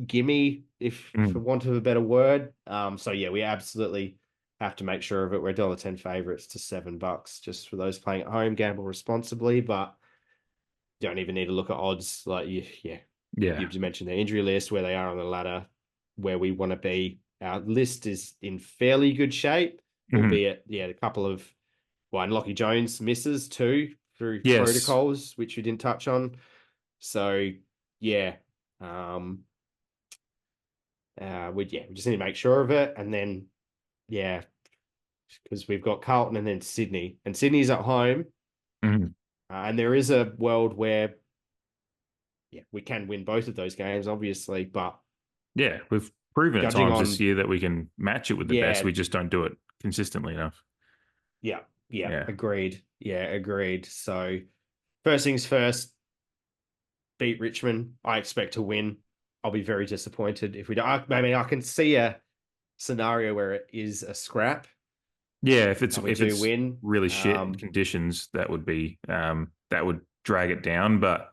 gimme, for want of a better word. We absolutely have to make sure of it. We're $1.10 favorites to $7 just for those playing at home. Gamble responsibly, but don't even need to look at odds. You've mentioned the injury list, where they are on the ladder, where we want to be. Our list is in fairly good shape, albeit a couple of and Lockie Jones misses too through protocols, which we didn't touch on. So we just need to make sure of it, and then because we've got Carlton and then Sydney, and Sydney's at home, and there is a world where we can win both of those games, obviously, but we've proven at times this year that we can match it with the best. We just don't do it consistently enough. Agreed. Agreed. So first things first, beat Richmond. I expect to win. I'll be very disappointed if we don't. I can see a scenario where it is a scrap. Yeah, if it's win, really shit conditions, that would drag it down. But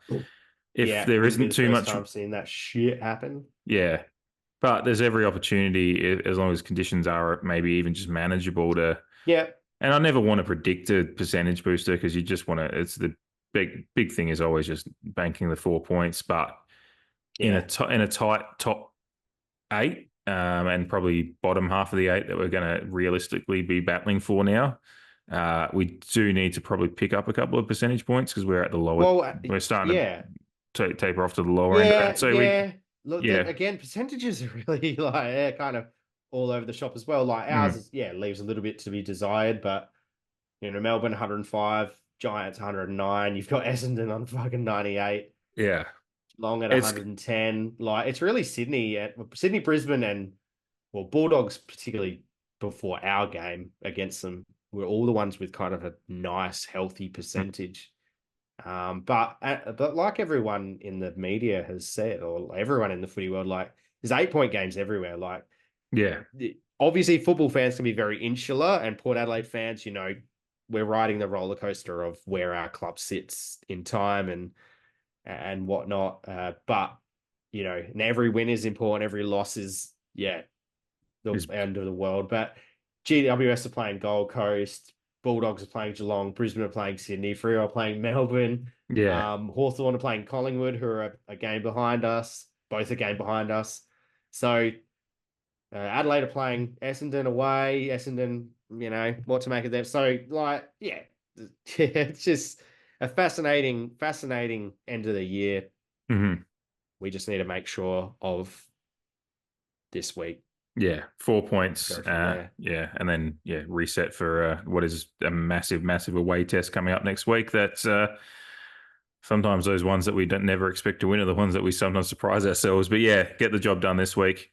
if there isn't too much, I'm seeing that shit happen. Yeah, but there's every opportunity, as long as conditions are maybe even just manageable to. Yeah. And I never want to predict a percentage booster because you just want to. It's the big thing is always just banking the 4 points, but in a tight top 8, and probably bottom half of the 8 that we're going to realistically be battling for now, we do need to probably pick up a couple of percentage points because we're at the lower. We're starting to taper off to the lower end of that. So again, percentages are really kind of all over the shop as well. Like ours leaves a little bit to be desired, but Melbourne 105, Giants 109. You've got Essendon on fucking 98. Yeah. Long at 110. It's really Sydney, Brisbane, and Bulldogs, particularly before our game against them, were all the ones with kind of a nice, healthy percentage. But like everyone in the media has said, or everyone in the footy world, there's 8-point games everywhere. Obviously, football fans can be very insular, and Port Adelaide fans, we're riding the roller coaster of where our club sits in time and whatnot. But and every win is important. Every loss is the end of the world. But GWS are playing Gold Coast, Bulldogs are playing Geelong, Brisbane are playing Sydney, Freo are playing Melbourne. Hawthorn are playing Collingwood, who are a game behind us. Both a game behind us. So Adelaide are playing Essendon away. Essendon, what to make of them. So it's just a fascinating end of the year. Mm-hmm. We just need to make sure of this week. Yeah, 4 points. Go from there. Yeah, and then reset for what is a massive away test coming up next week. That's sometimes those ones that we don't never expect to win are the ones that we sometimes surprise ourselves. But yeah, get the job done this week.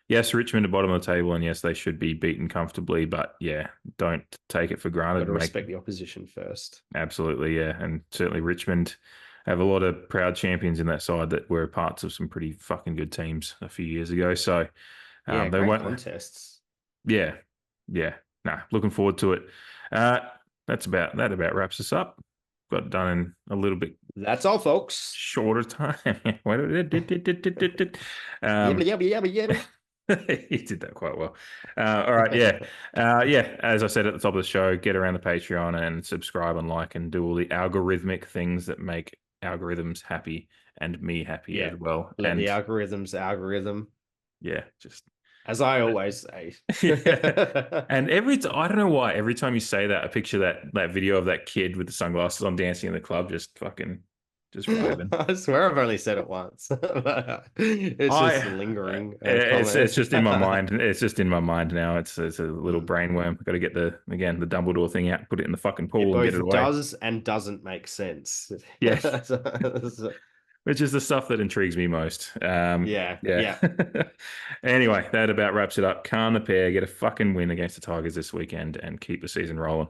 Yes, Richmond at bottom of the table, and yes, they should be beaten comfortably. But yeah, don't take it for granted. Got to respect the opposition first. Absolutely, yeah, and certainly Richmond have a lot of proud champions in that side that were parts of some pretty fucking good teams a few years ago. So. Yeah, they great won't. contests. Yeah. Nah, looking forward to it. That about wraps us up. Got it done in a little bit. That's all, folks. Shorter time. Yabba. He did that quite well. All right, yeah. As I said at the top of the show, get around the Patreon and subscribe and like and do all the algorithmic things that make algorithms happy and me happy as well. Let and the algorithm. Yeah, just. As I always say. Yeah. And I don't know why, every time you say that, I picture that video of that kid with the sunglasses on dancing in the club, just vibing. I swear I've only said it once. It's just lingering. It's just in my mind. It's just in my mind now. It's a little brainworm. I've got to get the Dumbledore thing out, put it in the fucking pool and get it away. Does and doesn't make sense. Yeah. Which is the stuff that intrigues me most. Yeah. Anyway, that about wraps it up. Can the pair get a fucking win against the Tigers this weekend and keep the season rolling?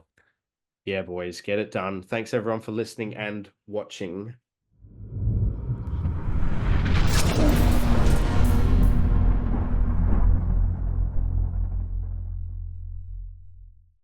Yeah, boys, get it done. Thanks everyone for listening and watching.